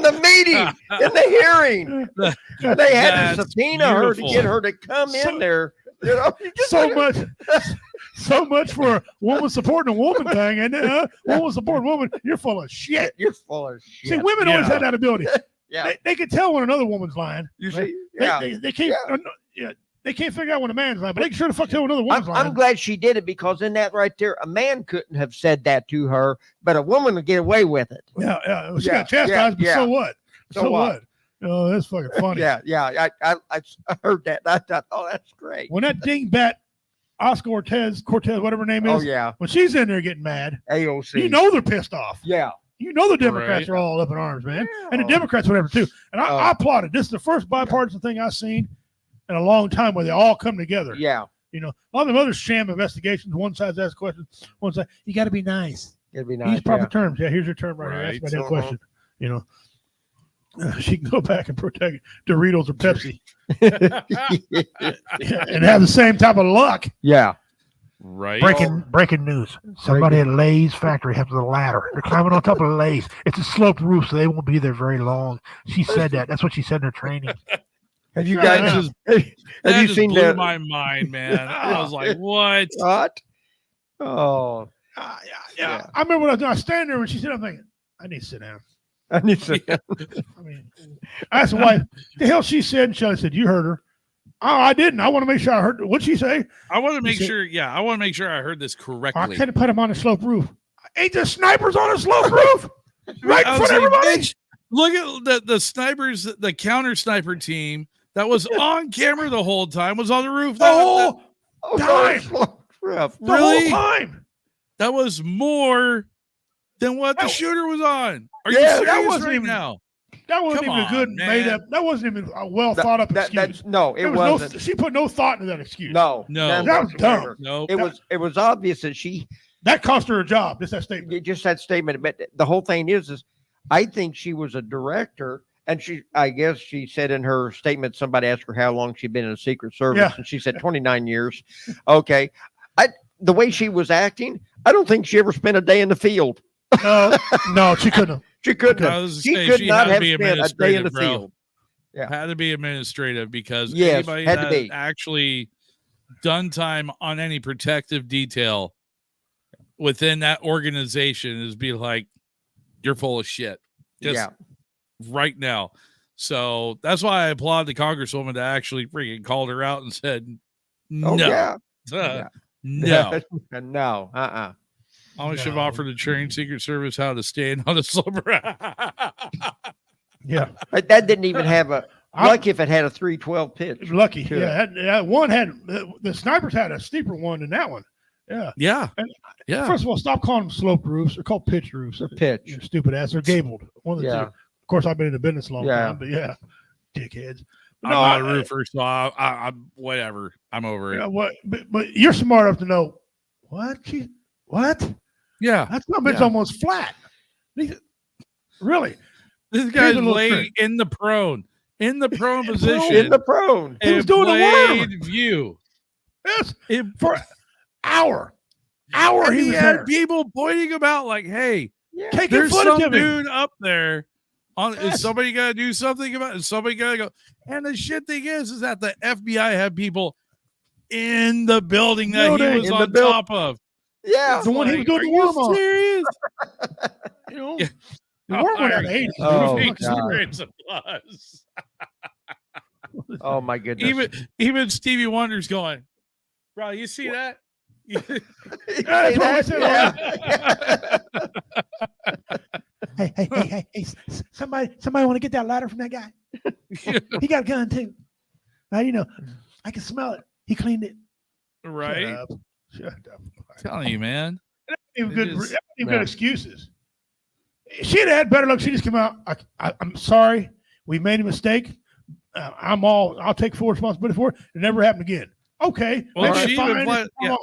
the meeting, in the hearing, they had to subpoena her to get her to come in there. You know, so much for a woman supporting a woman thing, and woman supporting woman. You're full of shit. You're full of shit. See, women always had that ability. Yeah, they can tell when another woman's lying. you see, They can't. They can't figure out when a man's lying, but they can sure the fuck tell when another woman's lying. I'm glad she did it, because in that right there, a man couldn't have said that to her, but a woman would get away with it. Yeah. She got chastised, but so what? So what? Oh, that's fucking funny. Yeah. I heard that. I thought, oh, that's great. When that dingbat Oscar Cortez, whatever her name is, Oh yeah, when she's in there getting mad, AOC. you know they're pissed off. Yeah. You know the Democrats are all up in arms, man. And the Democrats, whatever, too. And I applauded. This is the first bipartisan thing I've seen in a long time where they all come together. Yeah. You know, all them other sham investigations, one side's asked questions, one side, you got to be nice. It'd be nice. Use proper terms. Yeah, here's your term right here. That's my damn question. You know, she can go back and protect Doritos or Pepsi and have the same type of luck. Yeah. right. Breaking news. Somebody at Lay's factory has a ladder. They're climbing on top of the Lay's. It's a sloped roof, so they won't be there very long. She said that. That's what she said in her training. Have you guys have you seen blew that? my mind, man. I was like, what? What? Oh, Yeah. I remember when I was standing there when she said, I'm thinking, I need to sit down. I need to. I mean, I asked the wife, the hell she said, and Shelly said, you heard her. Oh, I didn't. I want to make sure I heard. What'd she say? I want to make sure. Yeah, I want to make sure I heard this correctly. I couldn't put him on a slope roof. Ain't the snipers on a slope roof? Right in front of everybody. Bitch, look at the snipers, the counter sniper team that was on camera the whole time was on the roof. The whole time. The Really? whole time. That was more than what the shooter was on. Are you Yeah, serious that wasn't right even- now? That wasn't Come even a good on, man. made up. That wasn't even a well thought up excuse. No, it There was wasn't. no, she put no thought into that excuse. No, No. none That was dumb. whatsoever. No. It was obvious that she That cost her a job. Just that statement. just that statement. But the whole thing is I think she was a director And I guess she said in her statement, somebody asked her how long she'd been in the Secret Service, Yeah. and she said 29 years. Okay. The way she was acting, I don't think she ever spent a day in the field. No, she couldn't have. She couldn't I have. was She gonna say, could she not had to have be spent a day in the administrative, bro. field. Yeah. Had to be administrative because Yes, anybody had to that be. actually done time on any protective detail within that organization is be like, you're full of shit. Just Yeah. right now. So that's why I applaud the congresswoman that actually freaking called her out and said, no, Oh, yeah. no. No. I should have No. offered to train Secret Service how to stand on a slope. Yeah, But that didn't even have a, I'm- like if it had a 312 pitch. lucky. to Yeah, that one had the snipers had a steeper one than that one. Yeah. Yeah. And- Yeah. First of all, stop calling them sloped roofs. They're called pitch roofs. The pitch. You stupid ass. They're gabled. One of the Yeah. two. Of course, I've been in the business a long Yeah. time, but yeah, dickheads. I'm not a roofer, so I'm whatever. I'm over You it. know what? But you're smart enough to know what? What? Yeah. That's not. It's Yeah. almost flat. Really? This Here's guy's a little laying trick. in the prone prone. position. In the prone. He was and doing the worm. blade view. Yes. It, For an hour. Hour and he he was had there. people pointing him out like, hey, Yeah. Taking there's footage some of him. dude up there. Yes. Is somebody gonna do something about it? Is somebody gonna go? And the shit thing is that the FBI had people in the building that Building. he was In the on buil- top of. Yeah. The one he was doing Are the you worm on. serious? You know? Yeah. The worm went out of 80. Oh, Makes God. grades of plus. Oh, my goodness. Even Stevie Wonder's going, bro. You see that? That's what I said. Yeah. Hey, somebody want to get that ladder from that guy? He got a gun too. How do you know? I can smell it. He cleaned it. Right? Shut up. Shut up. Telling you, man. Even It good, is- even no. good excuses. She'd had better luck. She just came out. I'm sorry. We made a mistake. I'll take full responsibility for it. It never happened again. Okay. Well, maybe she a even fine. yeah.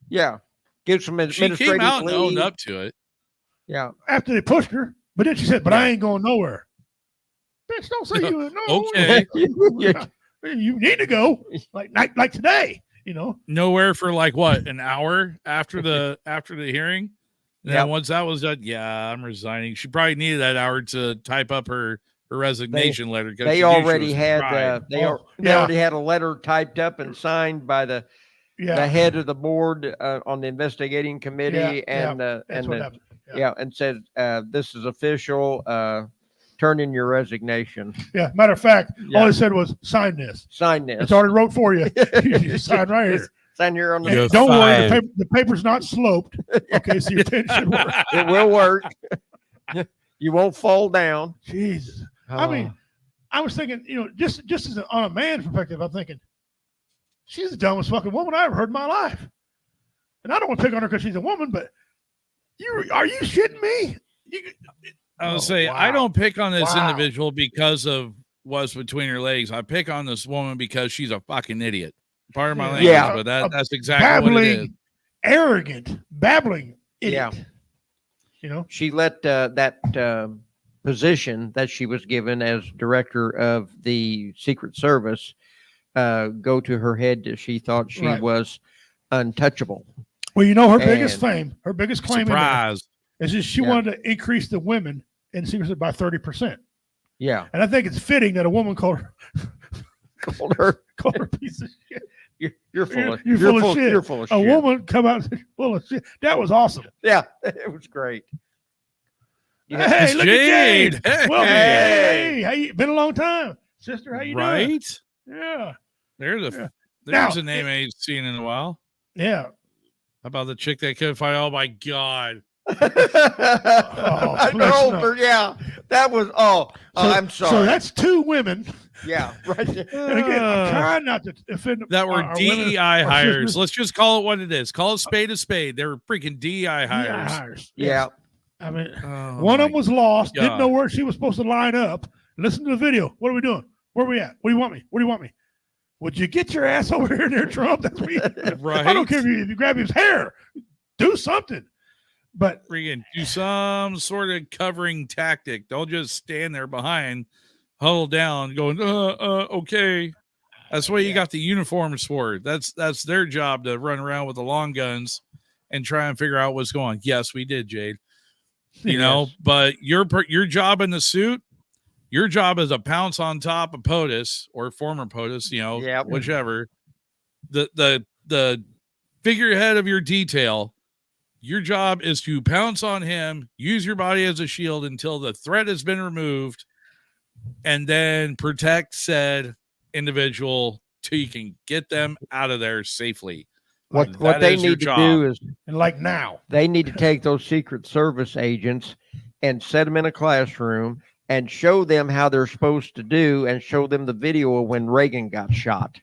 Yeah. Give some She administrative came out and owned leave. up to it. Yeah. After they pushed her, but then she said, "But I ain't going nowhere." Bitch, don't say you no. Okay. You need to go like today. You know. Nowhere for like what, an hour after the hearing. And then Yep. once that was done, yeah, I'm resigning. She probably needed that hour to type up her resignation letter. 'cause They she knew she already was had fried. they yeah. already had a letter typed up and signed by the head of the board on the investigating committee and That's and what the, happened. and said this is official. Turn in your resignation. Yeah. Matter of fact, Yeah. all they said was sign this. Sign this. It's already wrote for you. You just sign right here. Sign here on the. You're And don't worry, fired. the paper's not sloped. Okay, so your pen should work. It will work. You won't fall down. Jesus. I mean, I was thinking, just as on a man's perspective, I'm thinking, she's the dumbest fucking woman I ever heard in my life. And I don't want to pick on her because she's a woman, but are you shitting me? I Oh, would say wow. I don't pick on this Wow. individual because of what's between her legs. I pick on this woman because she's a fucking idiot. Part of my language, Yeah. but that's exactly what it is. Babbling, arrogant, babbling idiot. Yeah. You know? she let that position that she was given as director of the Secret Service go to her head that she thought she Right. was untouchable. Well, her biggest And- fame, her biggest claim in there Surprise. is that she Yeah. wanted to increase the women in Secret Service by 30%. Yeah. And I think it's fitting that a woman called her Called her. a piece of shit. You're full of You're full of shit. You're full of A shit. woman come out and say, full of shit. That was awesome. Yeah, it was great. Yeah. Hey, It's look Jade. at Jade. Well, hey, how you been a long time, sister? How you doing? Right? Yeah, There's Yeah. there's Now- a name I ain't seen in a while. yeah. How about the chick that could fight? Oh my god. I know, listen but yeah, that was. I'm sorry. So that's two women. yeah, right. There. And again, I'm trying not to offend That were our women, DEI our hires. sisters. Let's just call it what it is. Call it spade a spade. They were freaking DEI hires. hires. Yeah, Yes. I mean, Oh one of my them was lost, didn't God. know where she was supposed to line up. Listen to the video. What are we doing? Where are we at? What do you want me? Where do you want me? Would you get your ass over here there, Trump? That's me. Right? I don't care if you grab his hair. Do something. But Freaking do some sort of covering tactic. Don't just stand there behind huddled down, going, okay. That's why you got the uniforms for. That's their job, to run around with the long guns and try and figure out what's going on. Yes, we did, Jade. You know, but your job in the suit, your job is to pounce on top of POTUS or former POTUS, you know, Yep. whichever. The figurehead of your detail, your job is to pounce on him, use your body as a shield until the threat has been removed, and then protect said individual till you can get them out of there safely. What That they is your need to job. do is And like now, they need to take those Secret Service agents and set them in a classroom and show them how they're supposed to do, and show them the video of when Reagan got shot.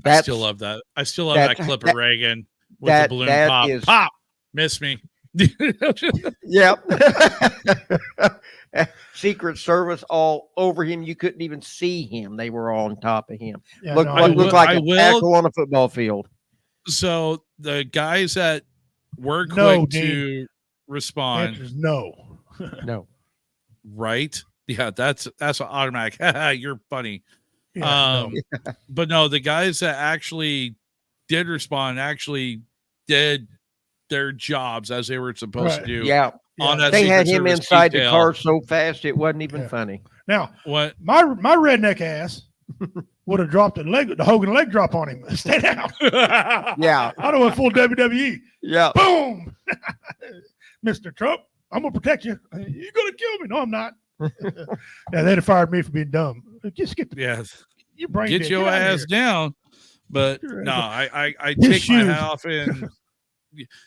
I still love that. I still love that clip of Reagan with the balloon pop. Pop! Miss me. Yep. Secret Service all over him. You couldn't even see him. They were on top of him. yeah, Looked no, like I a will- tackle on a football field. So the guys that were No, quick Dean. to respond, answer's no. No. right? Yeah, that's an automatic. You're funny. Yeah, no. But no, the guys that actually did respond actually did their jobs as they were supposed Right. to do. Yeah. On that They Secret had him Service inside detail. the car so fast it wasn't even Yeah. funny. Now, What? my redneck ass would have dropped the Hogan leg drop on him. Stay down. Yeah. I don't want full WWE. Yeah. Boom, Mr. Trump. I'm gonna protect you. You're gonna kill me. No, I'm not. Yeah, they'd have fired me for being dumb. Just get Yes. your brain. Get dead. your outta ass here. down. But Sure. no, I His take my shoes. hat off, and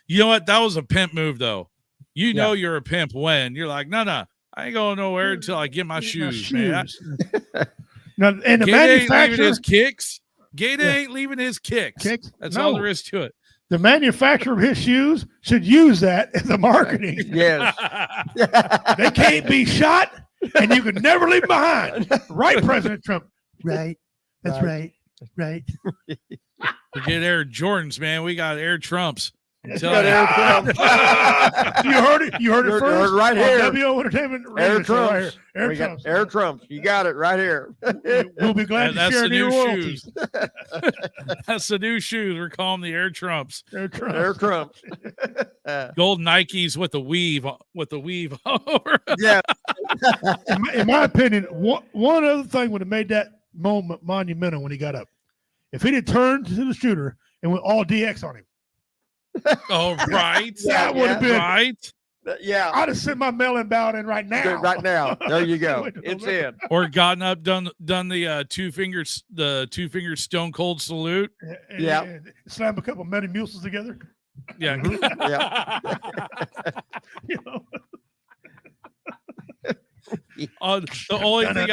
you know what? That was a pimp move, though. You know you're a pimp when you're like, no, I ain't going nowhere until I get my Get shoes, man. Now, and the Gator ain't leaving manufacturer, his kicks. Gator Yeah. ain't leaving his kicks. That's no. all there is to it. The manufacturer of his shoes should use that as a marketing. Yes. They can't be shot, and you can never leave them behind. Right, President Trump? Right. That's right. Right. Forget Air Jordans, man. We got Air Trumps. I'm Got telling Air you. Trumps. You heard it. You heard it Heard- first. heard right on here. WO Entertainment. Air Radio Show right Trumps. here. Air We got Trumps. Air Trumps. You got it right here. We'll be glad And to that's share the your new royalties. shoes. That's the new shoes. We're calling them the Air Trumps. Air Trumps. Air Trumps. Gold Nikes with the weave over. Yeah. In my opinion, one other thing would have made that moment monumental when he got up. If he'd have turned to the shooter and went all DX on him, Oh, right. that would have been. Right. Yeah. I'd have sent my mail-in ballot in right now. Right now. There you go. It's in. Or gotten up, done the two fingers Stone Cold salute. And- Yeah. and slam a couple Metamucils together. Yeah. Yeah. You know? The only thing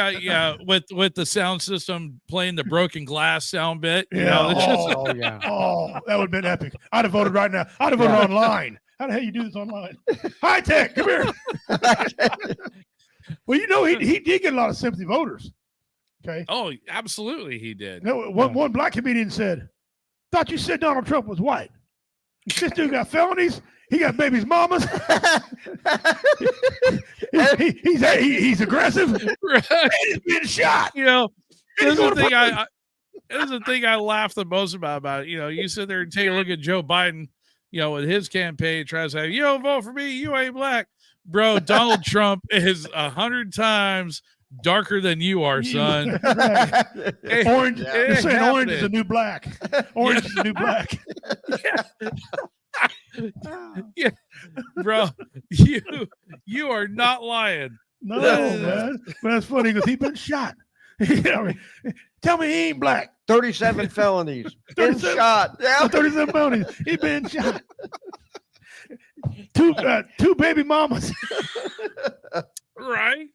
with the sound system playing the broken glass sound bit. You know, it's just- Oh, yeah. Oh, that would have been epic. I'd have voted right now. I'd have voted online. How the hell you do this online? High tech, come here. Well, you know, he did get a lot of sympathy voters. Okay. oh, absolutely, he did. No, one black comedian said, "Thought you said Donald Trump was white. This dude got felonies. He got babies' mamas. He's aggressive. And he's being shot. You know, And this he's is the going thing to this is the thing I laugh the most about it. You know, you sit there and take a look at Joe Biden, you know, with his campaign, tries to say, you don't vote for me, you ain't black. Bro, Donald Trump is 100 times darker than you are, son. Right. It- Orange. it They're ain't saying orange is happening. the new black. Orange is the new black. Bro, you are not lying. No, That is- man. But that's funny because he's been shot. I mean, tell me he ain't black. 37 felonies. Been 37 shot. Yeah. 37 felonies. He been shot. Two baby mamas. Right?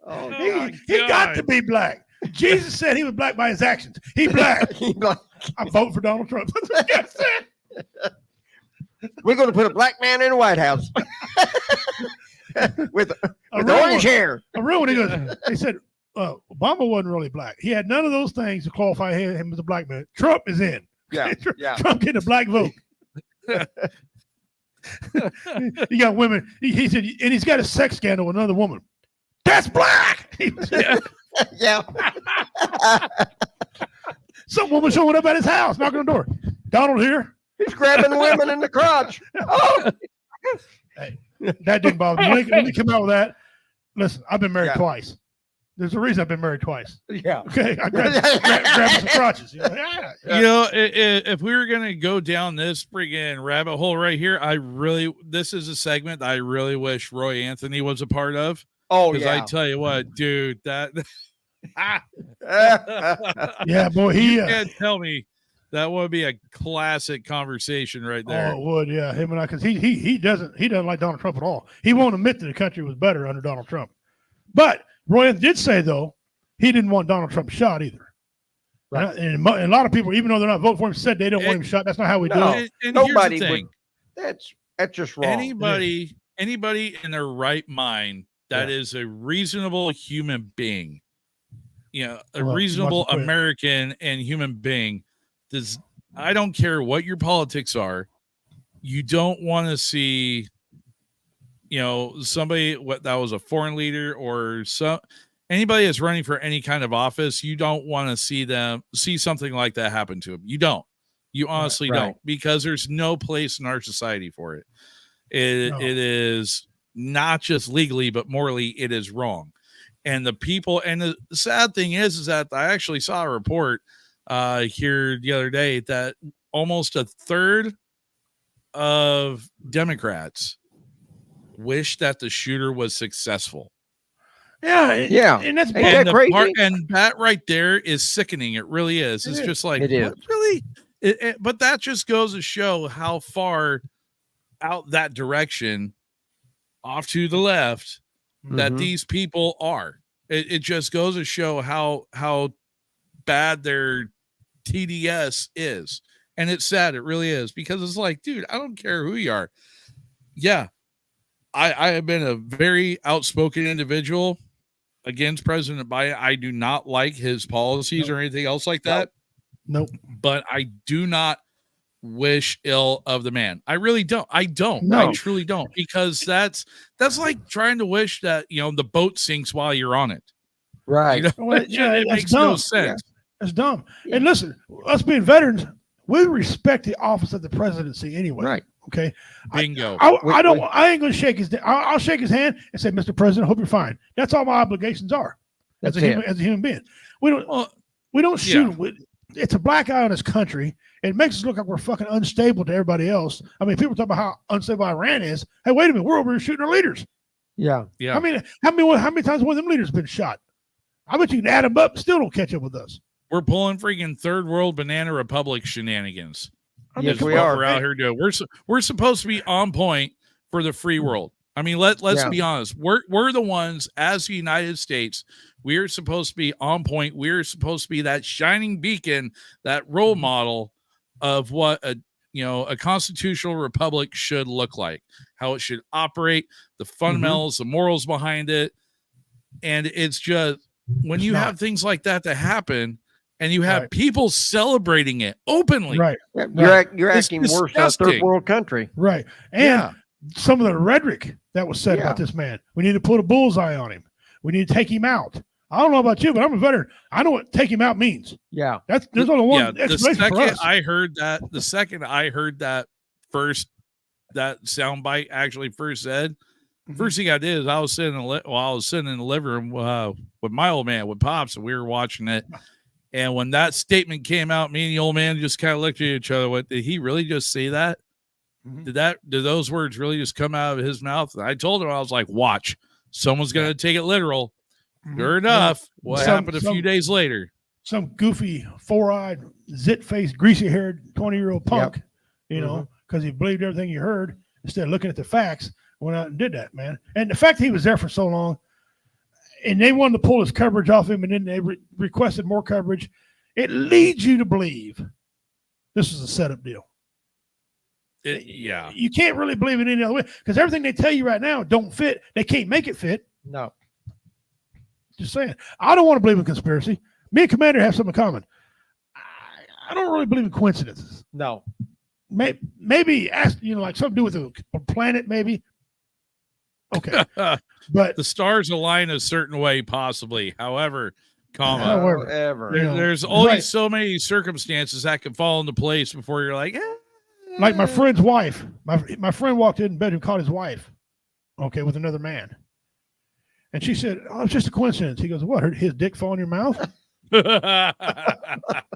Oh, my He got God. to be black. Jesus said he was black by his actions. He black. I'm voting for Donald Trump. That's what God said. We're going to put a black man in the White House with A real orange one. hair. A real one. He said, Obama wasn't really black. He had none of those things to qualify him as a black man. Trump is in. Yeah. Yeah. Trump getting a black vote. You got women. He said, and he's got a sex scandal with another woman. That's black. Yeah. Some woman showing up at his house, knocking on the door. Donald here. He's grabbing women in the crotch. Oh. That didn't bother me. When he came out with that, listen, I've been married Yeah. twice. There's a reason I've been married twice. Yeah. Okay, I grabbed some crotches. You know, You know, if we were gonna go down this friggin' rabbit hole right here, this is a segment I really wish Roy Anthony was a part of. Oh, Because yeah. I tell you what, dude, that Yeah, boy, you can't tell me that would be a classic conversation right there. Oh, it would, yeah. Him and I, because he doesn't like Donald Trump at all. He won't admit that the country was better under Donald Trump. But Roy did say though he didn't want Donald Trump shot either. Right. And a lot of people, even though they're not voting for him, said they don't want him shot. That's not how we do No. it. And Nobody here's the thing. would. That's just wrong. Anybody in their right mind that is a reasonable human being, you know, a Well, reasonable must quit. American and human being, I don't care what your politics are, you don't want to see, you know, somebody that was a foreign leader or anybody that's running for any kind of office, you don't want to see something like that happen to them. You don't. You honestly Right. don't, because there's no place in our society for it. No. It is not just legally, but morally, it is wrong. And the people, and the sad thing is that I actually saw a report here the other day that almost a third of Democrats wish that the shooter was successful. Yeah, Yeah. and that's Ain't that And, crazy? and that right there is sickening. It really is. It's It is. just like, It is. what, really? But that just goes to show how far out that direction, off to the left, that Mhm. these people are. It just goes to show how bad their TDS is. And it's sad. It really is, because it's like, dude, I don't care who you are. Yeah. I have been a very outspoken individual against President Biden. I do not like his policies or anything else like that, nope. but I do not wish ill of the man. I really don't. I No. truly don't, because that's like trying to wish that, you know, the boat sinks while you're on it. Right. You know, Well, it yeah, that's makes no dumb. sense. That's dumb. And listen, us being veterans, we respect the office of the presidency anyway. Right. Okay. Bingo. I ain't gonna shake his. I'll shake his hand and say, "Mr. President, hope you're fine." That's all my obligations are as That's a human being. We don't Well, shoot. It's a black eye on this country. It makes us look like we're fucking unstable to everybody else. I mean, people talk about how unstable Iran is. Hey, wait a minute, we're over here shooting our leaders. Yeah. yeah. I mean, how many times one of them leaders have been shot? I bet you can add them up, still don't catch up with us. We're pulling freaking third world banana republic shenanigans. I mean, Yes, come we on. are. We're out here doing. We're supposed to be on point for the free world. I mean, let's Yeah. be honest. We're the ones, as the United States, we're supposed to be on point. We're supposed to be that shining beacon, that role model of what a constitutional republic should look like, how it should operate, the fundamentals, the morals behind it. And it's just when It's you not. have things like that happen, and you have Right. people celebrating it openly. Right, Yeah, Right. You're It's acting worse than a disgusting. third world country. right. And Yeah. some of the rhetoric that was said Yeah. about this man. We need to put a bullseye on him. We need to take him out. I don't know about you, but I'm a veteran. I know what take him out means. Yeah. There's only one The explanation for second us. I heard that that soundbite actually first said, first thing I did is I was sitting in the living room with my old man, with Pops, and we were watching it. And when that statement came out, me and the old man just kind of looked at each other. What, did he really just say that? Mhm. Did those words really just come out of his mouth? And I told him, I was like, watch, someone's going to take it literal. Sure enough, what happened a few days later? Some goofy, four-eyed, zit-faced, greasy-haired 20-year-old punk, you know, because he believed everything he heard instead of looking at the facts, went out and did that, man. And the fact that he was there for so long, and they wanted to pull his coverage off him, and then they requested more coverage, it leads you to believe this is a setup deal. Yeah. You can't really believe it any other way, because everything they tell you right now don't fit. They can't make it fit. No. Just saying. I don't want to believe in conspiracy. Me and Commander have something in common. I don't really believe in coincidences. No. Maybe ask, like something to do with a planet, maybe. Okay, but The stars align a certain way, possibly. However, comma, However. You know, there's only right. so many circumstances that can fall into place before you're like, like my friend's wife. My friend walked in bed and caught his wife, okay, with another man. And she said, "Oh, it's just a coincidence." He goes, "What? His dick fall in your mouth?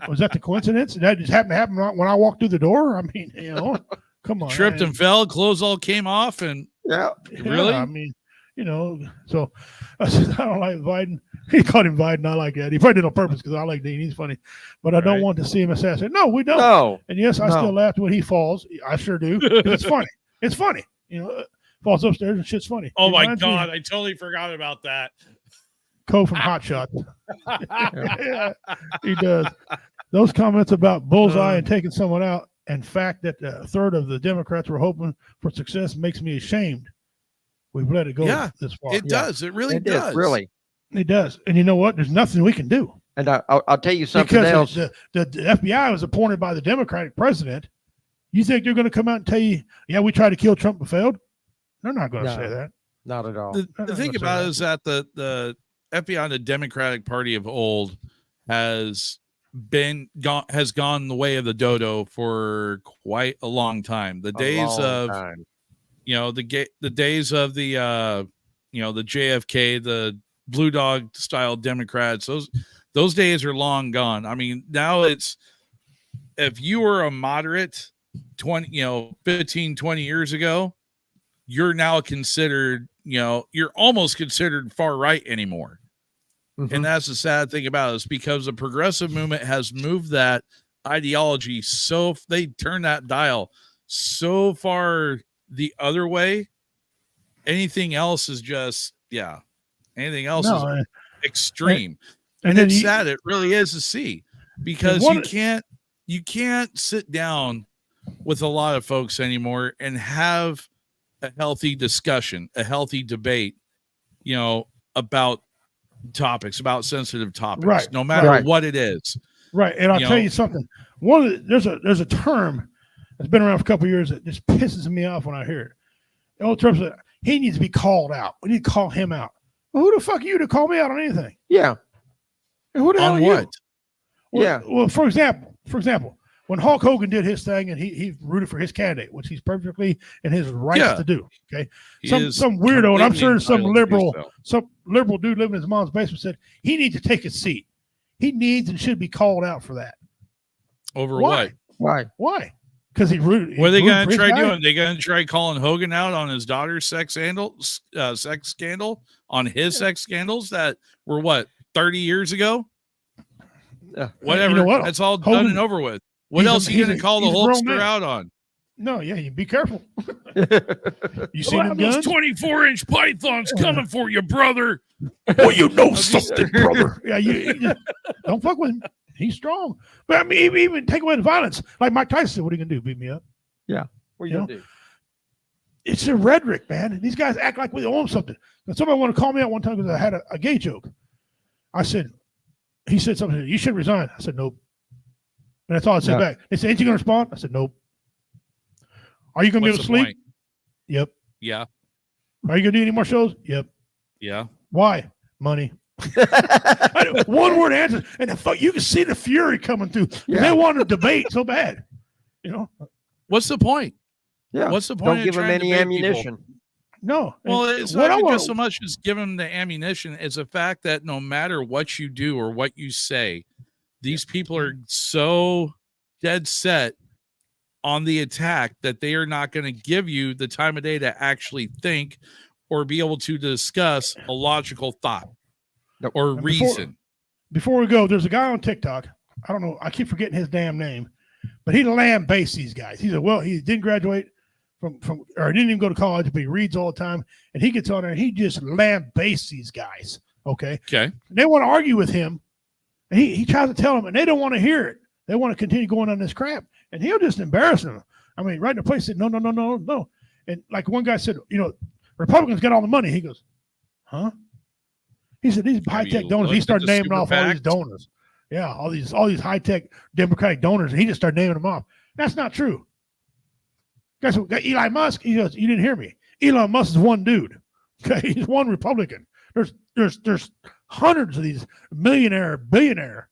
Was that the coincidence? That just happened to happen when I walked through the door? I mean, you know, come on." tripped and fell, clothes all came off, and Yeah. really? I mean, you know, so I said, "I don't like Biden." He called him Biden. I like that. He probably did it on purpose because I like Dean. He's funny, but I don't Right. want to see him assassinate. No, we don't. No. And yes, I No. still laughed when he falls. I sure do. 'Cause it's funny. It's funny. You know, falls upstairs and shit's funny. oh It my reminds me of God, I totally forgot about that. Cole from Hot Shot. Yeah, he does. Those comments about bullseye and taking someone out, and fact that a third of the Democrats were hoping for success makes me ashamed. We've let it go Yeah, this far. It does. It really It is, does. really. It does. And you know what? There's nothing we can do. And I'll tell you something Because else. the FBI was appointed by the Democratic president. You think they're going to come out and tell you, yeah, we tried to kill Trump but failed? They're not going to No. say that. Not at all. The I'm not thing gonna say about that. it is that the FBI, the Democratic Party of old, has gone the way of the dodo for quite a long time. The days long of time. the days of the the JFK, the Blue Dog style Democrats, those days are long gone. I mean, now it's, if you were a moderate 15, 20 years ago, you're now considered, you're almost considered far right anymore. Mhm. And that's the sad thing about it, is because the progressive movement has moved that ideology so they turned that dial so far the other way. Anything else is just anything else No, is extreme. and And then it's you- sad, it really is to see, because one- you can't sit down with a lot of folks anymore and have a healthy discussion, a healthy debate, about topics, about sensitive topics, Right, no matter right. what it is. Right, and I'll You tell know- you something. There's a term that's been around for a couple of years that just pisses me off when I hear it. The old term says he needs to be called out. We need to call him out. Well, who the fuck are you to call me out on anything? Yeah. And who the hell On are you? what? Well, Yeah. Well, for example, when Hulk Hogan did his thing and he rooted for his candidate, which he's perfectly in his rights Yeah. to do. Okay, He some is weirdo, and I'm completely sure some entitled to do liberal, so. some liberal dude living in his mom's basement said he needs to take his seat. He needs and should be called out for that. Over Why? what? Why? Why? Because he rooted. What are they rooted going for to his try guy. doing? They going to try calling Hogan out on his daughter's sex scandal, on his sex scandals that were what, 30 years ago? Whatever. You know what? That's all Hogan- done and over with. What he's a- else are you he's going a- to call the he's a grown Hulkster man. out on? No, yeah, you be careful. You seen Well, them those guns? 24-inch pythons coming for you, brother. Well, you know something, brother. Yeah, you just don't fuck with him. He's strong. But I mean, even take away the violence. Like Mike Tyson said, what are you gonna do? Beat me up? What are You you know? gonna do? It's the rhetoric, man. These guys act like we owe them something. And somebody wanted to call me out one time because I had a gay joke. He said something. You should resign. I said nope. And that's all I said No. back. They said, ain't you gonna respond? I said nope. Are you gonna be able What's to the sleep? point? Yep. Yeah. Are you gonna do any more shows? Yep. Yeah. Why? Money. One word answer, and the fuck, you can see the fury coming through. Yeah. They want to debate so bad, What's the point? Yeah. What's the point Don't of give them trying to any debate people? ammunition. No. Well, And it's what not I even want- just so much as give them the ammunition. It's a fact that no matter what you do or what you say, these people are so dead set on the attack that they are not going to give you the time of day to actually think or be able to discuss a logical thought Nope. or And before- reason. Before we go, there's a guy on TikTok. I don't know. I keep forgetting his damn name, but he lambastes these guys. He didn't graduate from or didn't even go to college, but he reads all the time. And he gets on there and he just lambastes these guys. Okay. Okay. And they want to argue with him. And he tries to tell them, and they don't want to hear it. They want to continue going on this crap. And he'll just embarrass them. I mean, right in the place said, no. And like one guy said, Republicans got all the money. He goes, huh? He said these high tech you donors. He looked at started the naming super off all these PACs? donors. Yeah, all these high tech Democratic donors, and he just started naming them off. That's not true. Guess what? Elon Musk. He goes, you didn't hear me. Elon Musk is one dude. Okay, he's one Republican. There's hundreds of these billionaire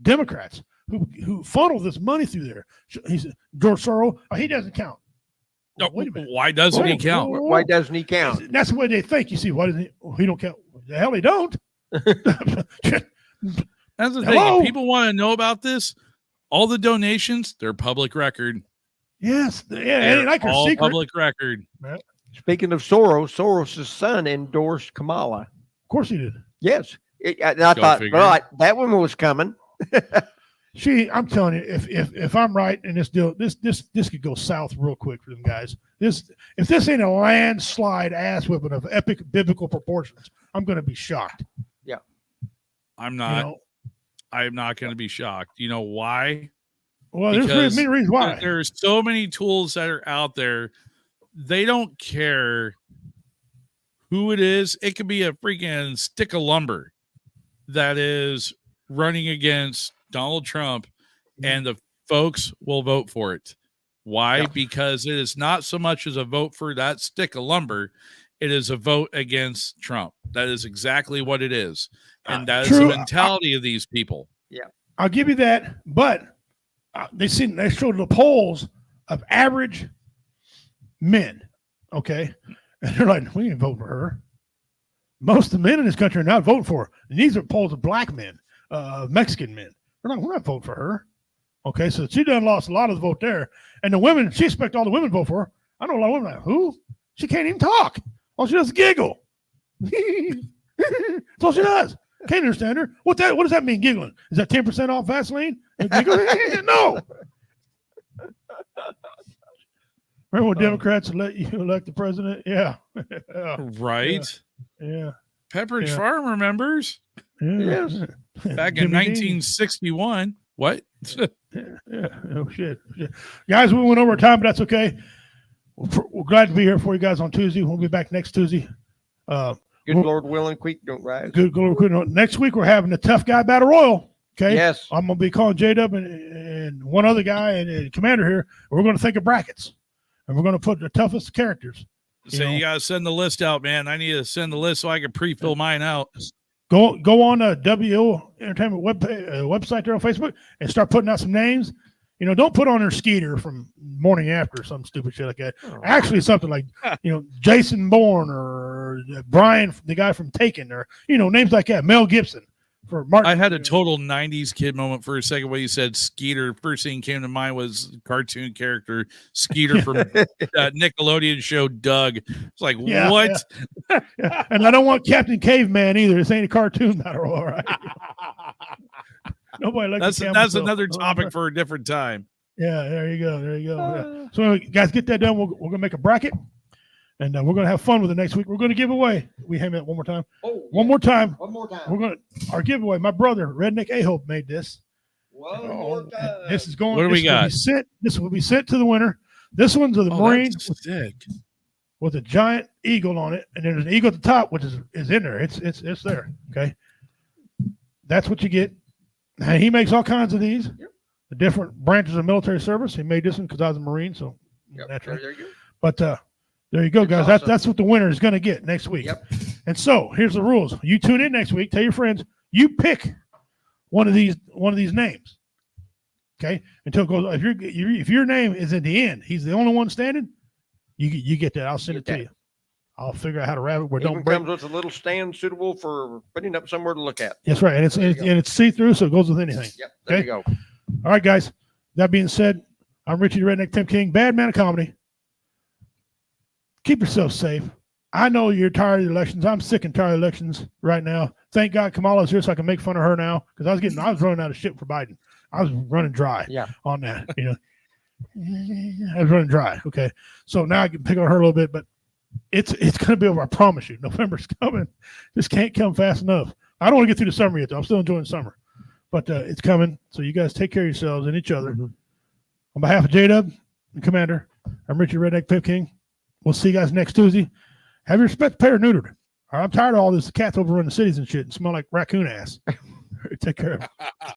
Democrats who funnel this money through there. He's George Soros. Oh, he doesn't count. No, Wait a minute. why doesn't he count? Why doesn't he count? That's the way they think. You see, why doesn't he? Oh, he don't count. The hell, he don't. That's the Hello? thing. If people want to know about this, all the donations, they're public record. Yes, yeah, it They're ain't like a all secret. public record. Speaking of Soros' son endorsed Kamala. Of course he did. Yes. And I Go thought, figure. right, that one was coming. I'm telling you, if I'm right in this deal, this could go south real quick for them guys. If this ain't a landslide ass whipping of epic biblical proportions, I'm going to be shocked. I'm You not. know? I'm not going to be shocked. You know why? Well, there's Because many reasons why. There's so many tools that are out there. They don't care who it is. It could be a freaking stick of lumber that is running against Donald Trump, and the folks will vote for it. Why? Yeah. Because it is not so much as a vote for that stick of lumber. It is a vote against Trump. That is exactly what it is. And that is True. the mentality of these people. I'll give you that, but they showed the polls of average men, okay, and they're like, we ain't voting for her. Most of the men in this country are not voting for her. And these are polls of black men, Mexican men. We're not voting for her. Okay, so she done lost a lot of the vote there. And the women, she expect all the women to vote for her. I know a lot of women like, who? She can't even talk. All she does is giggle. That's all she does. Can't understand her. What does that mean, giggling? Is that 10% off Vaseline? No. Remember when Democrats let you elect the president? Yeah. Right? Yeah. Yeah. Pepperidge Farm remembers Yeah. Yes. back in Jimmy Dean. 1961. What? Yeah. Oh, shit. Guys, we went over time, but that's okay. We're glad to be here for you guys on Tuesday. We'll be back next Tuesday. Good Lord willing, quick don't rise. Good. Next week, we're having the Tough Guy Battle Royal. Okay. Yes. I'm going to be calling J-Dub and one other guy and Commander here. We're going to think of brackets. And we're going to put the toughest characters. So you got to send the list out, man. I need to send the list so I can pre-fill mine out. Go on WO Entertainment website there on Facebook and start putting out some names. You know, don't put on their Skeeter from Morning After or some stupid shit like that. Actually, something like, Jason Bourne or Brian, the guy from Taken, or, names like that. Mel Gibson for Martin. I had a total 90s kid moment for a second when you said Skeeter. First thing came to mind was cartoon character Skeeter from Nickelodeon show Doug. It's like, Yeah, what? Yeah. And I don't want Captain Caveman either. This ain't a cartoon battle, all right? Nobody likes That's another topic for a different time. Yeah, there you go. Yeah. So, guys, get that done. We're going to make a bracket, and we're going to have fun with it next week. We're going to give away. We have it one more time. Oh, One more time. one more time. We're going to our giveaway. My brother, Redneck A-Hope, made this. One more And time. this is going. What do we got? This will be sent to the winner. This one's of the Oh, Marine that's sick. with a giant eagle on it, and there's an eagle at the top, which is in there. It's there. Okay, that's what you get. And he makes all kinds of these, the different branches of military service. He made this one because I was a Marine, so Yep. naturally. There you go. But there you go, guys. awesome. That's what the winner is going to get next week. Yep. And so here's the rules. You tune in next week. Tell your friends. You pick one of these names. Okay. Until it goes. If your name is at the end, he's the only one standing. You get that. I'll send it to you. I'll figure out how to wrap it where it Even don't break. comes with a little stand suitable for putting up somewhere to look at. That's right, and it's see through, so it goes with anything. Yep. There Okay. you go. All right, guys. That being said, I'm Richie the Redneck Tim King, bad man of comedy. Keep yourself safe. I know you're tired of the elections. I'm sick and tired of elections right now. Thank God Kamala's here so I can make fun of her now because I was running out of shit for Biden. I was running dry on that. I was running dry. Okay, so now I can pick on her a little bit, but it's going to be over. I promise you. November's coming. This can't come fast enough. I don't want to get through the summer yet, though. I'm still enjoying summer, but it's coming. So you guys take care of yourselves and each other. On behalf of J-Dub and Commander, I'm Richie Redneck Pip King. We'll see you guys next Tuesday. Have your respect paid or neutered. All right, I'm tired of all this cats overrun the cities and shit and smell like raccoon ass. Take care of it.